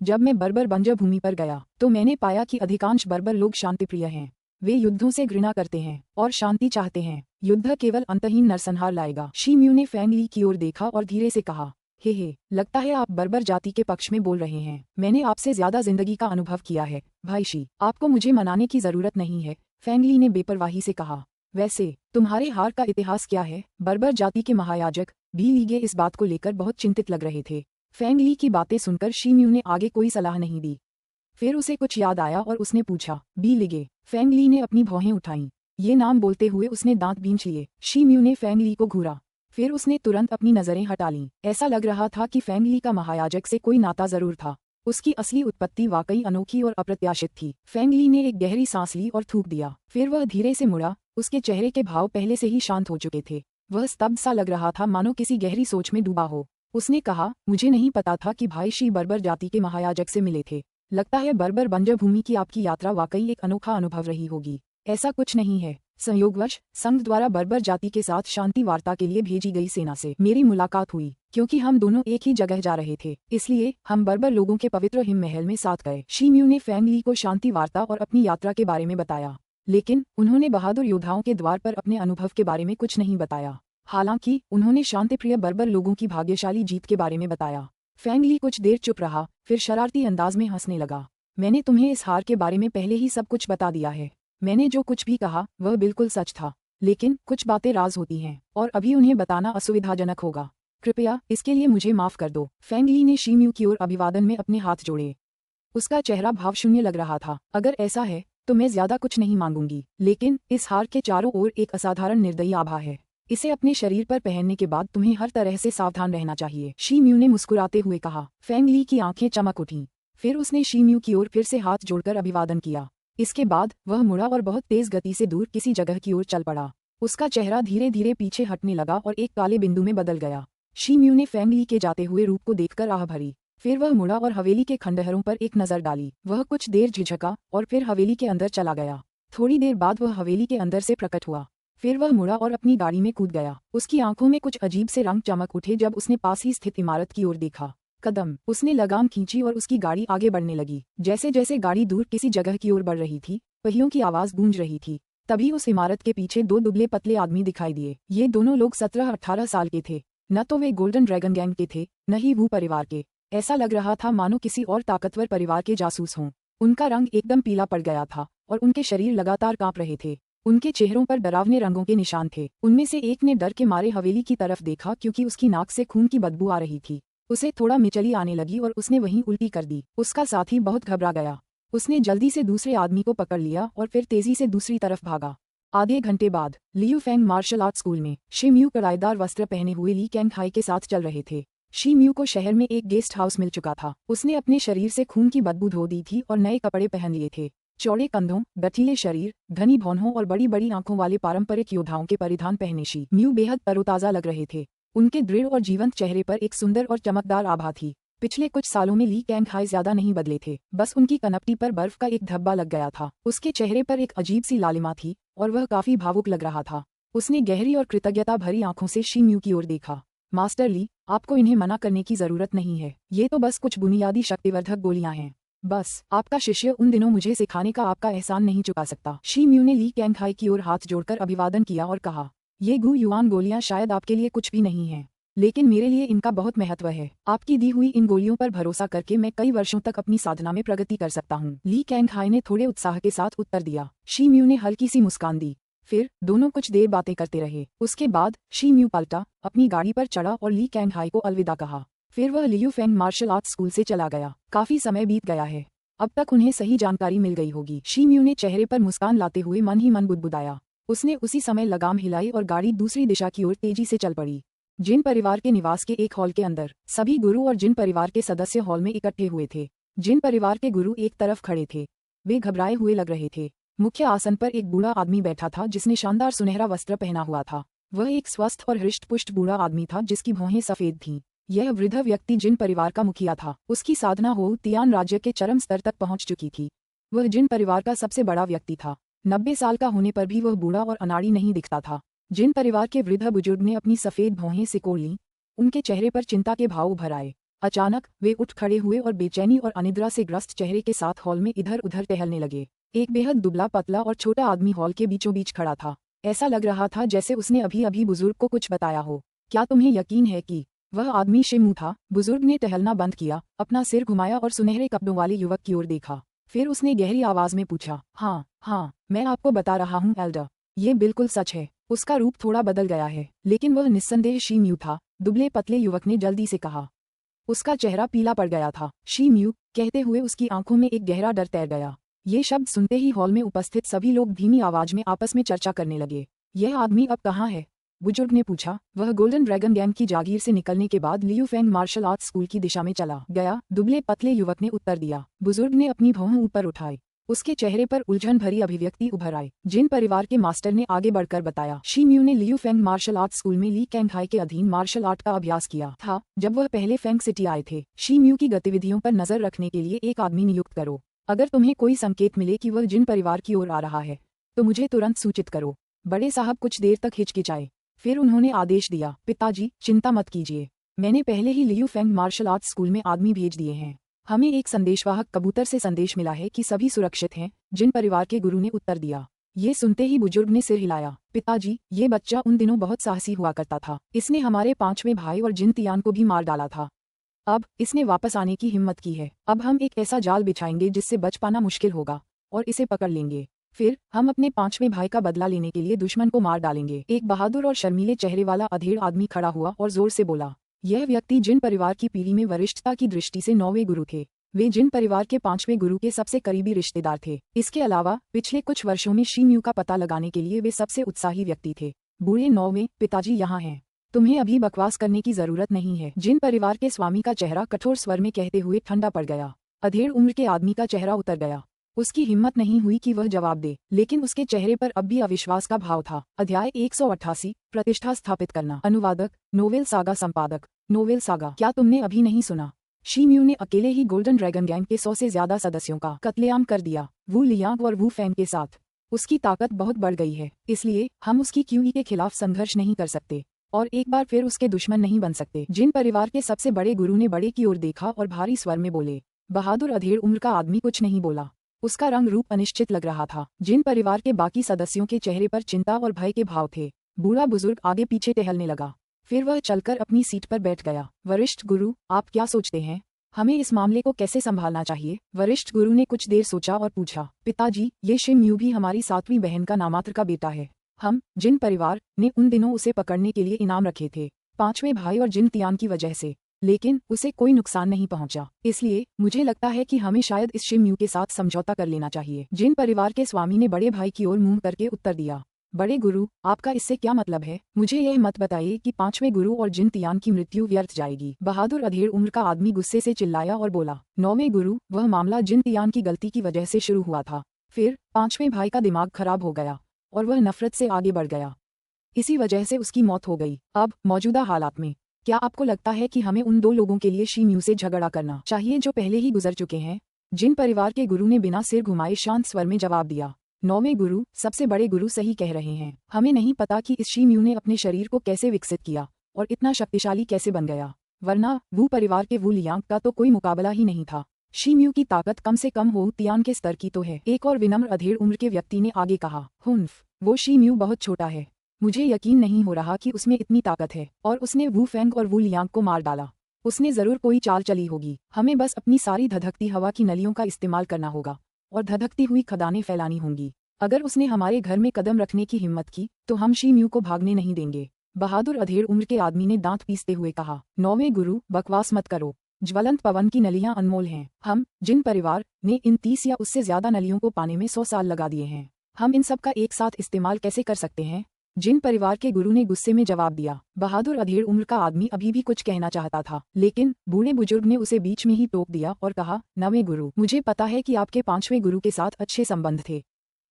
जब मैं बर्बर बंजर भूमि पर गया तो मैंने पाया कि अधिकांश बर्बर लोग शांतिप्रिय हैं। वे युद्धों से घृणा करते हैं और शांति चाहते हैं। युद्ध केवल अंतहीन नरसंहार लाएगा। शी म्यू ने फेंग ली की ओर देखा और धीरे से कहा, हे, लगता है आप बर्बर जाति के पक्ष में बोल रहे हैं। मैंने आपसे ज्यादा जिंदगी का अनुभव किया है भाई शी, आपको मुझे मनाने की जरूरत नहीं है। फेंग ली ने बेपरवाही से कहा। वैसे तुम्हारे हार का इतिहास क्या है? बर्बर जाति के महायाजक बी लीगे इस बात को लेकर बहुत चिंतित लग रहे थे। फेंग ली की बातें सुनकर शी म्यू ने आगे कोई सलाह नहीं दी। फिर उसे कुछ याद आया और उसने पूछा, बी लीगे? फेंग ली ने अपनी भौहें उठाईं। ये नाम बोलते हुए उसने दांत बींच लिए। शी म्यू ने फेंग ली को घूरा, फिर उसने तुरंत अपनी नजरें हटा लीं। ऐसा लग रहा था कि फेंग ली का महायाजक से कोई नाता जरूर था। उसकी असली उत्पत्ति वाकई अनोखी और अप्रत्याशित थी। फेंग ली ने एक गहरी सांस ली और थूक दिया। फिर वह धीरे से मुड़ा। उसके चेहरे के भाव पहले से ही शांत हो चुके थे। वह स्तब्ध सा लग रहा था, मानो किसी गहरी सोच में डूबा हो। उसने कहा, मुझे नहीं पता था कि भाई शी बर्बर जाति के महायाजक से मिले थे। लगता है बर्बर बंजर भूमि की आपकी यात्रा वाकई एक अनोखा अनुभव रही होगी। ऐसा कुछ नहीं है। संयोगवश संघ द्वारा बर्बर जाति के साथ शांति वार्ता के लिए भेजी गई सेना से मेरी मुलाकात हुई। क्योंकि हम दोनों एक ही जगह जा रहे थे, इसलिए हम बर्बर लोगों के पवित्र हिम महल में साथ गए। शी म्यू ने फेंग ली को शांति वार्ता और अपनी यात्रा के बारे में बताया, लेकिन उन्होंने बहादुर योद्धाओं के द्वार पर अपने अनुभव के बारे में कुछ नहीं बताया। हालांकि उन्होंने शांतिप्रिय बर्बर लोगों की भाग्यशाली जीत के बारे में बताया। फेंग ली कुछ देर चुप रहा, फिर शरारती अंदाज में हंसने लगा। मैंने तुम्हें इस हार के बारे में पहले ही सब कुछ बता दिया है। मैंने जो कुछ भी कहा वह बिल्कुल सच था, लेकिन कुछ बातें राज होती हैं और अभी उन्हें बताना असुविधाजनक होगा। कृपया इसके लिए मुझे माफ कर दो। फेंग ली ने शी म्यू की ओर अभिवादन में अपने हाथ जोड़े। उसका चेहरा भावशून्य लग रहा था। अगर ऐसा है तो मैं ज्यादा कुछ नहीं मांगूंगी, लेकिन इस हार के चारों ओर एक असाधारण निर्दयी आभा है। इसे अपने शरीर पर पहनने के बाद तुम्हें हर तरह से सावधान रहना चाहिए। शी म्यू ने मुस्कुराते हुए कहा। फेंग ली की आंखें चमक उठीं। फिर उसने शी म्यू की ओर फिर से हाथ जोड़कर अभिवादन किया। इसके बाद वह मुड़ा और बहुत तेज गति से दूर किसी जगह की ओर चल पड़ा। उसका चेहरा धीरे धीरे पीछे हटने लगा और एक काले बिंदु में बदल गया। शी म्यू ने फेंग ली के जाते हुए रूप को देखकर आह भरी। फिर वह मुड़ा और हवेली के खंडहरों पर एक नजर डाली। वह कुछ देर झिझका और फिर हवेली के अंदर चला गया। थोड़ी देर बाद वह हवेली के अंदर से प्रकट हुआ। फिर वह मुड़ा और अपनी गाड़ी में कूद गया। उसकी आंखों में कुछ अजीब से रंग चमक उठे जब उसने पास ही स्थित इमारत की ओर देखा। कदम उसने लगाम खींची और उसकी गाड़ी आगे बढ़ने लगी। जैसे जैसे गाड़ी दूर किसी जगह की ओर बढ़ रही थी, पहियों की आवाज गूंज रही थी। तभी उस इमारत के पीछे 2 दुबले पतले आदमी दिखाई दिए। ये दोनों लोग 17-18 साल के थे। न तो वे गोल्डन ड्रैगन गैंग के थे, न ही वू परिवार के। ऐसा लग रहा था मानो किसी और ताकतवर परिवार के जासूस हों। उनका रंग एकदम पीला पड़ गया था और उनके शरीर लगातार कांप रहे थे। उनके चेहरों पर डरावने रंगों के निशान थे। उनमें से एक ने डर के मारे हवेली की तरफ देखा क्योंकि उसकी नाक से खून की बदबू आ रही थी। उसे थोड़ा मिचली आने लगी और उसने वहीं उल्टी कर दी। उसका साथी बहुत घबरा गया। उसने जल्दी से दूसरे आदमी को पकड़ लिया और फिर तेजी से दूसरी तरफ भागा। आधे घंटे बाद Liu Feng martial art school में शी म्यू कड़ाईदार वस्त्र पहने हुए ली कैंग हाई के साथ चल रहे थे। शी म्यू को शहर में एक गेस्ट हाउस मिल चुका था। उसने अपने शरीर से खून की बदबू धो दी थी और नए कपड़े पहन लिए थे। चौड़े कंधों, गठीले शरीर, घनी भौहों और बड़ी बड़ी आंखों वाले पारंपरिक योद्धाओं के परिधान पहने शी म्यू बेहद तरोताजा लग रहे थे। उनके दृढ़ और जीवंत चेहरे पर एक सुंदर और चमकदार आभा थी। पिछले कुछ सालों में ली कैंग हाई ज्यादा नहीं बदले थे, बस उनकी कनपटी पर बर्फ का एक धब्बा लग गया था। उसके चेहरे पर एक अजीब सी लालिमा थी और वह काफी भावुक लग रहा था। उसने गहरी और कृतज्ञता भरी आंखों से शी म्यू की ओर देखा। मास्टर ली, आपको इन्हें मना करने की जरूरत नहीं है। ये तो बस कुछ बुनियादी शक्तिवर्धक गोलियां हैं। बस आपका शिष्य उन दिनों मुझे सिखाने का आपका एहसान नहीं चुका सकता। शी म्यू ने ली कैंग हाई की ओर हाथ जोड़कर अभिवादन किया और कहा, ये गु युआन गोलियां शायद आपके लिए कुछ भी नहीं हैं, लेकिन मेरे लिए इनका बहुत महत्व है। आपकी दी हुई इन गोलियों पर भरोसा करके मैं कई वर्षों तक अपनी साधना में प्रगति कर सकता हूँ। ली कैंग हाई ने थोड़े उत्साह के साथ उत्तर दिया। शी म्यू ने हल्की सी मुस्कान दी। फिर दोनों कुछ देर बातें करते रहे। उसके बाद शी म्यू पलटा, अपनी गाड़ी पर चढ़ा और ली कैंग हाई को अलविदा कहा। फिर वह Liu Feng martial art school से चला गया। काफी समय बीत गया है, अब तक उन्हें सही जानकारी मिल गई होगी। शी म्यू ने चेहरे पर मुस्कान लाते हुए मन ही मन बुदबुदाया। उसने उसी समय लगाम हिलाई और गाड़ी दूसरी दिशा की ओर तेजी से चल पड़ी। जिन परिवार के निवास के एक हॉल के अंदर सभी गुरु और जिन परिवार के सदस्य हॉल में इकट्ठे हुए थे। जिन परिवार के गुरु एक तरफ खड़े थे, वे घबराए हुए लग रहे थे। मुख्य आसन पर एक बूढ़ा आदमी बैठा था जिसने शानदार सुनहरा वस्त्र पहना हुआ था। वह एक स्वस्थ और हृष्ट-पुष्ट बूढ़ा आदमी था जिसकी भौहें सफेद थीं। यह वृद्ध व्यक्ति जिन परिवार का मुखिया था। उसकी साधना हो तियान राज्य के चरम स्तर तक पहुंच चुकी थी। वह जिन परिवार का सबसे बड़ा व्यक्ति था। 90 साल का होने पर भी वह बूढ़ा और अनाड़ी नहीं दिखता था। जिन परिवार के वृद्ध बुजुर्ग ने अपनी सफेद भौहें सिकोड़ लीं, उनके चेहरे पर चिंता के भाव उभर आए। अचानक वे उठ खड़े हुए और बेचैनी और अनिद्रा से ग्रस्त चेहरे के साथ हॉल में इधर उधर टहलने लगे। एक बेहद दुबला पतला और छोटा आदमी हॉल के बीचों बीच खड़ा था। ऐसा लग रहा था जैसे उसने अभी अभी बुजुर्ग को कुछ बताया हो। क्या तुम्हें यकीन है कि वह आदमी शिमू था? बुजुर्ग ने टहलना बंद किया, अपना सिर घुमाया और सुनहरे कपड़ों वाले युवक की ओर देखा। फिर उसने गहरी आवाज में पूछा, हाँ, मैं आपको बता रहा हूँ एल्डर, ये बिल्कुल सच है। उसका रूप थोड़ा बदल गया है, लेकिन वह निस्संदेह शी म्यू था, दुबले पतले युवक ने जल्दी से कहा। उसका चेहरा पीला पड़ गया था। शी म्यू कहते हुए उसकी आंखों में एक गहरा डर तैर गया। ये शब्द सुनते ही हॉल में उपस्थित सभी लोग धीमी आवाज में आपस में चर्चा करने लगे। यह आदमी अब कहाँ है? बुजुर्ग ने पूछा। वह गोल्डन ड्रैगन गैंग की जागीर से निकलने के बाद Liu Feng martial art school की दिशा में चला गया, दुबले पतले युवक ने उत्तर दिया। बुजुर्ग ने अपनी भौहें ऊपर उठाई। उसके चेहरे पर उलझन भरी अभिव्यक्ति उभर आई। जिन परिवार के मास्टर ने आगे बढ़कर बताया, शी म्यू ने Liu Feng martial art school में ली कैंग हाई के अधीन मार्शल आर्ट का अभ्यास किया था। जब वह पहले फेंग सिटी आए थे, शी म्यू की गतिविधियों पर नजर रखने के लिए एक आदमी नियुक्त करो। अगर तुम्हें कोई संकेत मिले कि वह जिन परिवार की ओर आ रहा है, तो मुझे तुरंत सूचित करो। बड़े साहब कुछ देर तक हिचकिचाए, फिर उन्होंने आदेश दिया, पिताजी चिंता मत कीजिए, मैंने पहले ही Liu Feng martial art school में आदमी भेज दिए हैं। हमें एक संदेशवाहक कबूतर से संदेश मिला है कि सभी सुरक्षित हैं। जिन परिवार के गुरु ने उत्तर दिया। ये सुनते ही बुजुर्ग ने सिर हिलाया। पिताजी, ये बच्चा उन दिनों बहुत साहसी हुआ करता था। इसने हमारे 5वें भाई और जिन तियान को भी मार डाला था। अब इसने वापस आने की हिम्मत की है। अब हम एक ऐसा जाल बिछाएंगे जिससे बच पाना मुश्किल होगा, और इसे पकड़ लेंगे। फिर हम अपने 5वें भाई का बदला लेने के लिए दुश्मन को मार डालेंगे। एक बहादुर और शर्मीले चेहरे वाला अधेड़ आदमी खड़ा हुआ और जोर से बोला। यह व्यक्ति जिन परिवार की पीढ़ी में वरिष्ठता की दृष्टि से 9वें गुरु थे। वे जिन परिवार के 5वें गुरु के सबसे करीबी रिश्तेदार थे। इसके अलावा पिछले कुछ वर्षों में शी म्यू का पता लगाने के लिए वे सबसे उत्साही व्यक्ति थे। बूढ़े 9वें, पिताजी यहाँ हैं। तुम्हें अभी बकवास करने की जरूरत नहीं है। जिन परिवार के स्वामी का चेहरा कठोर स्वर में कहते हुए ठंडा पड़ गया। अधेड़ उम्र के आदमी का चेहरा उतर गया। उसकी हिम्मत नहीं हुई कि वह जवाब दे, लेकिन उसके चेहरे पर अब भी अविश्वास का भाव था। अध्याय 188, प्रतिष्ठा स्थापित करना। अनुवादक, नोवेल सागा संपादक, नोवेल सागा। क्या तुमने अभी नहीं सुना? शी म्यू ने अकेले ही गोल्डन ड्रैगन गैंग के 100 से ज्यादा सदस्यों का कत्लेआम कर दिया, वू लियांग और वू फैंग के साथ। उसकी ताकत बहुत बढ़ गई है, इसलिए हम उसकी क्यूई के खिलाफ संघर्ष नहीं कर सकते और एक बार फिर उसके दुश्मन नहीं बन सकते। जिन परिवार के सबसे बड़े गुरु ने बड़े की ओर देखा और भारी स्वर में बोले। बहादुर अधेड़ उम्र का आदमी कुछ नहीं बोला। उसका रंग रूप अनिश्चित लग रहा था। जिन परिवार के बाकी सदस्यों के चेहरे पर चिंता और भय के भाव थे। बूढ़ा बुजुर्ग आगे पीछे टहलने लगा, फिर वह चलकर अपनी सीट पर बैठ गया। वरिष्ठ गुरु, आप क्या सोचते हैं? हमें इस मामले को कैसे संभालना चाहिए? वरिष्ठ गुरु ने कुछ देर सोचा और पूछा। पिताजी, ये शी म्यू भी हमारी 7वीं बहन का नामात्र का बेटा है। हम जिन परिवार ने उन दिनों उसे पकड़ने के लिए इनाम रखे थे, 5वें भाई और जिन तियान की वजह से लेकिन उसे कोई नुकसान नहीं पहुंचा। इसलिए मुझे लगता है कि हमें शायद इस शिम्यू के साथ समझौता कर लेना चाहिए। जिन परिवार के स्वामी ने बड़े भाई की ओर मुंह करके उत्तर दिया, बड़े गुरु, आपका इससे क्या मतलब है? मुझे यह मत बताइए कि 5वें गुरु और जिन तियान की मृत्यु व्यर्थ जाएगी। बहादुर अधेड़ उम्र का आदमी गुस्से से चिल्लाया और बोला, 9वें गुरु, वह मामला जिन तियान की गलती की वजह से शुरू हुआ था। फिर 5वें भाई का दिमाग खराब हो गया और वह नफरत से आगे बढ़ गया। इसी वजह से उसकी मौत हो गई। अब मौजूदा हालात में क्या आपको लगता है कि हमें उन 2 लोगों के लिए शिम्यू से झगड़ा करना चाहिए जो पहले ही गुजर चुके हैं? जिन परिवार के गुरु ने बिना सिर घुमाए शांत स्वर में जवाब दिया, 9वें गुरु, सबसे बड़े गुरु सही कह रहे हैं। हमें नहीं पता कि इस शिम्यू ने अपने शरीर को कैसे विकसित किया और इतना शक्तिशाली कैसे बन गया, वरना वू परिवार के वू लियांग का तो कोई मुकाबला ही नहीं था। शिम्यू की ताकत कम से कम हो तियान के स्तर की तो है। एक और विनम्र अधेड़ उम्र के व्यक्ति ने आगे कहा, हुन्फ, वो शिम्यू बहुत छोटा है। मुझे यकीन नहीं हो रहा कि उसमें इतनी ताकत है और उसने वू फेंग और वू लियांग को मार डाला। उसने जरूर कोई चाल चली होगी। हमें बस अपनी सारी धधकती हवा की नलियों का इस्तेमाल करना होगा और धधकती हुई खदानें फैलानी होंगी। अगर उसने हमारे घर में कदम रखने की हिम्मत की तो हम शिम्यू को भागने नहीं देंगे। बहादुर अधेड़ उम्र के आदमी ने दांत पीसते हुए कहा, 9वें गुरु, बकवास मत करो। ज्वलंत पवन की नलियां अनमोल हैं। हम जिन परिवार ने इन 30 या उससे ज्यादा नलियों को पाने में 100 साल लगा दिए हैं, हम इन सब का एक साथ इस्तेमाल कैसे कर सकते हैं? जिन परिवार के गुरु ने गुस्से में जवाब दिया। बहादुर अधेड़ उम्र का आदमी अभी भी कुछ कहना चाहता था, लेकिन बूढ़े बुजुर्ग ने उसे बीच में ही टोक दिया और कहा, 9वें गुरु, मुझे पता है कि आपके 5वें गुरु के साथ अच्छे संबंध थे,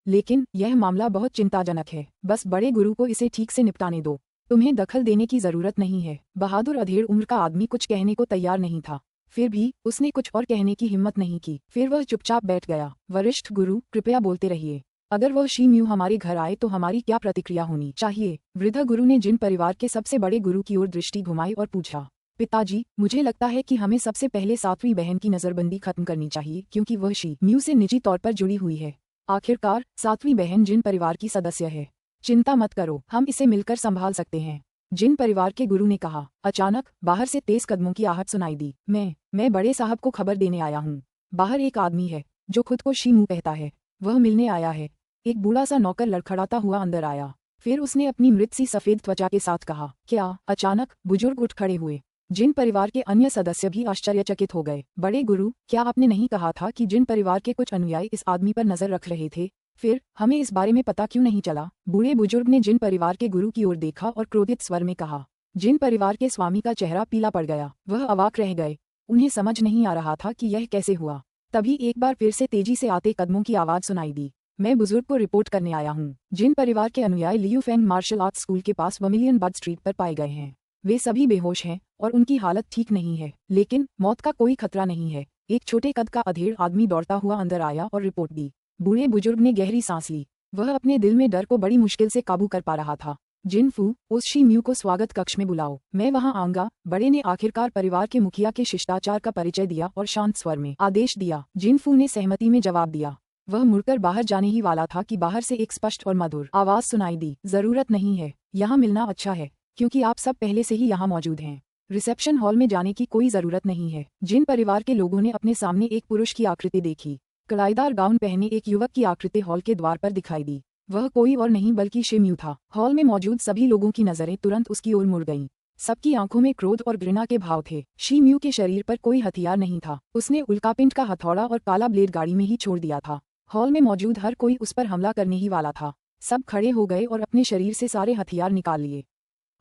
लेकिन यह मामला बहुत चिंताजनक है। बस बड़े गुरु को इसे ठीक से निपटाने दो। तुम्हें दखल देने की जरूरत नहीं है। बहादुर अधेड़ उम्र का आदमी कुछ कहने को तैयार नहीं था, फिर भी उसने कुछ और कहने की हिम्मत नहीं की। फिर वह चुपचाप बैठ गया। वरिष्ठ गुरु, कृपया बोलते रहिए। अगर वह शिम्यू हमारे घर आए तो हमारी क्या प्रतिक्रिया होनी चाहिए? वृद्ध गुरु ने जिन परिवार के सबसे बड़े गुरु की ओर दृष्टि घुमाई और पूछा, पिताजी, मुझे लगता है कि हमें सबसे पहले 7वीं बहन की नजरबंदी खत्म करनी चाहिए, क्योंकि वह शिम्यू से निजी तौर पर जुड़ी हुई है। आखिरकार 7वीं बहन जिन परिवार की सदस्य है। चिंता मत करो, हम इसे मिलकर संभाल सकते हैं, जिन परिवार के गुरु ने कहा। अचानक बाहर से तेज कदमों की आहट सुनाई दी। मैं बड़े साहब को खबर देने आया हूँ। बाहर एक आदमी है जो खुद को शिम्यू कहता है, वह मिलने आया है। एक बूढ़ा सा नौकर लड़खड़ाता हुआ अंदर आया। फिर उसने अपनी मृत सी सफेद त्वचा के साथ कहा, क्या? अचानक बुजुर्ग उठ खड़े हुए। जिन परिवार के अन्य सदस्य भी आश्चर्यचकित हो गए। बड़े गुरु, क्या आपने नहीं कहा था कि जिन परिवार के कुछ अनुयायी इस आदमी पर नजर रख रहे थे? फिर हमें इस बारे में पता क्यों नहीं चला? बूढ़े बुजुर्ग ने जिन परिवार के गुरु की ओर देखा और क्रोधित स्वर में कहा। जिन परिवार के स्वामी का चेहरा पीला पड़ गया। वह अवाक रह गए। उन्हें समझ नहीं आ रहा था कि यह कैसे हुआ। तभी एक बार फिर से तेजी से आते कदमों की आवाज सुनाई दी। मैं बुजुर्ग को रिपोर्ट करने आया हूँ। जिन परिवार के अनुयायी Liu Feng martial arts school के पास वमिलियन बड स्ट्रीट पर पाए गए हैं। वे सभी बेहोश हैं और उनकी हालत ठीक नहीं है, लेकिन मौत का कोई खतरा नहीं है। एक छोटे कद का अधेड़ आदमी दौड़ता हुआ अंदर आया और रिपोर्ट दी। बूढ़े बुजुर्ग ने गहरी सांस ली। वह अपने दिल में डर को बड़ी मुश्किल से काबू कर पा रहा था। जिन फू, उस शिम्यू को स्वागत कक्ष में बुलाओ, मैं वहां आऊंगा। बड़े ने आखिरकार परिवार के मुखिया के शिष्टाचार का परिचय दिया और शांत स्वर में आदेश दिया। जिन फू ने सहमति में जवाब दिया। वह मुड़कर बाहर जाने ही वाला था कि बाहर से एक स्पष्ट और मधुर आवाज सुनाई दी, जरूरत नहीं है, यहाँ मिलना अच्छा है, क्योंकि आप सब पहले से ही यहाँ मौजूद हैं। रिसेप्शन हॉल में जाने की कोई जरूरत नहीं है। जिन परिवार के लोगों ने अपने सामने एक पुरुष की आकृति देखी। कलाईदार गाउन पहने एक युवक की आकृति हॉल के द्वार पर दिखाई दी। वह कोई और नहीं बल्कि शिम्यू था। हॉल में मौजूद सभी लोगों की नजरें तुरंत उसकी ओर मुड़ गईं। सबकी आंखों में क्रोध और घृणा के भाव थे। शिम्यू के शरीर पर कोई हथियार नहीं था। उसने उल्कापिंड का हथौड़ा और काला ब्लेड गाड़ी में ही छोड़ दिया था। हॉल में मौजूद हर कोई उस पर हमला करने ही वाला था। सब खड़े हो गए और अपने शरीर से सारे हथियार निकाल लिए।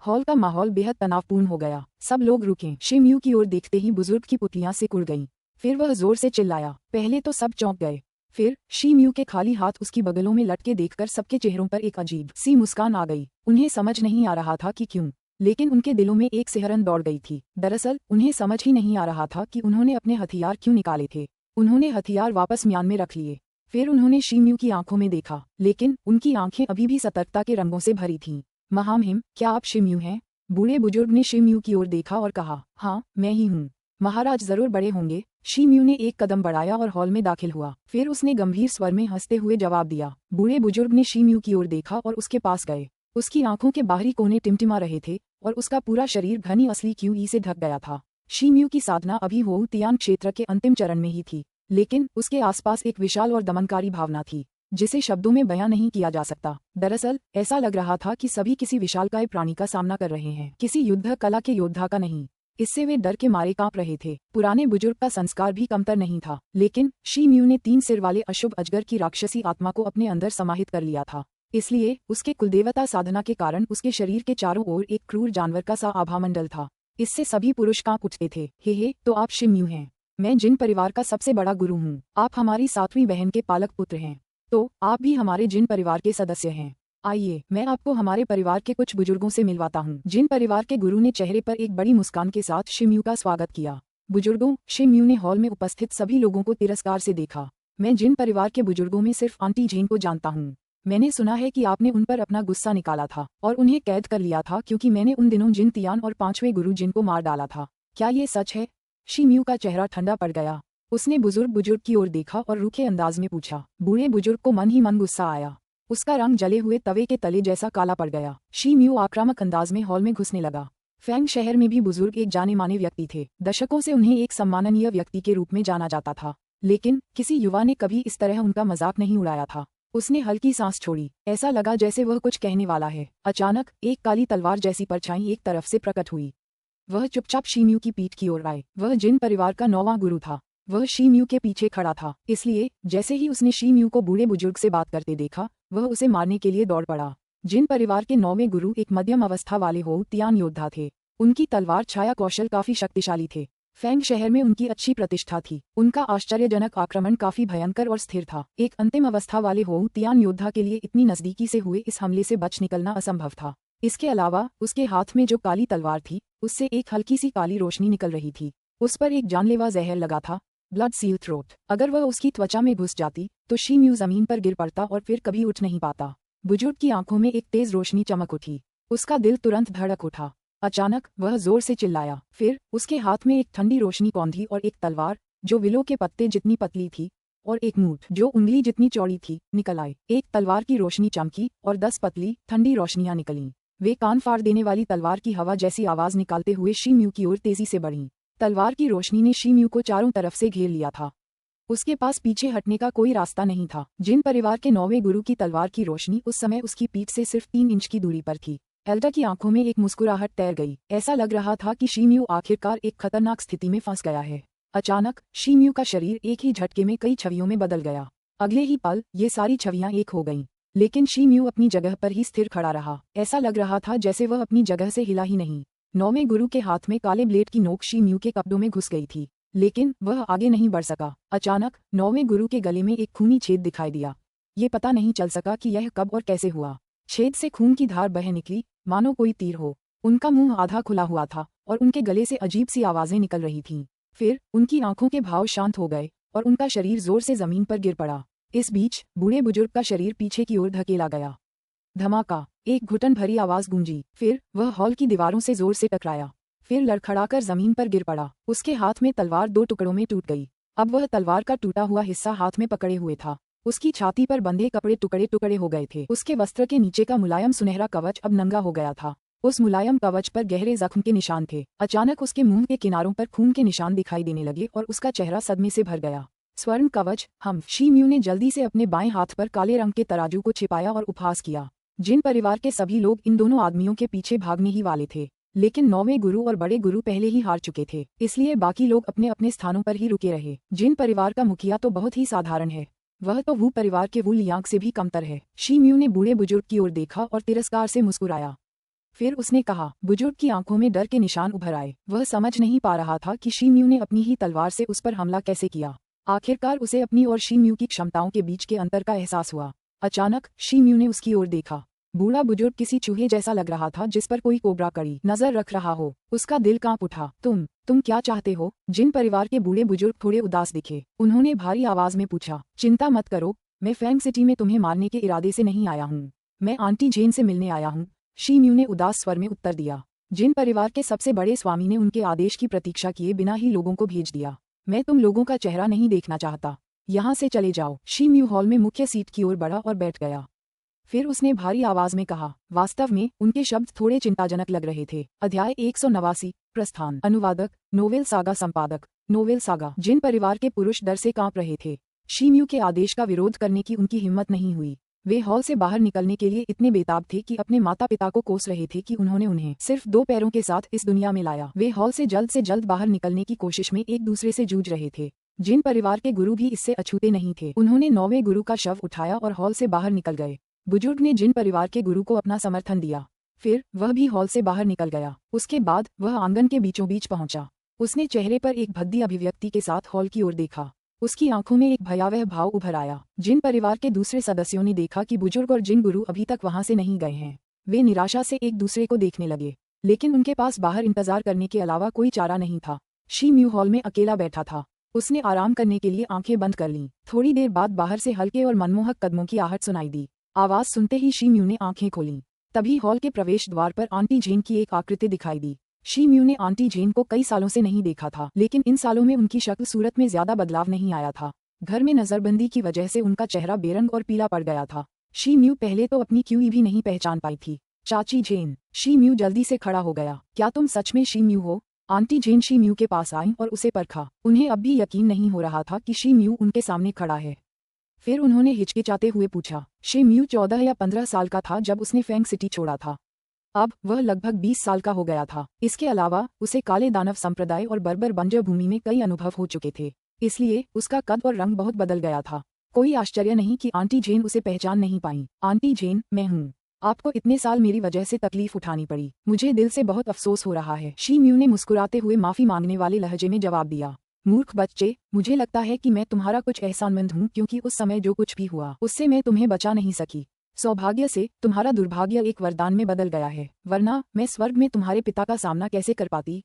हॉल का माहौल बेहद तनावपूर्ण हो गया। सब लोग रुके। शिम्यू की ओर देखते ही बुजुर्ग की पुतलियां सिकुड़ गईं। फिर वह जोर से चिल्लाया। पहले तो सब चौंक गए। फिर शिम्यू के खाली हाथ उसकी बगलों में लटके देखकर सबके चेहरों पर एक अजीब सी मुस्कान आ गई। उन्हें समझ नहीं आ रहा था कि क्यों, लेकिन उनके दिलों में एक सिहरन दौड़ गई थी। दरअसल उन्हें समझ ही नहीं आ रहा था कि उन्होंने अपने हथियार क्यों निकाले थे। उन्होंने हथियार वापस म्यान में रख लिए। फिर उन्होंने शिम्यू की आंखों में देखा, लेकिन उनकी आंखें अभी भी सतर्कता के रंगों से भरी थीं। महामहिम, क्या आप शिम्यू हैं? बूढ़े बुजुर्ग ने शिम्यू की ओर देखा और कहा, हाँ, मैं ही हूँ। महाराज जरूर बड़े होंगे। शिम्यू ने एक कदम बढ़ाया और हॉल में दाखिल हुआ। फिर उसने गंभीर स्वर में हंसते हुए जवाब दिया। बूढ़े बुजुर्ग ने शिम्यू की ओर देखा और उसके पास गए। उसकी आंखों के बाहरी कोने टिमटिमा रहे थे और उसका पूरा शरीर घनी असली क्यूई से ढक गया था। शिम्यू की साधना अभी होऊ तियान क्षेत्र के अंतिम चरण में ही थी, लेकिन उसके आसपास एक विशाल और दमनकारी भावना थी जिसे शब्दों में बयां नहीं किया जा सकता। दरअसल ऐसा लग रहा था कि सभी किसी विशालकाय प्राणी का सामना कर रहे हैं, किसी युद्ध कला के योद्धा का नहीं। इससे वे डर के मारे कांप रहे थे। पुराने बुजुर्ग का संस्कार भी कमतर नहीं था, लेकिन शी म्यू ने 3 सिर वाले अशुभ अजगर की राक्षसी आत्मा को अपने अंदर समाहित कर लिया था। इसलिए उसके कुलदेवता साधना के कारण उसके शरीर के चारों ओर एक क्रूर जानवर का सा आभामंडल था। इससे सभी पुरुष कांप उठते थे। हे, तो आप शी म्यू हैं। मैं जिन परिवार का सबसे बड़ा गुरु हूँ। आप हमारी 7वीं बहन के पालक पुत्र हैं, तो आप भी हमारे जिन परिवार के सदस्य हैं। आइए, मैं आपको हमारे परिवार के कुछ बुजुर्गों से मिलवाता हूँ। जिन परिवार के गुरु ने चेहरे पर एक बड़ी मुस्कान के साथ शी म्यू का स्वागत किया। बुजुर्गों, शी म्यू ने हॉल में उपस्थित सभी लोगों को तिरस्कार से देखा। मैं जिन परिवार के बुजुर्गों में सिर्फ आंटी जेन को जानता हूँ। मैंने सुना है कि आपने उन पर अपना गुस्सा निकाला था और उन्हें कैद कर लिया था, क्योंकि मैंने उन दिनों जिन तियान और 5वें गुरु जिन को मार डाला था। क्या ये सच है? शी म्यू का चेहरा ठंडा पड़ गया। उसने बुजुर्ग की ओर देखा और रूखे अंदाज में पूछा। बूढ़े बुजुर्ग को मन ही मन गुस्सा आया। उसका रंग जले हुए तवे के तले जैसा काला पड़ गया। शी म्यू आक्रामक अंदाज में हॉल में घुसने लगा। फैंग शहर में भी बुजुर्ग एक जाने माने व्यक्ति थे। दशकों से उन्हें एक सम्माननीय व्यक्ति के रूप में जाना जाता था, लेकिन किसी युवा ने कभी इस तरह उनका मजाक नहीं उड़ाया था। उसने हल्की सांस छोड़ी। ऐसा लगा जैसे वह कुछ कहने वाला है। अचानक एक काली तलवार जैसी परछाई एक तरफ से प्रकट हुई। वह चुपचाप शी म्यू की पीठ की ओर आए। वह जिन परिवार का 9वां गुरु था। वह शी म्यू के पीछे खड़ा था, इसलिए जैसे ही उसने शी म्यू को बूढ़े बुजुर्ग से बात करते देखा, वह उसे मारने के लिए दौड़ पड़ा। जिन परिवार के 9वें गुरु एक मध्यम अवस्था वाले हो तियान योद्धा थे। उनकी तलवार छाया कौशल काफी शक्तिशाली थे। फैंग शहर में उनकी अच्छी प्रतिष्ठा थी। उनका आश्चर्यजनक आक्रमण काफी भयंकर और स्थिर था। एक अंतिम अवस्था वाले हो तियान योद्धा के लिए इतनी नजदीकी से हुए इस हमले से बच निकलना असंभव था। इसके अलावा उसके हाथ में जो काली तलवार थी, उससे एक हल्की सी काली रोशनी निकल रही थी। उस पर एक जानलेवा जहर लगा था, ब्लड सील थ्रोट। अगर वह उसकी त्वचा में घुस जाती तो शी म्यू जमीन पर गिर पड़ता और फिर कभी उठ नहीं पाता। बुजुर्ग की आंखों में एक तेज रोशनी चमक उठी। उसका दिल तुरंत धड़क उठा। अचानक वह जोर से चिल्लाया। फिर उसके हाथ में एक ठंडी रोशनी कौंधी और एक तलवार, जो विलो के पत्ते जितनी पतली थी, और एक मूठ जो उंगली जितनी चौड़ी थी, निकल आए। एक तलवार की रोशनी चमकी और 10 पतली ठंडी रोशनियां निकलीं। वे कान फाड़ देने वाली तलवार की हवा जैसी आवाज निकालते हुए शी म्यू की ओर तेजी से बढ़ीं। तलवार की रोशनी ने शी म्यू को चारों तरफ से घेर लिया था। उसके पास पीछे हटने का कोई रास्ता नहीं था। जिन परिवार के 9वें गुरु की तलवार की रोशनी उस समय उसकी पीठ से सिर्फ 3 इंच की दूरी पर थी। एल्डा की आंखों में एक मुस्कुराहट तैर गई। ऐसा लग रहा था कि शी म्यू आखिरकार एक खतरनाक स्थिति में फंस गया है। अचानक शी म्यू का शरीर एक ही झटके में कई छवियों में बदल गया। अगले ही पल ये सारी छवियां एक हो गईं। लेकिन शी म्यू अपनी जगह पर ही स्थिर खड़ा रहा। ऐसा लग रहा था जैसे वह अपनी जगह से हिला ही नहीं। 9वें गुरु के हाथ में काले ब्लेड की नोक शी म्यू के कपड़ों में घुस गई थी, लेकिन वह आगे नहीं बढ़ सका। अचानक 9वें गुरु के गले में एक खूनी छेद दिखाई दिया। ये पता नहीं चल सका कि यह कब और कैसे हुआ। छेद से खून की धार बह निकली, मानो कोई तीर हो। उनका मुंह आधा खुला हुआ था और उनके गले से अजीब सी आवाजें निकल रही थीं। फिर उनकी आंखों के भाव शांत हो गए और उनका शरीर जोर से जमीन पर गिर पड़ा। इस बीच बूढ़े बुजुर्ग का शरीर पीछे की ओर धकेला गया। धमाका, एक घुटन भरी आवाज गूंजी। फिर वह हॉल की दीवारों से जोर से टकराया, फिर लड़खड़ाकर जमीन पर गिर पड़ा। उसके हाथ में तलवार 2 टुकड़ों में टूट गई। अब वह तलवार का टूटा हुआ हिस्सा हाथ में पकड़े हुए था। उसकी छाती पर बंधे कपड़े टुकड़े टुकड़े हो गए थे। उसके वस्त्र के नीचे का मुलायम सुनहरा कवच अब नंगा हो गया था। उस मुलायम कवच पर गहरे जख्म के निशान थे। अचानक उसके मुंह के किनारों पर खून के निशान दिखाई देने लगे और उसका चेहरा सदमे से भर गया। स्वर्ण कवच, हम। शी म्यू ने जल्दी से अपने बाएं हाथ पर काले रंग के तराजू को छिपाया और उपहास किया। जिन परिवार के सभी लोग इन दोनों आदमियों के पीछे भागने ही वाले थे, लेकिन 9वें गुरु और बड़े गुरु पहले ही हार चुके थे, इसलिए बाकी लोग अपने अपने स्थानों पर ही रुके रहे। जिन परिवार का मुखिया तो बहुत ही साधारण है, वह तो वू परिवार के वू लियांग से भी कमतर है। शी म्यू ने बूढ़े बुजुर्ग की ओर देखा और तिरस्कार से मुस्कुराया। फिर उसने कहा। बुजुर्ग की आंखों में डर के निशान उभर आए। वह समझ नहीं पा रहा था कि शी म्यू ने अपनी ही तलवार से उस पर हमला कैसे किया। आखिरकार उसे अपनी और शी म्यू की क्षमताओं के बीच के अंतर का एहसास हुआ। अचानक शी म्यू ने उसकी ओर देखा। बूढ़ा बुजुर्ग किसी चूहे जैसा लग रहा था जिस पर कोई कोबरा कड़ी नजर रख रहा हो। उसका दिल कांप उठा। तुम क्या चाहते हो? जिन परिवार के बूढ़े बुजुर्ग थोड़े उदास दिखे। उन्होंने भारी आवाज में पूछा। चिंता मत करो, मैं फैंग सिटी में तुम्हें मारने के इरादे से नहीं आया हूँ। मैं आंटी जेन से मिलने आया हूँ, शी म्यू ने उदास स्वर में उत्तर दिया। जिन परिवार के सबसे बड़े स्वामी ने उनके आदेश की प्रतीक्षा किए बिना ही लोगों को भेज दिया। मैं तुम लोगों का चेहरा नहीं देखना चाहता, यहाँ से चले जाओ। शी म्यू हॉल में मुख्य सीट की ओर बढ़ा और बैठ गया। फिर उसने भारी आवाज में कहा। वास्तव में उनके शब्द थोड़े चिंताजनक लग रहे थे। अध्याय 189। प्रस्थान। अनुवादक नोवेल सागा। संपादक नोवेल सागा। जिन परिवार के पुरुष डर से कांप रहे थे। शी म्यू के आदेश का विरोध करने की उनकी हिम्मत नहीं हुई। वे हॉल से बाहर निकलने के लिए इतने बेताब थे कि अपने माता पिता को कोस रहे थे कि उन्होंने उन्हें सिर्फ 2 पैरों के साथ इस दुनिया में लाया। वे हॉल से जल्द बाहर निकलने की कोशिश में एक दूसरे से जूझ रहे थे। जिन परिवार के गुरु भी इससे अछूते नहीं थे, उन्होंने 9वें गुरु का शव उठाया और हॉल से बाहर निकल गए। बुजुर्ग ने जिन परिवार के गुरु को अपना समर्थन दिया, फिर वह भी हॉल से बाहर निकल गया। उसके बाद वह आंगन के बीचों बीच पहुंचा। उसने चेहरे पर एक भद्दी अभिव्यक्ति के साथ हॉल की ओर देखा। उसकी आंखों में एक भयावह भाव उभर आया। जिन परिवार के दूसरे सदस्यों ने देखा कि बुजुर्ग और जिन गुरु अभी तक वहां से नहीं गए हैं, वे निराशा से एक दूसरे को देखने लगे, लेकिन उनके पास बाहर इंतजार करने के अलावा कोई चारा नहीं था। शी म्यू हॉल में अकेला बैठा था। उसने आराम करने के लिए आंखें बंद कर लीं। थोड़ी देर बाद बाहर से हल्के और मनमोहक कदमों की आहट सुनाई दी। आवाज सुनते ही शी म्यू ने आंखें खोलीं। तभी हॉल के प्रवेश द्वार पर आंटी जेन की एक आकृति दिखाई दी। शी म्यू ने आंटी जेन को कई सालों से नहीं देखा था, लेकिन इन सालों में उनकी शक्ल सूरत में ज्यादा बदलाव नहीं आया था। घर में नजरबंदी की वजह से उनका चेहरा बेरंग और पीला पड़ गया था। शी म्यू पहले तो अपनी क्यूई भी नहीं पहचान पाई थी। चाची जेन। शी म्यू जल्दी से खड़ा हो गया। क्या तुम सच में शी म्यू हो? आंटी जेन शी म्यू के पास आईं और उसे परखा। उन्हें अब भी यकीन नहीं हो रहा था कि शी म्यू उनके सामने खड़ा है। फिर उन्होंने हिचकिचाते हुए पूछा। शी म्यू 14 या 15 साल का था जब उसने फैंग सिटी छोड़ा था। अब वह लगभग 20 साल का हो गया था। इसके अलावा उसे काले दानव संप्रदाय और बर्बर बंजर भूमि में कई अनुभव हो चुके थे, इसलिए उसका कद और रंग बहुत बदल गया था। कोई आश्चर्य नहीं कि आंटी जेन उसे पहचान नहीं पाई। आंटी जेन, मैं हूँ। आपको इतने साल मेरी वजह से तकलीफ उठानी पड़ी। मुझे दिल से बहुत अफसोस हो रहा है। शी म्यू ने मुस्कुराते हुए माफी मांगने वाले लहजे में जवाब दिया। मूर्ख बच्चे, मुझे लगता है कि मैं तुम्हारा कुछ एहसानमंद हूँ, क्योंकि उस समय जो कुछ भी हुआ उससे मैं तुम्हें बचा नहीं सकी। सौभाग्य से तुम्हारा दुर्भाग्य एक वरदान में बदल गया है, वरना मैं स्वर्ग में तुम्हारे पिता का सामना कैसे कर पाती।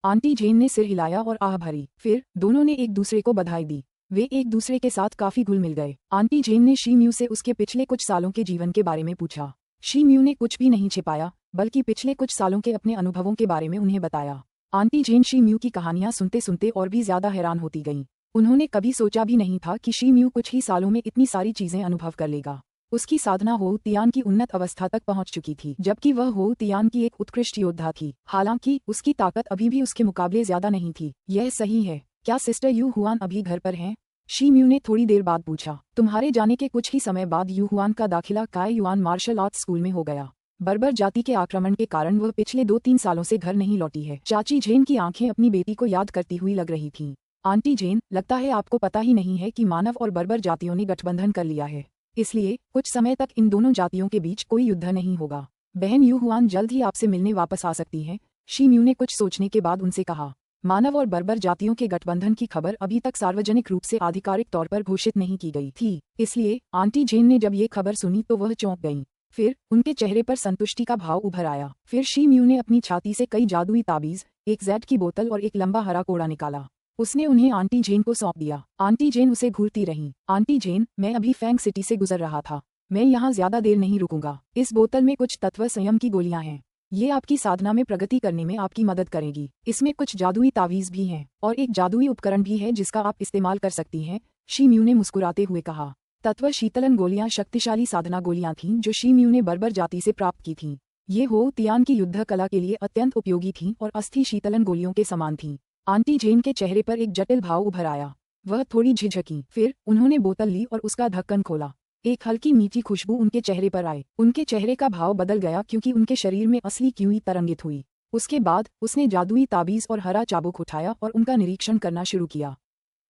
आंटी जेन ने सिर हिलाया और आह भरी। फिर दोनों ने एक दूसरे को बधाई दी। वे एक दूसरे के साथ काफी घुल मिल गए। आंटी जेन ने शी म्यू से उसके पिछले कुछ सालों के जीवन के बारे में पूछा। शी म्यू ने कुछ भी नहीं छिपाया, बल्कि पिछले कुछ सालों के अपने अनुभवों के बारे में उन्हें बताया। आंटी जेन शी म्यू की कहानियां सुनते सुनते और भी ज्यादा हैरान होती गईं। उन्होंने कभी सोचा भी नहीं था कि शी म्यू कुछ ही सालों में इतनी सारी चीजें अनुभव कर लेगा। उसकी साधना हो तियान की उन्नत अवस्था तक पहुंच चुकी थी, जबकि वह हो तियान की एक उत्कृष्ट योद्धा थी। हालांकि उसकी ताकत अभी भी उसके मुकाबले ज्यादा नहीं थी। यह सही है। क्या सिस्टर यू हुआन अभी घर पर हैं? शी म्यू ने थोड़ी देर बाद पूछा। तुम्हारे जाने के कुछ ही समय बाद यू हुआन का दाखिला काय युआन मार्शल आर्ट्स स्कूल में हो गया। बर्बर जाति के आक्रमण के कारण वह पिछले 2-3 सालों से घर नहीं लौटी है। चाची जेन की आंखें अपनी बेटी को याद करती हुई लग रही थीं। आंटी जेन, लगता है आपको पता ही नहीं है कि मानव और बर्बर जातियों ने गठबंधन कर लिया है, इसलिए कुछ समय तक इन दोनों जातियों के बीच कोई युद्ध नहीं होगा। बहन यू हुआन जल्द ही आपसे मिलने वापस आ सकती हैं। शी म्यू ने कुछ सोचने के बाद उनसे कहा। मानव और बर्बर जातियों के गठबंधन की खबर अभी तक सार्वजनिक रूप से आधिकारिक तौर पर घोषित नहीं की गई थी, इसलिए आंटी जेन ने जब ये खबर सुनी तो वह चौंक गईं। फिर उनके चेहरे पर संतुष्टि का भाव उभर आया। फिर शी म्यू ने अपनी छाती से कई जादुई ताबीज, एक जैड की बोतल और एक लंबा हरा कोड़ा निकाला। उसने उन्हें आंटी जेन को सौंप दिया। आंटी जेन उसे घूरती रहीं। आंटी जेन, मैं अभी फैंग सिटी से गुजर रहा था। मैं यहाँ ज्यादा देर नहीं रुकूंगा। इस बोतल में कुछ तत्व संयम की गोलियां हैं। ये आपकी साधना में प्रगति करने में आपकी मदद करेगी। इसमें कुछ जादुई तावीज भी हैं और एक जादुई उपकरण भी है जिसका आप इस्तेमाल कर सकती हैं। शी म्यू ने मुस्कुराते हुए कहा। तत्व शीतलन गोलियां शक्तिशाली साधना गोलियां थीं जो शी म्यू ने बर्बर जाति से प्राप्त की थीं। ये हो तियान की युद्ध कला के लिए अत्यंत उपयोगी थीं और अस्थि शीतलन गोलियों के समान थीं। आंटी जेन के चेहरे पर एक जटिल भाव उभर आया। वह थोड़ी झिझकी। फिर उन्होंने बोतल ली और उसका ढक्कन खोला। एक हल्की मीठी खुशबू उनके चेहरे पर आई। उनके चेहरे का भाव बदल गया क्योंकि उनके शरीर में असली क्यूई तरंगित हुई। उसके बाद उसने जादुई ताबीज और हरा चाबुक उठाया और उनका निरीक्षण करना शुरू किया।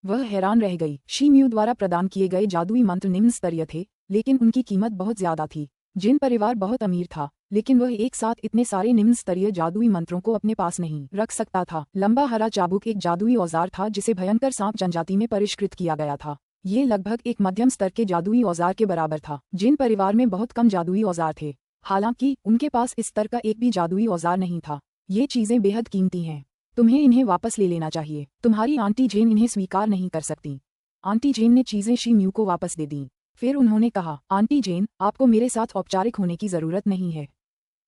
वह हैरान रह गई। शी म्यू द्वारा प्रदान किए गए जादुई मंत्र निम्न स्तरीय थे, लेकिन उनकी कीमत बहुत ज्यादा थी। जिन परिवार बहुत अमीर था, लेकिन वह एक साथ इतने सारे निम्न स्तरीय जादुई मंत्रों को अपने पास नहीं रख सकता था। लंबा हरा चाबुक एक जादुई औजार था जिसे भयंकर सांप जनजाति में परिष्कृत किया गया था। ये लगभग एक मध्यम स्तर के जादुई औजार के बराबर था। जिन परिवार में बहुत कम जादुई औजार थे, हालांकि उनके पास इस स्तर का एक भी जादुई औजार नहीं था। ये चीजें बेहद कीमती हैं। तुम्हें इन्हें वापस ले लेना चाहिए। तुम्हारी आंटी जेन इन्हें स्वीकार नहीं कर सकती। आंटी जेन ने चीजें शी म्यू को वापस दे दी। फिर उन्होंने कहा, आंटी जेन, आपको मेरे साथ औपचारिक होने की जरूरत नहीं है।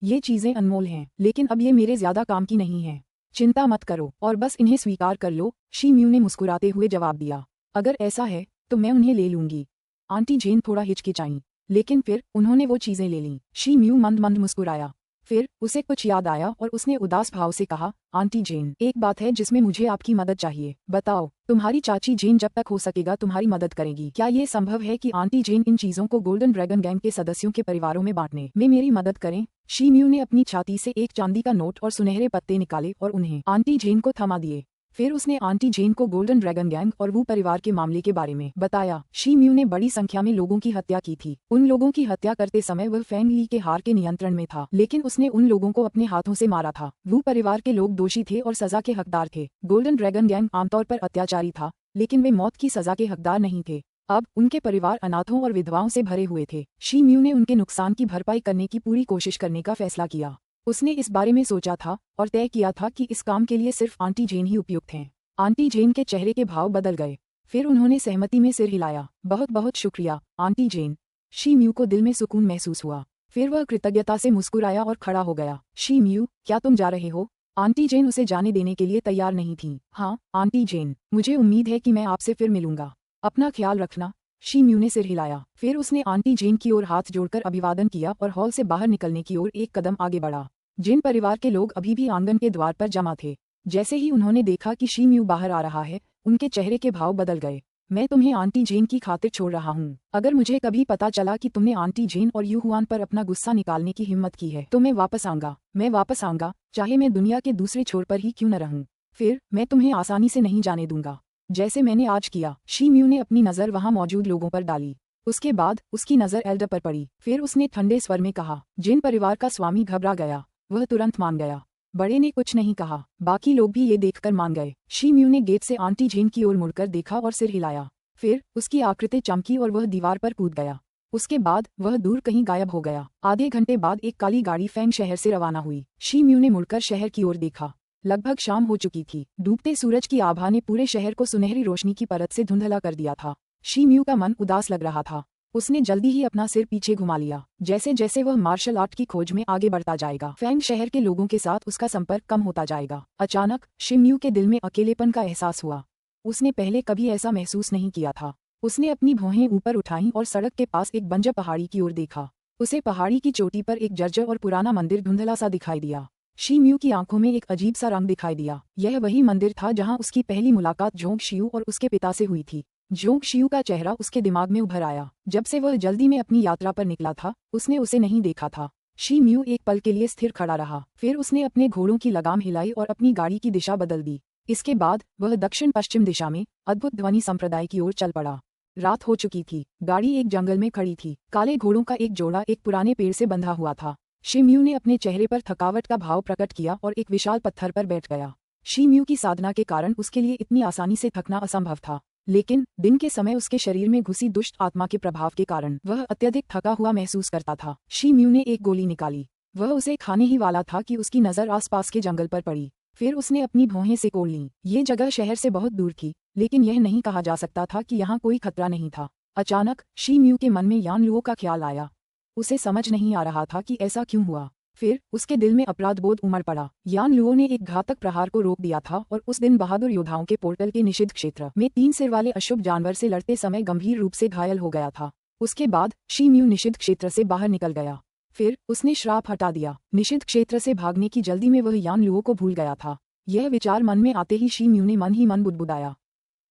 ये चीजें अनमोल हैं, लेकिन अब ये मेरे ज्यादा काम की नहीं हैं। चिंता मत करो और बस इन्हें स्वीकार कर लो। शी म्यू ने मुस्कुराते हुए जवाब दिया। अगर ऐसा है तो मैं उन्हें ले लूंगी। आंटी जेन थोड़ा हिचकिचाईं, लेकिन फिर उन्होंने वो चीजें ले लीं। शी म्यू मंद मंद मुस्कुराया। फिर उसे कुछ याद आया और उसने उदास भाव से कहा, आंटी जेन, एक बात है जिसमें मुझे आपकी मदद चाहिए। बताओ। तुम्हारी चाची जेन जब तक हो सकेगा तुम्हारी मदद करेगी। क्या ये संभव है कि आंटी जेन इन चीजों को गोल्डन ड्रैगन गैंग के सदस्यों के परिवारों में बांटने में मेरी मदद करें? शी म्यू ने अपनी छाती से एक चांदी का नोट और सुनहरे पत्ते निकाले और उन्हें आंटी जेन को थमा दिए। फिर उसने आंटी जेन को गोल्डन ड्रैगन गैंग और वू परिवार के मामले के बारे में बताया। शी म्यू ने बड़ी संख्या में लोगों की हत्या की थी। उन लोगों की हत्या करते समय वह फैंग ली के हार के नियंत्रण में था, लेकिन उसने उन लोगों को अपने हाथों से मारा था। वू परिवार के लोग दोषी थे और सजा के हकदार थे। गोल्डन ड्रैगन गैंग आमतौर पर अत्याचारी था, लेकिन वे मौत की सजा के हकदार नहीं थे। अब उनके परिवार अनाथों और विधवाओं से भरे हुए थे। शी म्यू ने उनके नुकसान की भरपाई करने की पूरी कोशिश करने का फैसला किया। उसने इस बारे में सोचा था और तय किया था कि इस काम के लिए सिर्फ आंटी जेन ही उपयुक्त हैं। आंटी जेन के चेहरे के भाव बदल गए। फिर उन्होंने सहमति में सिर हिलाया। बहुत बहुत शुक्रिया आंटी जेन। शी म्यू को दिल में सुकून महसूस हुआ। फिर वह कृतज्ञता से मुस्कुराया और खड़ा हो गया। शी म्यू, क्या तुम जा रहे हो? आंटी जेन उसे जाने देने के लिए तैयार नहीं थीं। हाँ आंटी जेन, मुझे उम्मीद है कि मैं आपसे फिर मिलूंगा। अपना ख्याल रखना। शी म्यू ने सिर हिलाया। फिर उसने आंटी जेन की ओर हाथ जोड़कर अभिवादन किया और हॉल से बाहर निकलने की ओर एक कदम आगे बढ़ा। जेन परिवार के लोग अभी भी आंगन के द्वार पर जमा थे। जैसे ही उन्होंने देखा कि शी म्यू बाहर आ रहा है, उनके चेहरे के भाव बदल गए। मैं तुम्हें आंटी जेन की खातिर छोड़ रहा हूँ। अगर मुझे कभी पता चला कि तुमने आंटी जेन और यू हुआन पर अपना गुस्सा निकालने की हिम्मत की है तो मैं वापस आऊंगा, चाहे मैं दुनिया के दूसरे छोर पर ही क्यों न रहूं। फिर मैं तुम्हें आसानी से नहीं जाने दूंगा, जैसे मैंने आज किया। शी म्यू ने अपनी नजर वहां मौजूद लोगों पर डाली। उसके बाद उसकी नजर एल्डर पर पड़ी। फिर उसने ठंडे स्वर में कहा, जेन परिवार का स्वामी घबरा गया। वह तुरंत मान गया। बड़े ने कुछ नहीं कहा। बाकी लोग भी ये देखकर मान गए। शी म्यू ने गेट से आंटी जेन की ओर मुड़कर देखा और सिर हिलाया। फिर उसकी आकृति चमकी और वह दीवार पर कूद गया। उसके बाद वह दूर कहीं गायब हो गया। आधे घंटे बाद एक काली गाड़ी फैंग शहर से रवाना हुई। शी म्यू ने मुड़कर शहर की ओर देखा। लगभग शाम हो चुकी थी। डूबते सूरज की आभा ने पूरे शहर को सुनहरी रोशनी की परत से धुंधला कर दिया था। शी म्यू का मन उदास लग रहा था। उसने जल्दी ही अपना सिर पीछे घुमा लिया। जैसे जैसे वह मार्शल आर्ट की खोज में आगे बढ़ता जाएगा, फैंग शहर के लोगों के साथ उसका संपर्क कम होता जाएगा। अचानक शी म्यू के दिल में अकेलेपन का एहसास हुआ। उसने पहले कभी ऐसा महसूस नहीं किया था। उसने अपनी भौहें ऊपर उठाईं और सड़क के पास एक बंजर पहाड़ी की ओर देखा। उसे पहाड़ी की चोटी पर एक जर्जर और पुराना मंदिर धुंधला सा दिखाई दिया। शी म्यू की आंखों में एक अजीब सा रंग दिखाई दिया। यह वही मंदिर था जहां उसकी पहली मुलाकात जोंग शियू और उसके पिता से हुई थी। जोंग शियू का चेहरा उसके दिमाग में उभर आया। जब से वह जल्दी में अपनी यात्रा पर निकला था, उसने उसे नहीं देखा था। शी म्यू एक पल के लिए स्थिर खड़ा रहा। फिर उसने अपने घोड़ों की लगाम हिलाई और अपनी गाड़ी की दिशा बदल दी। इसके बाद वह दक्षिण पश्चिम दिशा में अद्भुत ध्वनि संप्रदाय की ओर चल पड़ा। रात हो चुकी थी। गाड़ी एक जंगल में खड़ी थी। काले घोड़ों का एक जोड़ा एक पुराने पेड़ से बंधा हुआ था। शी म्यू ने अपने चेहरे पर थकावट का भाव प्रकट किया और एक विशाल पत्थर पर बैठ गया। शी म्यू की साधना के कारण उसके लिए इतनी आसानी से थकना असंभव था, लेकिन दिन के समय उसके शरीर में घुसी दुष्ट आत्मा के प्रभाव के कारण वह अत्यधिक थका हुआ महसूस करता था। शी म्यू ने एक गोली निकाली। वह उसे खाने ही वाला था कि उसकी नजर आसपास के जंगल पर पड़ी। फिर उसने अपनी भौहें सिकोड़ लीं। ये जगह शहर से बहुत दूर थी, लेकिन यह नहीं कहा जा सकता था कि यहाँ कोई खतरा नहीं था। अचानक शी म्यू के मन में यान लुओ का ख्याल आया। उसे समझ नहीं आ रहा था कि ऐसा क्यों हुआ। फिर उसके दिल में अपराध बोध उमड़ पड़ा। यान लुओ ने एक घातक प्रहार को रोक दिया था और उस दिन बहादुर योद्धाओं के पोर्टल के निषिद्ध क्षेत्र में 3 सिर वाले अशुभ जानवर से लड़ते समय गंभीर रूप से घायल हो गया था। उसके बाद शी म्यू निषिद्ध क्षेत्र से बाहर निकल गया। फिर उसने श्राप हटा दिया। निषिद्ध क्षेत्र से भागने की जल्दी में वह यान लुओ को भूल गया था। यह विचार मन में आते ही शी म्यू ने मन ही मन बुदबुदाया।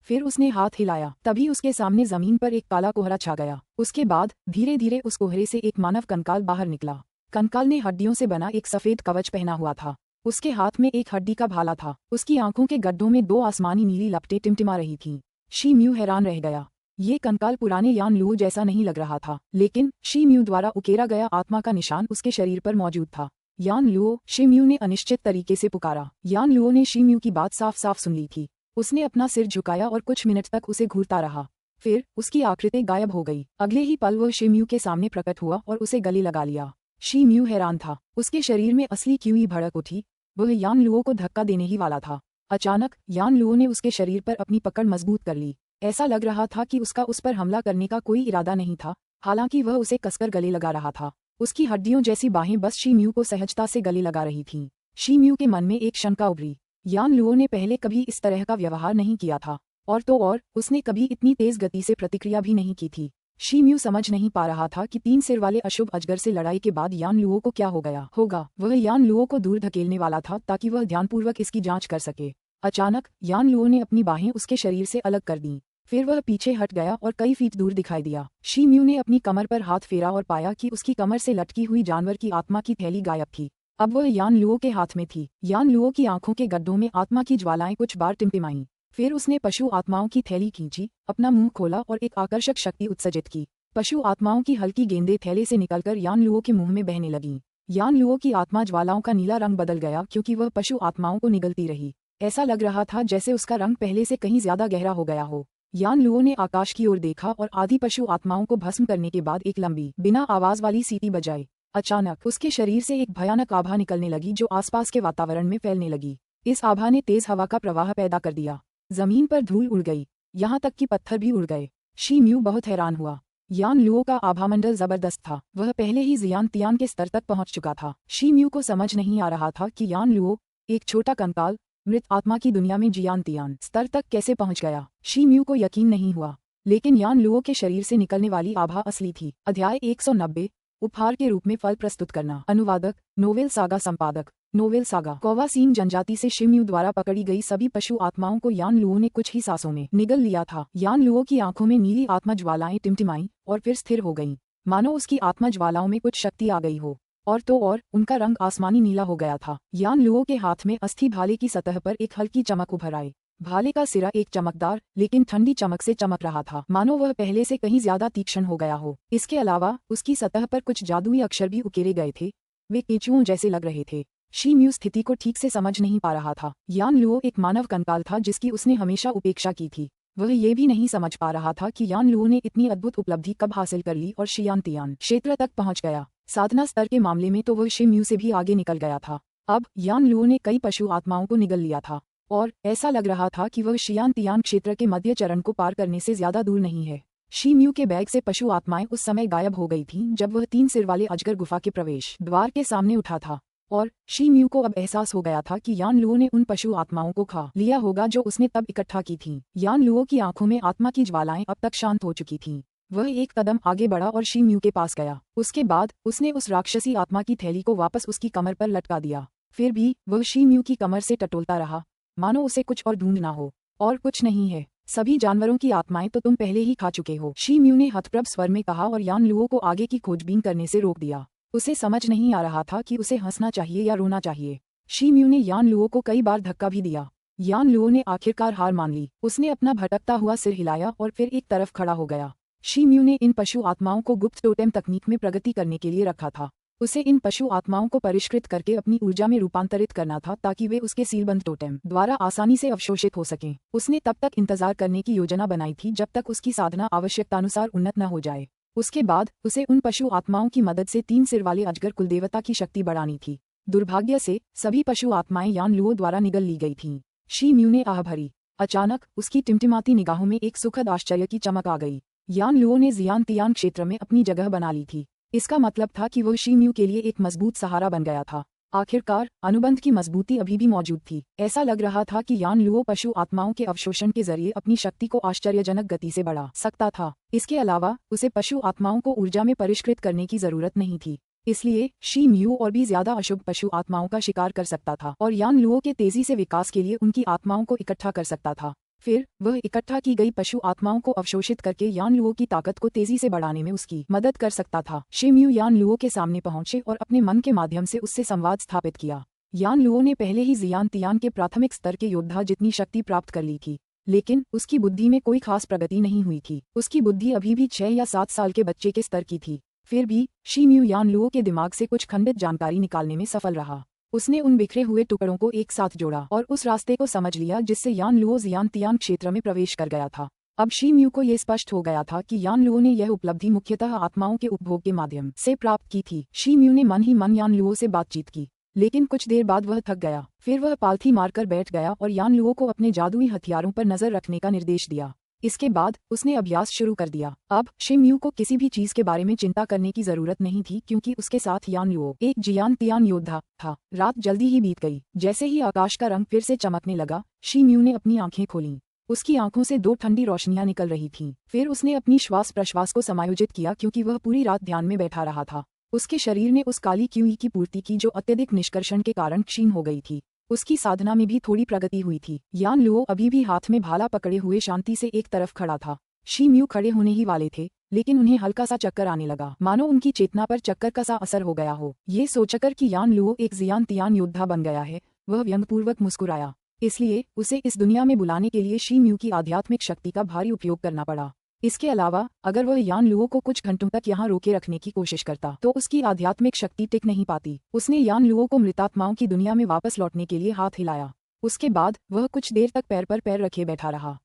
फिर उसने हाथ हिलाया। तभी उसके सामने जमीन पर एक काला कोहरा छा गया। उसके बाद धीरे धीरे उस कोहरे से एक मानव कंकाल बाहर निकला। कंकाल ने हड्डियों से बना एक सफेद कवच पहना हुआ था। उसके हाथ में एक हड्डी का भाला था। उसकी आंखों के गड्ढों में 2 आसमानी नीली लपटें टिमटिमा रही थीं। शी म्यू हैरान रह गया। ये कंकाल पुराने यान लुओ जैसा नहीं लग रहा था, लेकिन शी म्यू द्वारा उकेरा गया आत्मा का निशान उसके शरीर पर मौजूद था। यान लुओ, शी म्यू ने अनिश्चित तरीके से पुकारा। यान लुओ ने शी म्यू की बात साफ साफ सुन ली थी। उसने अपना सिर झुकाया और कुछ मिनट तक उसे घूरता रहा। फिर उसकी आकृति गायब हो गई। अगले ही पल वह शी म्यू के सामने प्रकट हुआ और उसे गले लगा लिया। शी म्यू हैरान था। उसके शरीर में असली क्यों ही भड़क उठी। वह यान लुओ को धक्का देने ही वाला था। अचानक यान लुओ ने उसके शरीर पर अपनी पकड़ मजबूत कर ली। ऐसा लग रहा था कि उसका उस पर हमला करने का कोई इरादा नहीं था, हालांकि वह उसे कसकर गले लगा रहा था। उसकी हड्डियों जैसी बाहें बस शी म्यू को सहजता से गले लगा रही थीं। शी म्यू के मन में एक शंका उभरी। यान लुओ ने पहले कभी इस तरह का व्यवहार नहीं किया था, और तो और उसने कभी इतनी तेज गति से प्रतिक्रिया भी नहीं की थी। शी म्यू समझ नहीं पा रहा था कि 3 सिर वाले अशुभ अजगर से लड़ाई के बाद यान लुओ को क्या हो गया होगा। वह यान लुओ को दूर धकेलने वाला था ताकि वह ध्यानपूर्वक इसकी जांच कर सके। अचानक यान लुओ ने अपनी बाहें उसके शरीर से अलग कर दी। फिर वह पीछे हट गया और कई फीट दूर दिखाई दिया। शी म्यू ने अपनी कमर पर हाथ फेरा और पाया कि उसकी कमर से लटकी हुई जानवर की आत्मा की थैली गायब थी। अब वह यान लुओ के हाथ में थी। यान लुओ की आंखों के गड्ढों में आत्मा की ज्वालाएं कुछ बार टिमटिमाईं। फिर उसने पशु आत्माओं की थैली खींची, अपना मुंह खोला और एक आकर्षक शक्ति उत्सर्जित की। पशु आत्माओं की हल्की गेंदें थैले से निकलकर यान लुओ के मुंह में बहने लगीं। यान लुओ की आत्मा ज्वालाओं का नीला रंग बदल गया क्योंकि वह पशु आत्माओं को निगलती रही। ऐसा लग रहा था जैसे उसका रंग पहले से कहीं ज्यादा गहरा हो गया हो। यान लुओ ने आकाश की ओर देखा और आधी पशु आत्माओं को भस्म करने के बाद एक लंबी, बिना आवाज वाली सीटी बजाई। अचानक उसके शरीर से एक भयानक आभा निकलने लगी जो आसपास के वातावरण में फैलने लगी। इस आभा ने तेज हवा का प्रवाह पैदा कर दिया। जमीन पर धूल उड़ गई, यहाँ तक कि पत्थर भी उड़ गए। शी म्यू बहुत हैरान हुआ। यान लुओ का आभामंडल जबरदस्त था। वह पहले ही जियान तियान के स्तर तक पहुंच चुका था। शी म्यू को समझ नहीं आ रहा था कि यान लुओ, एक छोटा कंकाल, मृत आत्मा की दुनिया में जियान तियान स्तर तक कैसे पहुंच गया। शी म्यू को यकीन नहीं हुआ, लेकिन यान लुओ के शरीर से निकलने वाली आभा असली थी। अध्याय 190 उपहार के रूप में फल प्रस्तुत करना। अनुवादक, नोवेल सागा संपादक, नोवेल सागा। कौवासीन जनजाति से शी म्यू द्वारा पकड़ी गई सभी पशु आत्माओं को यान लुओ ने कुछ ही सांसों में निगल लिया था। यान लुओ की आंखों में नीली आत्मा ज्वालाएं टिमटिमाईं और फिर स्थिर हो गईं, मानो उसकी आत्मा ज्वालाओं में कुछ शक्ति आ गई हो। और तो और उनका रंग आसमानी नीला हो गया था। यान लुओ के हाथ में अस्थि भाले की सतह पर एक हल्की चमक उभर आई। भाले का सिरा एक चमकदार लेकिन ठंडी चमक से चमक रहा था, मानो वह पहले से कहीं ज्यादा तीक्ष्ण हो गया हो। इसके अलावा उसकी सतह पर कुछ जादुई अक्षर भी उकेरे गए थे। वे केंचुओं जैसे लग रहे थे। शी म्यू स्थिति को ठीक से समझ नहीं पा रहा था। यान लुओ एक मानव कंकाल था जिसकी उसने हमेशा उपेक्षा की थी। वह ये भी नहीं समझ पा रहा था कि यान लुओ ने इतनी अद्भुत उपलब्धि कब हासिल कर ली और शियान तियान क्षेत्र तक पहुंच गया। साधना स्तर के मामले में तो वह शी म्यू से भी आगे निकल गया था। अब यान लुओ ने कई पशु आत्माओं को निगल लिया था और ऐसा लग रहा था कि वह शियान तियान क्षेत्र के मध्य चरण को पार करने से ज्यादा दूर नहीं है। शी म्यू के बैग से पशु आत्माएं उस समय गायब हो गई थीं जब वह 3 सिर वाले अजगर गुफा के प्रवेश द्वार के सामने उठा था। और शी म्यू को अब एहसास हो गया था कि यान लुओ ने उन पशु आत्माओं को खा लिया होगा जो उसने तब इकट्ठा की थीं। यान लुओ की आंखों में आत्मा की ज्वालाएं अब तक शांत हो चुकी थीं। वह एक कदम आगे बढ़ा और शी म्यू के पास गया। उसके बाद उसने उस राक्षसी आत्मा की थैली को वापस उसकी कमर पर लटका दिया। फिर भी वह शी म्यू की कमर से टटोलता रहा, मानो उसे कुछ और ढूंढना हो। और कुछ नहीं है, सभी जानवरों की आत्माएं तो तुम पहले ही खा चुके हो, शी म्यू ने हथप्रभ स्वर में कहा और यान लुओ को आगे की खोजबीन करने से रोक दिया। उसे समझ नहीं आ रहा था कि उसे हंसना चाहिए या रोना चाहिए। शी म्यू ने यान लुओ को कई बार धक्का भी दिया। यान लुओ ने आखिरकार हार मान ली। उसने अपना भटकता हुआ सिर हिलाया और फिर एक तरफ खड़ा हो गया। शी म्यू ने इन पशु आत्माओं को गुप्त टोटेम तकनीक में प्रगति करने के लिए रखा था। उसे इन पशु आत्माओं को परिष्कृत करके अपनी ऊर्जा में रूपांतरित करना था ताकि वे उसके सीलबंद टोटेम द्वारा आसानी से अवशोषित हो सकें। उसने तब तक इंतजार करने की योजना बनाई थी जब तक उसकी साधना आवश्यकतानुसार उन्नत न हो जाए। उसके बाद उसे उन पशु आत्माओं की मदद से 3 सिर वाले अजगर कुलदेवता की शक्ति बढ़ानी थी। दुर्भाग्य से सभी पशु आत्माएं यान लुओ द्वारा निगल ली गई थीं। शी म्यू ने आह भरी। अचानक उसकी टिमटिमाती निगाहों में एक सुखद आश्चर्य की चमक आ गई। यान लुओ ने जियान तियान क्षेत्र में अपनी जगह बना ली थी। इसका मतलब था कि वह शी म्यू के लिए एक मजबूत सहारा बन गया था। आखिरकार अनुबंध की मजबूती अभी भी मौजूद थी। ऐसा लग रहा था कि यान लुओ पशु आत्माओं के अवशोषण के जरिए अपनी शक्ति को आश्चर्यजनक गति से बढ़ा सकता था। इसके अलावा उसे पशु आत्माओं को ऊर्जा में परिष्कृत करने की जरूरत नहीं थी। इसलिए शी म्यू और भी ज्यादा अशुभ पशु आत्माओं का शिकार कर सकता था और यान लुओ के तेजी से विकास के लिए उनकी आत्माओं को इकट्ठा कर सकता था। फिर वह इकट्ठा की गई पशु आत्माओं को अवशोषित करके यान लुओ की ताकत को तेजी से बढ़ाने में उसकी मदद कर सकता था। शी म्यू यान लुओ के सामने पहुंचे और अपने मन के माध्यम से उससे संवाद स्थापित किया। यान लुओ ने पहले ही जियान तियान के प्राथमिक स्तर के योद्धा जितनी शक्ति प्राप्त कर ली थी, लेकिन उसकी बुद्धि में कोई खास प्रगति नहीं हुई थी। उसकी बुद्धि अभी भी 6 या 7 साल के बच्चे के स्तर की थी। फिर भी शी म्यू यान लुओ के दिमाग से कुछ खंडित जानकारी निकालने में सफल रहा। उसने उन बिखरे हुए टुकड़ों को एक साथ जोड़ा और उस रास्ते को समझ लिया जिससे यान लुओ जियान तियान क्षेत्र में प्रवेश कर गया था। अब शी म्यू को यह स्पष्ट हो गया था कि यान लुओ ने यह उपलब्धि मुख्यतः आत्माओं के उपभोग के माध्यम से प्राप्त की थी। शी म्यू ने मन ही मन यान लुओ से बातचीत की, लेकिन कुछ देर बाद वह थक गया। फिर वह पालथी मारकर बैठ गया और यान लुओ को अपने जादुई हथियारों पर नजर रखने का निर्देश दिया। इसके बाद उसने अभ्यास शुरू कर दिया। अब शी म्यू को किसी भी चीज के बारे में चिंता करने की जरूरत नहीं थी क्योंकि उसके साथ यान लुओ एक जियान तियान योद्धा था। रात जल्दी ही बीत गई। जैसे ही आकाश का रंग फिर से चमकने लगा, शी म्यू ने अपनी आंखें खोलीं। उसकी आंखों से दो ठंडी रोशनियां निकल रही थीं। फिर उसने अपनी श्वास प्रश्वास को समायोजित किया क्योंकि वह पूरी रात ध्यान में बैठा रहा था। उसके शरीर ने उस काली क्यूई की पूर्ति की जो अत्यधिक निष्कर्षण के कारण क्षीण हो गई थी। उसकी साधना में भी थोड़ी प्रगति हुई थी। यान लुओ अभी भी हाथ में भाला पकड़े हुए शांति से एक तरफ खड़ा था। शी म्यू खड़े होने ही वाले थे, लेकिन उन्हें हल्का सा चक्कर आने लगा, मानो उनकी चेतना पर चक्कर का सा असर हो गया हो। ये सोचकर कि यान लुओ एक जियान तियान योद्धा बन गया है, वह व्यंग्यपूर्वक मुस्कुराया। इसलिए उसे इस दुनिया में बुलाने के लिए शी म्यू की आध्यात्मिक शक्ति का भारी उपयोग करना पड़ा। इसके अलावा अगर वह यान लुओ को कुछ घंटों तक यहाँ रोके रखने की कोशिश करता तो उसकी आध्यात्मिक शक्ति टिक नहीं पाती। उसने यान लुओ को मृतात्माओं की दुनिया में वापस लौटने के लिए हाथ हिलाया। उसके बाद वह कुछ देर तक पैर पर पैर रखे बैठा रहा।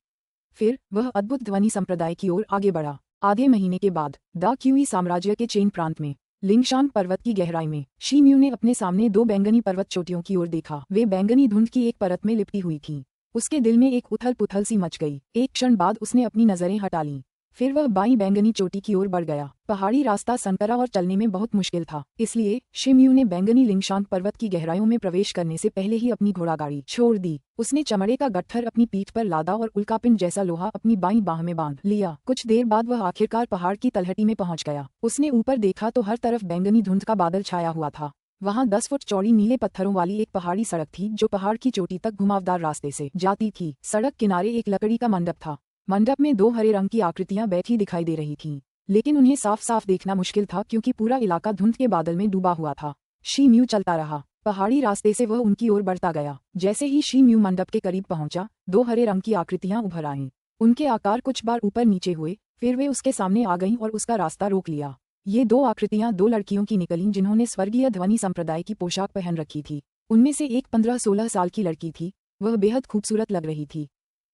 फिर वह अद्भुत ध्वनि संप्रदाय की ओर आगे बढ़ा। आधे महीने के बाद दा क्यूई साम्राज्य के चेन प्रांत में लिंगशान पर्वत की गहराई में शी म्यू ने अपने सामने दो बैंगनी पर्वत चोटियों की ओर देखा। वे बैंगनी धुंध की एक परत में लिपटी हुई थीं। उसके दिल में एक उथल पुथल सी मच गई। एक क्षण बाद उसने अपनी नजरें हटा लीं। फिर वह बाईं बैंगनी चोटी की ओर बढ़ गया। पहाड़ी रास्ता संकरा और चलने में बहुत मुश्किल था, इसलिए शी म्यू ने बैंगनी लिंगशान पर्वत की गहराइयों में प्रवेश करने से पहले ही अपनी घोड़ागाड़ी छोड़ दी। उसने चमड़े का गट्ठर अपनी पीठ पर लादा और उल्कापिंड जैसा लोहा अपनी बाईं बाह में बांध लिया। कुछ देर बाद वह आखिरकार पहाड़ की तलहटी में पहुंच गया। उसने ऊपर देखा तो हर तरफ बैंगनी धुंध का बादल छाया हुआ था। वहां 10 फुट चौड़ी नीले पत्थरों वाली एक पहाड़ी सड़क थी जो पहाड़ की चोटी तक घुमावदार रास्ते से जाती थी। सड़क किनारे एक लकड़ी का मंडप था। मंडप में दो हरे रंग की आकृतियां बैठी दिखाई दे रही थीं, लेकिन उन्हें साफ साफ देखना मुश्किल था क्योंकि पूरा इलाका धुंध के बादल में डूबा हुआ था। शी म्यू चलता रहा। पहाड़ी रास्ते से वह उनकी ओर बढ़ता गया। जैसे ही शी म्यू मंडप के करीब पहुंचा, दो हरे रंग की आकृतियां उभर आईं। उनके आकार कुछ बार ऊपर नीचे हुए, फिर वे उसके सामने आ गईं और उसका रास्ता रोक लिया। ये दो आकृतियां दो लड़कियों की निकलीं जिन्होंने स्वर्गीय ध्वनि संप्रदाय की पोशाक पहन रखी थी। उनमें से एक 15-16 साल की लड़की थी। वह बेहद खूबसूरत लग रही थी।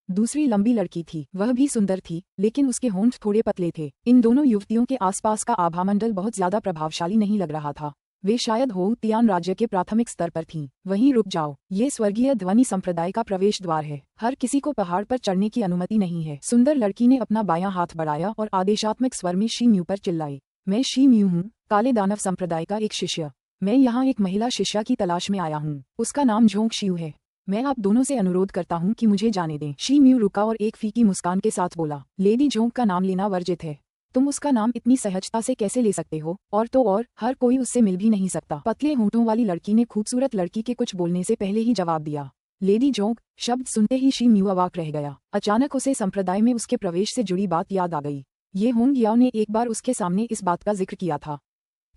दूसरी लंबी लड़की थी। वह भी सुंदर थी, लेकिन उसके होंठ थोड़े पतले थे। इन दोनों युवतियों के आसपास का आभामंडल बहुत ज्यादा प्रभावशाली नहीं लग रहा था। वे शायद हो तियान राज्य के प्राथमिक स्तर पर थीं। वहीं रुक जाओ, ये स्वर्गीय ध्वनि संप्रदाय का प्रवेश द्वार है। हर किसी को पहाड़ पर चढ़ने की अनुमति नहीं है। सुंदर लड़की ने अपना बायां हाथ बढ़ाया और आदेशात्मक स्वर में शी म्यू पर चिल्लाई। मैं शी म्यू हूँ, काले दानव संप्रदाय का एक शिष्य। मैं यहाँ एक महिला शिष्या की तलाश में आया हूँ। उसका नाम झोंक शिव है। मैं आप दोनों से अनुरोध करता हूँ कि मुझे जाने दें। शी म्यू रुका और एक फीकी मुस्कान के साथ बोला, लेडी झोंक का नाम लेना वर्जित है। तुम उसका नाम इतनी सहजता से कैसे ले सकते हो? और तो और हर कोई उससे मिल भी नहीं सकता। पतले होंठों वाली लड़की ने खूबसूरत लड़की के कुछ बोलने से पहले ही जवाब दिया। लेडी झोंक शब्द सुनते ही शी म्यू अवाक रह गया। अचानक उसे संप्रदाय में उसके प्रवेश से जुड़ी बात याद आ गई। ये होंग याओ ने एक बार उसके सामने इस बात का जिक्र किया था,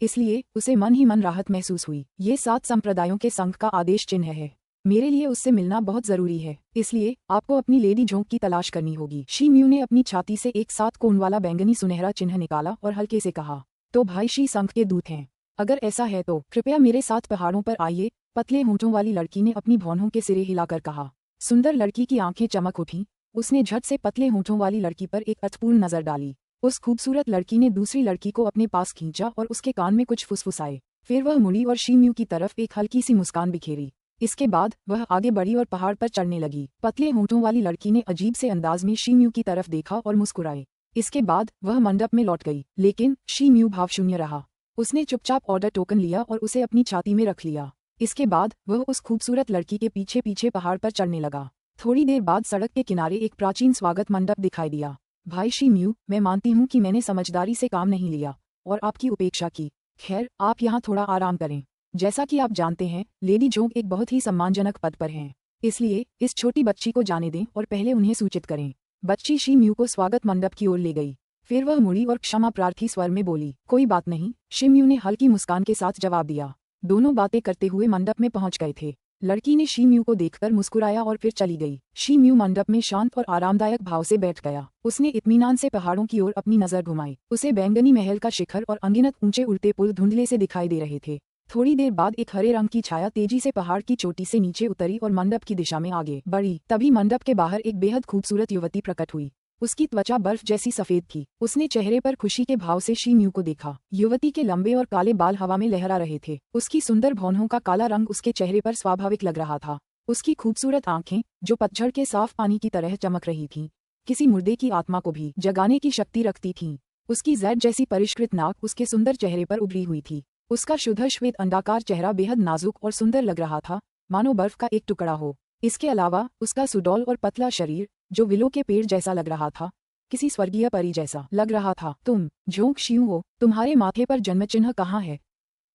इसलिए उसे मन ही मन राहत महसूस हुई। ये 7 संप्रदायों के संघ का आदेश चिन्ह है। मेरे लिए उससे मिलना बहुत जरूरी है, इसलिए आपको अपनी लेडी झोंक की तलाश करनी होगी। शी म्यू ने अपनी छाती से एक 7 कोण वाला बैंगनी सुनहरा चिन्ह निकाला और हल्के से कहा, तो भाई शी संघ के दूत हैं। अगर ऐसा है तो कृपया मेरे साथ पहाड़ों पर आइए। पतले होंठों वाली लड़की ने अपनी भौहों के सिरे हिलाकर कहा। सुंदर लड़की की आंखें चमक उठी। उसने झट से पतले होंठों वाली लड़की पर एक अर्थपूर्ण नजर डाली। उस खूबसूरत लड़की ने दूसरी लड़की को अपने पास खींचा और उसके कान में कुछ फुसफुसाए। फिर वह मुड़ी और शी म्यू की तरफ एक हल्की सी मुस्कान बिखेरी। इसके बाद वह आगे बढ़ी और पहाड़ पर चढ़ने लगी। पतले होंठों वाली लड़की ने अजीब से अंदाज में शी म्यू की तरफ देखा और मुस्कुराए। इसके बाद वह मंडप में लौट गई, लेकिन शी म्यू भावशून्य रहा। उसने चुपचाप ऑर्डर टोकन लिया और उसे अपनी छाती में रख लिया। इसके बाद वह उस खूबसूरत लड़की के पीछे पीछे पहाड़ पर चढ़ने लगा। थोड़ी देर बाद सड़क के किनारे एक प्राचीन स्वागत मंडप दिखाई दिया। भाई शी म्यू, मैं मानती हूँ कि मैंने समझदारी से काम नहीं लिया और आपकी उपेक्षा की। खैर, आप यहाँ थोड़ा आराम करें। जैसा कि आप जानते हैं, लेडी झोंक एक बहुत ही सम्मानजनक पद पर हैं, इसलिए इस छोटी बच्ची को जाने दें और पहले उन्हें सूचित करें। बच्ची शी म्यू को स्वागत मंडप की ओर ले गई। फिर वह मुड़ी और क्षमा प्रार्थी स्वर में बोली, कोई बात नहीं। शी म्यू ने हल्की मुस्कान के साथ जवाब दिया। दोनों बातें करते हुए मंडप में पहुंच गए थे। लड़की ने शी म्यू को देखकर मुस्कुराया और फिर चली गई। शी म्यू मंडप में शांत और आरामदायक भाव से बैठ गया। उसने इत्मीनान से पहाड़ों की ओर अपनी नजर घुमाई। उसे बैंगनी महल का शिखर और अनगिनत ऊंचे उड़ते पुल धुंधले से दिखाई दे रहे थे। थोड़ी देर बाद एक हरे रंग की छाया तेजी से पहाड़ की चोटी से नीचे उतरी और मंडप की दिशा में आगे बढ़ी। तभी मंडप के बाहर एक बेहद खूबसूरत युवती प्रकट हुई। उसकी त्वचा बर्फ जैसी सफेद थी। उसने चेहरे पर खुशी के भाव से शी म्यू को देखा। युवती के लंबे और काले बाल हवा में लहरा रहे थे। उसकी सुंदर भौहों का काला रंग उसके चेहरे पर स्वाभाविक लग रहा था। उसकी खूबसूरत आंखें, जो पतझड़ के साफ पानी की तरह चमक रही थीं, किसी मुर्दे की आत्मा को भी जगाने की शक्ति रखती थीं। उसकी जैड जैसी परिष्कृत नाक उसके सुंदर चेहरे पर उभरी हुई थी। उसका शुद्ध श्वेत अंडाकार चेहरा बेहद नाजुक और सुंदर लग रहा था, मानो बर्फ का एक टुकड़ा हो। इसके अलावा उसका सुडौल और पतला शरीर, जो विलो के पेड़ जैसा लग रहा था, किसी स्वर्गीय परी जैसा लग रहा था। तुम जोंग शियू हो, तुम्हारे माथे पर जन्म चिन्ह कहाँ है?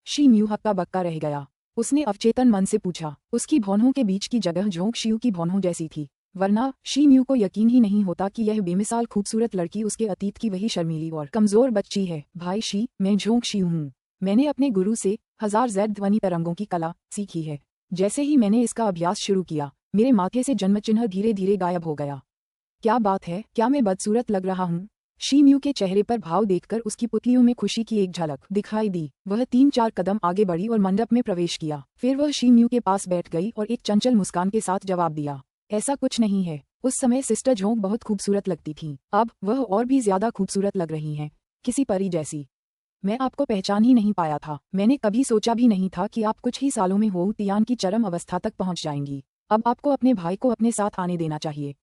शी म्यू हक्का बक्का रह गया। उसने अवचेतन मन से पूछा। उसकी भौंहों के बीच की जगह जोंग शियू की भौंहों जैसी थी, वरना शी म्यू को यकीन ही नहीं होता कि यह बेमिसाल खूबसूरत लड़की उसके अतीत की वही शर्मीली और कमजोर बच्ची है। भाई शी, मैं जोंग शियू हूँ। मैंने अपने गुरु से 1000 ज़ैद ध्वनि तरंगों की कला सीखी है। जैसे ही मैंने इसका अभ्यास शुरू किया, मेरे माथे से जन्म चिन्ह धीरे धीरे गायब हो गया। क्या बात है, क्या मैं बदसूरत लग रहा हूँ? शी म्यू के चेहरे पर भाव देखकर उसकी पुतलियों में खुशी की एक झलक दिखाई दी। वह 3-4 कदम आगे बढ़ी और मंडप में प्रवेश किया। फिर वह शी म्यू के पास बैठ गई और एक चंचल मुस्कान के साथ जवाब दिया, ऐसा कुछ नहीं है। उस समय सिस्टर जोंग बहुत खूबसूरत लगती थीं। अब वह और भी ज्यादा खूबसूरत लग रही हैं, किसी परी जैसी। मैं आपको पहचान ही नहीं पाया था। मैंने कभी सोचा भी नहीं था कि आप कुछ ही सालों में होऊ तियान की चरम अवस्था तक पहुंच जाएंगी। अब आपको अपने भाई को अपने साथ आने देना चाहिए।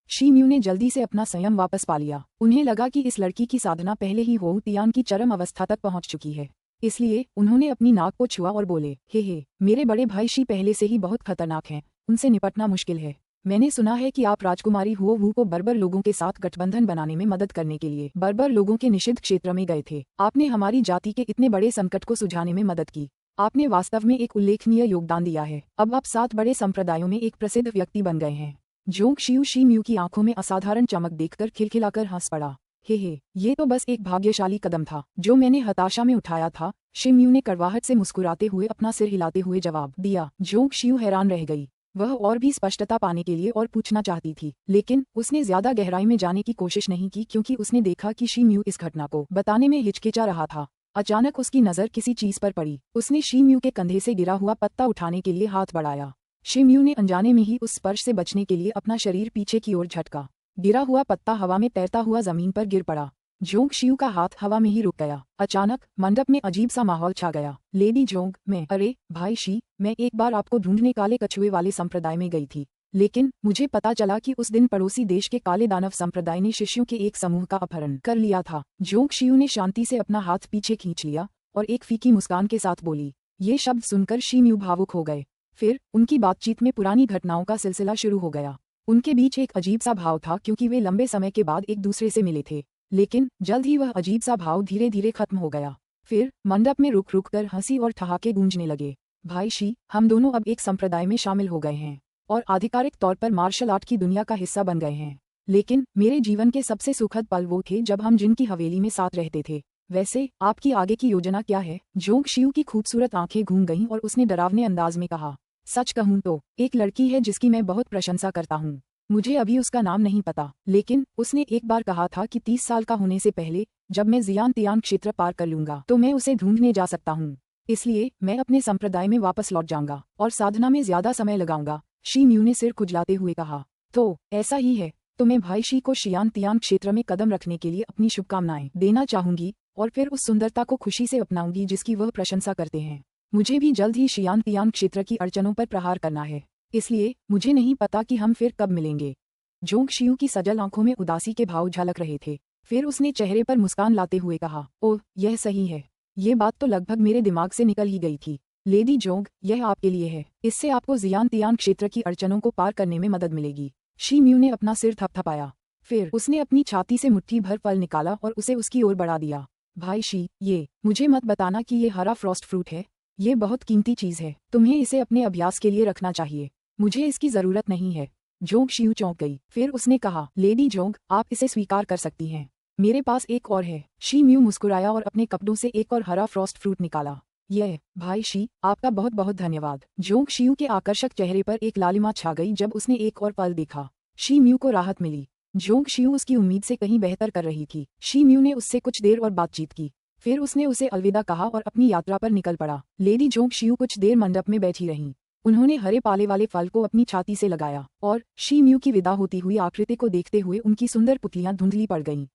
शी म्यू ने जल्दी से अपना संयम वापस पा लिया। उन्हें लगा कि इस लड़की की साधना पहले ही होऊ तियान की चरम अवस्था तक पहुंच चुकी है। इसलिए उन्होंने अपनी नाक को छुआ और बोले, हे, मेरे बड़े भाई शी पहले से ही बहुत खतरनाक हैं, उनसे निपटना मुश्किल है। मैंने सुना है कि आप राजकुमारी हुओ वू को बर्बर लोगों के साथ गठबंधन बनाने में मदद करने के लिए बर्बर लोगों के निषिद्ध क्षेत्र में गए थे। आपने हमारी जाति के इतने बड़े संकट को सुलझाने में मदद की। आपने वास्तव में एक उल्लेखनीय योगदान दिया है। अब आप 7 बड़े संप्रदायों में एक प्रसिद्ध व्यक्ति बन गए हैं। जोंग शियू शी म्यू की आंखों में असाधारण चमक देखकर खिलखिलाकर हंस पड़ा। हे, ये तो बस एक भाग्यशाली कदम था जो मैंने हताशा में उठाया था। शी म्यू ने कड़वाहट से मुस्कुराते हुए अपना सिर हिलाते हुए जवाब दिया। जोंग शियू हैरान रह गई। वह और भी स्पष्टता पाने के लिए और पूछना चाहती थी, लेकिन उसने ज्यादा गहराई में जाने की कोशिश नहीं की क्योंकि उसने देखा कि शी म्यू इस घटना को बताने में हिचकिचा रहा था। अचानक उसकी नजर किसी चीज पर पड़ी। उसने शी म्यू के कंधे से गिरा हुआ पत्ता उठाने के लिए हाथ बढ़ाया। शी म्यू ने अनजाने में ही उस स्पर्श से बचने के लिए अपना शरीर पीछे की ओर झटका। गिरा हुआ पत्ता हवा में तैरता हुआ जमीन पर गिर पड़ा। जोंग शियू का हाथ हवा में ही रुक गया। अचानक मंडप में अजीब सा माहौल छा गया। लेडी जोंग, अरे भाई शी, मैं एक बार आपको ढूंढने काले कछुए वाले संप्रदाय में गई थी, लेकिन मुझे पता चला कि उस दिन पड़ोसी देश के काले दानव संप्रदाय ने शिष्यों के एक समूह का अपहरण कर लिया था। जोंग शियू ने शांति से अपना हाथ पीछे खींच लिया और एक फीकी मुस्कान के साथ बोली। ये शब्द सुनकर शी म्यू भावुक हो गए। फिर उनकी बातचीत में पुरानी घटनाओं का सिलसिला शुरू हो गया। उनके बीच एक अजीब सा भाव था क्योंकि वे लंबे समय के बाद एक दूसरे से मिले थे, लेकिन जल्द ही वह अजीब सा भाव धीरे धीरे खत्म हो गया। फिर मंडप में रुक रुक कर हंसी और ठहाके गूंजने लगे। भाई शी, हम दोनों अब एक संप्रदाय में शामिल हो गए हैं और आधिकारिक तौर पर मार्शल आर्ट की दुनिया का हिस्सा बन गए हैं। लेकिन मेरे जीवन के सबसे सुखद पल वो थे जब हम जिनकी हवेली में साथ रहते थे। वैसे आपकी आगे की योजना क्या है? जोंग शियू की खूबसूरत आंखें घूम गईं और उसने डरावने अंदाज में कहा, सच कहूँ तो एक लड़की है जिसकी मैं बहुत प्रशंसा करता हूँ। मुझे अभी उसका नाम नहीं पता, लेकिन उसने एक बार कहा था कि 30 साल का होने से पहले जब मैं जियान तियान क्षेत्र पार कर लूंगा तो मैं उसे ढूंढने जा सकता हूँ। इसलिए मैं अपने संप्रदाय में वापस लौट जाऊंगा और साधना में ज्यादा समय लगाऊंगा। शी म्यू ने सिर खुजलाते हुए कहा, तो ऐसा ही है। तो मैं भाई शी को शियान तियान क्षेत्र में कदम रखने के लिए अपनी शुभकामनाएं देना चाहूंगी और फिर उस सुंदरता को खुशी से अपनाऊंगी जिसकी वह प्रशंसा करते हैं। मुझे भी जल्द ही शियान तियान क्षेत्र की अड़चनों पर प्रहार करना है, इसलिए मुझे नहीं पता कि हम फिर कब मिलेंगे। जोंग शियू की सजल आंखों में उदासी के भाव झलक रहे थे। फिर उसने चेहरे पर मुस्कान लाते हुए कहा, ओह यह सही है। ये बात तो लगभग मेरे दिमाग से निकल ही गई थी। लेडी जोंग, यह आपके लिए है। इससे आपको जियान तियान क्षेत्र की अड़चनों को पार करने में मदद मिलेगी। शी म्यू ने अपना सिर थपथपाया। फिर उसने अपनी छाती से मुट्ठी भर फल निकाला और उसे उसकी ओर बढ़ा दिया। भाई शी, ये मुझे मत बताना कि ये हरा फ्रॉस्ट फ्रूट है। ये बहुत कीमती चीज है, तुम्हें इसे अपने अभ्यास के लिए रखना चाहिए। मुझे इसकी जरूरत नहीं है। जोंग शियू चौंक गई। फिर उसने कहा, लेडी जोंग, आप इसे स्वीकार कर सकती हैं। मेरे पास एक और है। शी म्यू मुस्कुराया और अपने कपड़ों से एक और हरा फ्रॉस्ट फ्रूट निकाला। यह, भाई शी, आपका बहुत बहुत धन्यवाद। जोंग शियू के आकर्षक चेहरे पर एक लालिमा छा गई जब उसने एक और फल देखा। शी म्यू को राहत मिली। जोंग शियू उसकी उम्मीद से कहीं बेहतर कर रही थी। शी म्यू ने उससे कुछ देर और बातचीत की। फिर उसने उसे अलविदा कहा और अपनी यात्रा पर निकल पड़ा। लेडी जोंग शियू कुछ देर मंडप में बैठी रहीं। उन्होंने हरे पाले वाले फल को अपनी छाती से लगाया और शी म्यू की विदा होती हुई आकृति को देखते हुए उनकी सुंदर पुतलियां धुंधली पड़ गईं।